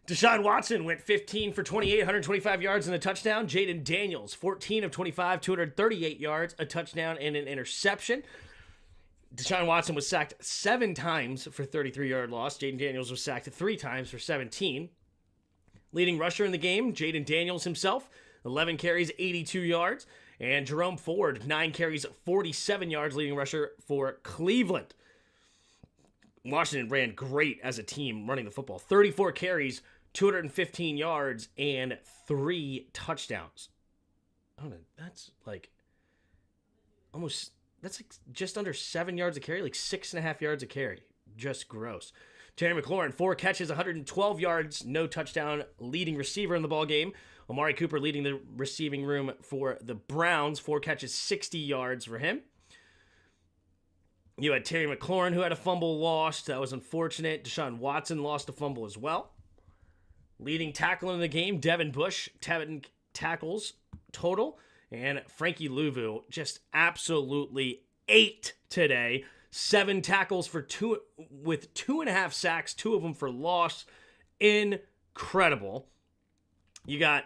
Deshaun Watson went 15 for 28, 125 yards and a touchdown. Jayden Daniels, 14 of 25, 238 yards, a touchdown and an interception. Deshaun Watson was sacked 7 times for 33-yard loss. Jayden Daniels was sacked 3 times for 17. Leading rusher in the game, Jayden Daniels himself, 11 carries, 82 yards. And Jerome Ford, 9 carries, 47 yards, leading rusher for Cleveland. Washington ran great as a team running the football. 34 carries, 215 yards, and 3 touchdowns. I don't know, that's like almost... That's like just under 7 yards a carry, like 6.5 yards a carry. Just gross. Terry McLaurin, 4 catches, 112 yards, no touchdown, leading receiver in the ball game. Amari Cooper leading the receiving room for the Browns, 4 catches, 60 yards for him. You had Terry McLaurin, who had a fumble lost. That was unfortunate. Deshaun Watson lost a fumble as well. Leading tackle in the game, Devin Bush, 10 tackles total. And Frankie Louvu just absolutely ate today. 7 tackles for 2 with 2.5 sacks, 2 of them for loss. Incredible. You got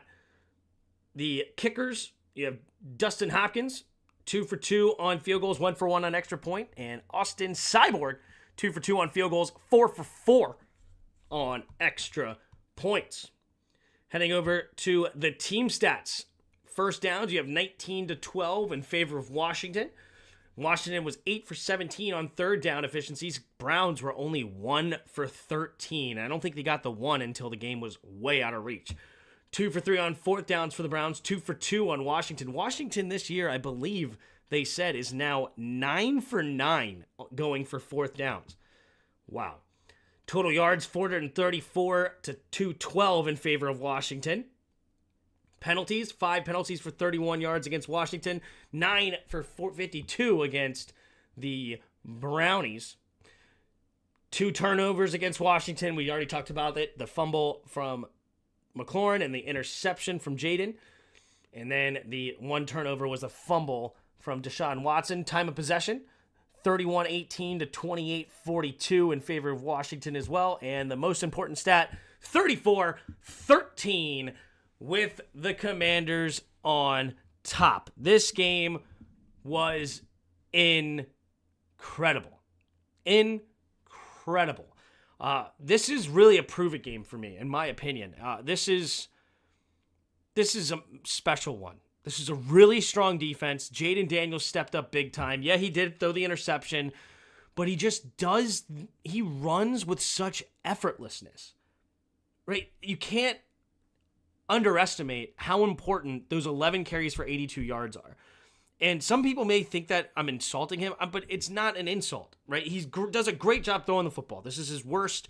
the kickers. You have Dustin Hopkins, 2 for 2 on field goals, 1 for 1 on extra point. And Austin Cyborg, 2 for 2 on field goals, 4 for 4 on extra points. Heading over to the team stats. First downs, you have 19-12 in favor of Washington. Washington was 8 for 17 on third down efficiencies. Browns were only 1 for 13. I don't think they got the 1 until the game was way out of reach. 2 for 3 on fourth downs for the Browns. 2 for 2 on Washington. Washington this year, I believe they said, is now 9 for 9 going for fourth downs. Wow. Total yards, 434 to 212 in favor of Washington. Penalties, 5 penalties for 31 yards against Washington, 9 for 452 against the Brownies. 2 turnovers against Washington. We already talked about it. The fumble from McLaurin and the interception from Jayden. And then the 1 turnover was a fumble from Deshaun Watson. Time of possession, 31-18 to 28-42 in favor of Washington as well. And the most important stat, 34-13 with the Commanders on top. This game was incredible. Incredible. This is really a prove-it game for me, in my opinion. This is a special one. This is a really strong defense. Jayden Daniels stepped up big time. Yeah, he did throw the interception, but he runs with such effortlessness. right? You can't underestimate how important those 11 carries for 82 yards are. And some people may think that I'm insulting him, but it's not an insult, right? He does a great job throwing the football. This is his worst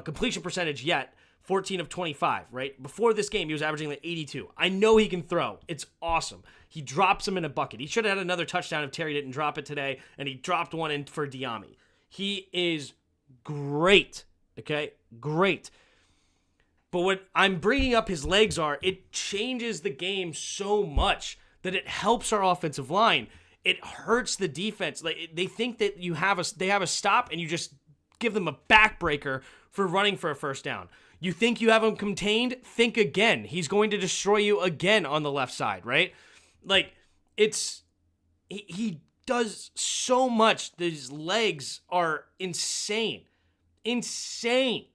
completion percentage yet, 14 of 25, right? Before this game, he was averaging like 82. I know he can throw. It's awesome. He drops them in a bucket. He should have had another touchdown if Terry didn't drop it today, and he dropped one in for Diami. He is great, okay? Great. But what I'm bringing up his legs are, it changes the game so much that it helps our offensive line. It hurts the defense. Like they think that they have a stop and you just give them a backbreaker for running for a first down. You think you have him contained? Think again. He's going to destroy you again on the left side, right? Like he does so much. His legs are insane. Insane.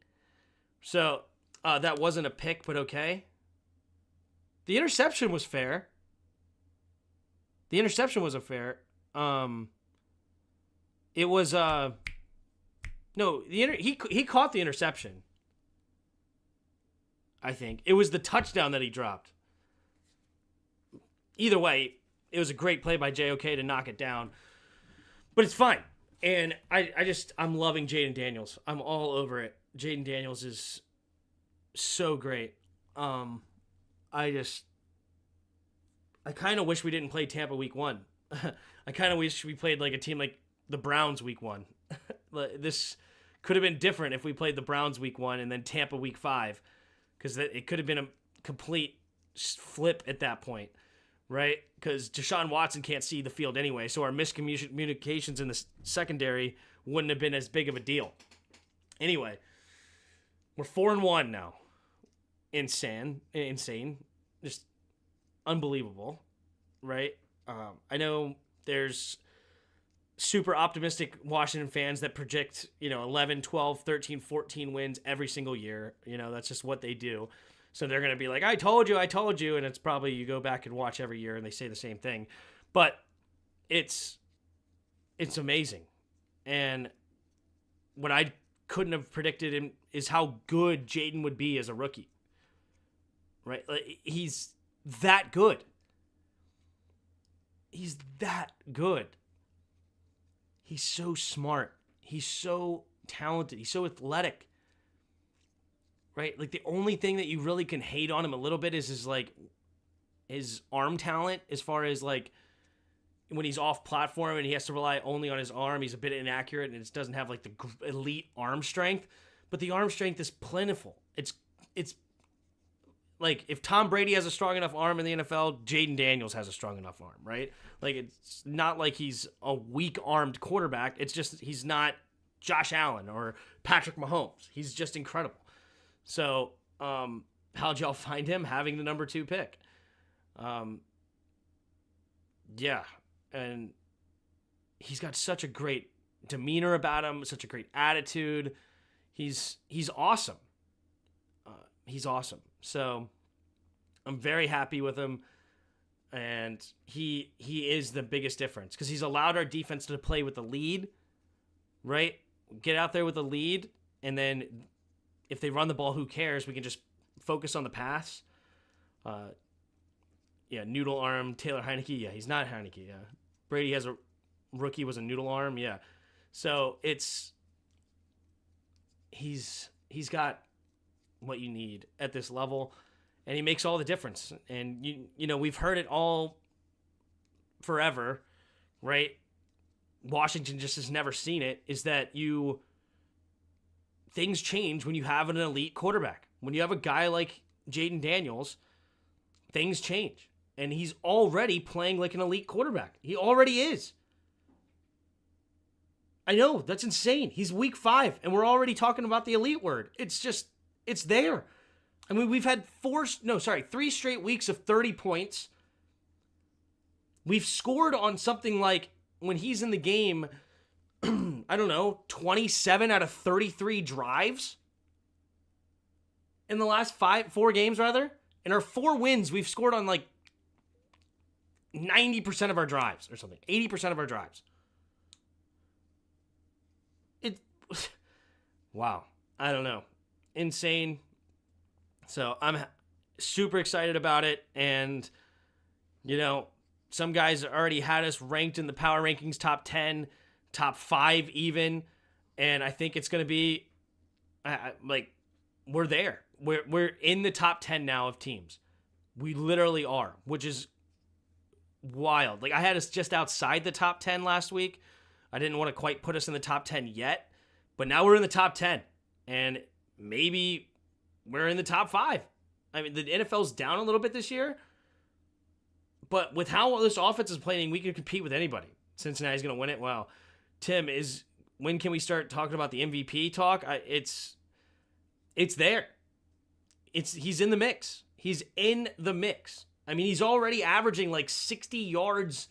So that wasn't a pick, but okay. The interception was fair. The interception wasn't fair. It was no. He caught the interception. I think it was the touchdown that he dropped. Either way, it was a great play by JOK to knock it down. But it's fine. And I'm loving Jayden Daniels. I'm all over it. Jayden Daniels is so great. I kind of wish we didn't play Tampa week 1. I kind of wish we played like a team like the Browns week 1. This could have been different if we played the Browns week 1 and then Tampa week 5, because it could have been a complete flip at that point, right? Because Deshaun Watson can't see the field anyway, so our miscommunications in the secondary wouldn't have been as big of a deal. Anyway, we're 4-1 now. Insane. Just unbelievable, right? I know there's super optimistic Washington fans that predict, 11, 12, 13, 14 wins every single year. That's just what they do. So they're going to be like, I told you. And it's probably, you go back and watch every year and they say the same thing. But it's amazing. And what I couldn't have predicted is how good Jayden would be as a rookie. Right? Like, he's that good. He's that good. He's so smart. He's so talented. He's so athletic. Right? Like, the only thing that you really can hate on him a little bit is his arm talent, as far as like when he's off platform and he has to rely only on his arm, he's a bit inaccurate and it doesn't have like the elite arm strength. But the arm strength is plentiful. It's like, if Tom Brady has a strong enough arm in the NFL, Jayden Daniels has a strong enough arm, right? Like, it's not like he's a weak-armed quarterback. It's just he's not Josh Allen or Patrick Mahomes. He's just incredible. So, how'd y'all find him having the number 2 pick? Yeah, and he's got such a great demeanor about him, such a great attitude. He's awesome. He's awesome. So I'm very happy with him, and he is the biggest difference because he's allowed our defense to play with the lead, right? Get out there with the lead, and then if they run the ball, who cares? We can just focus on the pass. Noodle arm, Taylor Heineke. Yeah, he's not Heineke. Yeah, Brady has a rookie was a noodle arm. Yeah, so he's got what you need at this level, and he makes all the difference. And we've heard it all forever, right? Washington just has never seen it, is that things change when you have an elite quarterback. When you have a guy like Jayden Daniels, things change. And he's already playing like an elite quarterback. He already is. I know, that's insane. He's week 5, and we're already talking about the elite word. It's there. I mean, we've had 3 straight weeks of 30 points. We've scored on something like, when he's in the game, I don't know, 27 out of 33 drives in the last 4 games, rather. In our 4 wins, we've scored on like 90% of our drives or something, 80% of our drives. Wow. I don't know. insane. So I'm super excited about it. And, you know, some guys already had us ranked in the power rankings, top 10, top 5 even. And I think it's going to be, we're there. We're in the top 10 now of teams. We literally are, which is wild. Like, I had us just outside the top 10 last week. I didn't want to quite put us in the top 10 yet, but now we're in the top 10, and maybe we're in the top 5. I mean, the NFL's down a little bit this year, but with how this offense is playing, we could compete with anybody. Cincinnati's going to win it. Wow. Tim, when can we start talking about the MVP talk? It's there. He's in the mix. He's in the mix. I mean, he's already averaging like 60 yards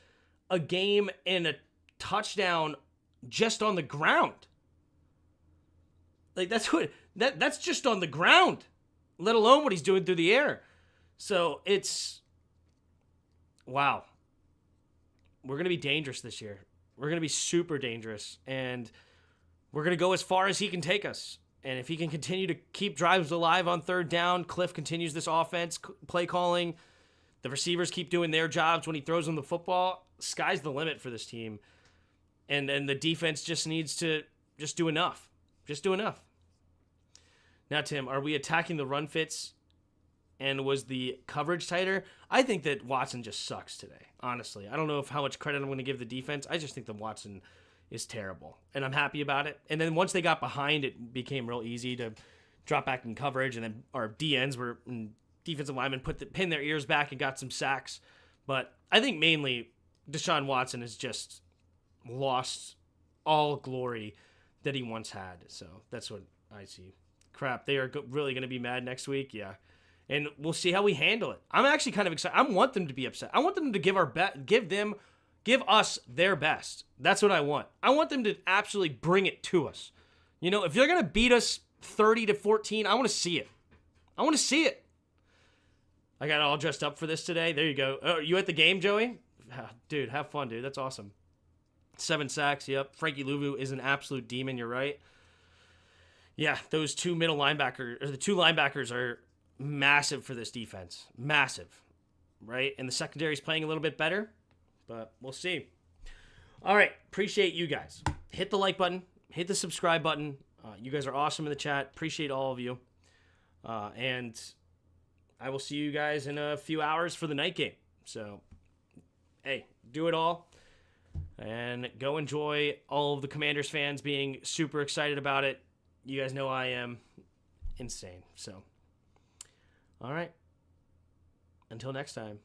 a game and a touchdown just on the ground. Like, that's just on the ground, let alone what he's doing through the air. So wow. We're going to be dangerous this year. We're going to be super dangerous, and we're going to go as far as he can take us. And if he can continue to keep drives alive on third down, Cliff continues this offense, play calling, the receivers keep doing their jobs when he throws them the football, sky's the limit for this team. And the defense just needs to just do enough. Just do enough. Now, Tim, are we attacking the run fits, and was the coverage tighter? I think that Watson just sucks today, honestly. I don't know how much credit I'm going to give the defense. I just think that Watson is terrible, and I'm happy about it. And then once they got behind, it became real easy to drop back in coverage, and then our DNs were defensive linemen pinned their ears back and got some sacks. But I think mainly Deshaun Watson has just lost all glory that he once had. So that's what I see. Crap, they are really going to be mad next week. Yeah. And we'll see how we handle it. I'm actually kind of excited. I want them to be upset. I want them to give us their best. That's what I want. I want them to absolutely bring it to us. You know, if they're going to beat us 30-14, I want to see it. I want to see it. I got all dressed up for this today. There you go. Oh, you at the game, Joey? Dude, have fun, dude. That's awesome. 7 sacks, yep. Frankie Louvu is an absolute demon, you're right. Yeah, those two middle linebackers, or the two linebackers are massive for this defense. Massive, right? And the secondary's playing a little bit better, but we'll see. All right, appreciate you guys. Hit the like button. Hit the subscribe button. You guys are awesome in the chat. Appreciate all of you. And I will see you guys in a few hours for the night game. So, hey, do it all. And go enjoy all of the Commanders fans being super excited about it. You guys know I am insane. So, all right. Until next time.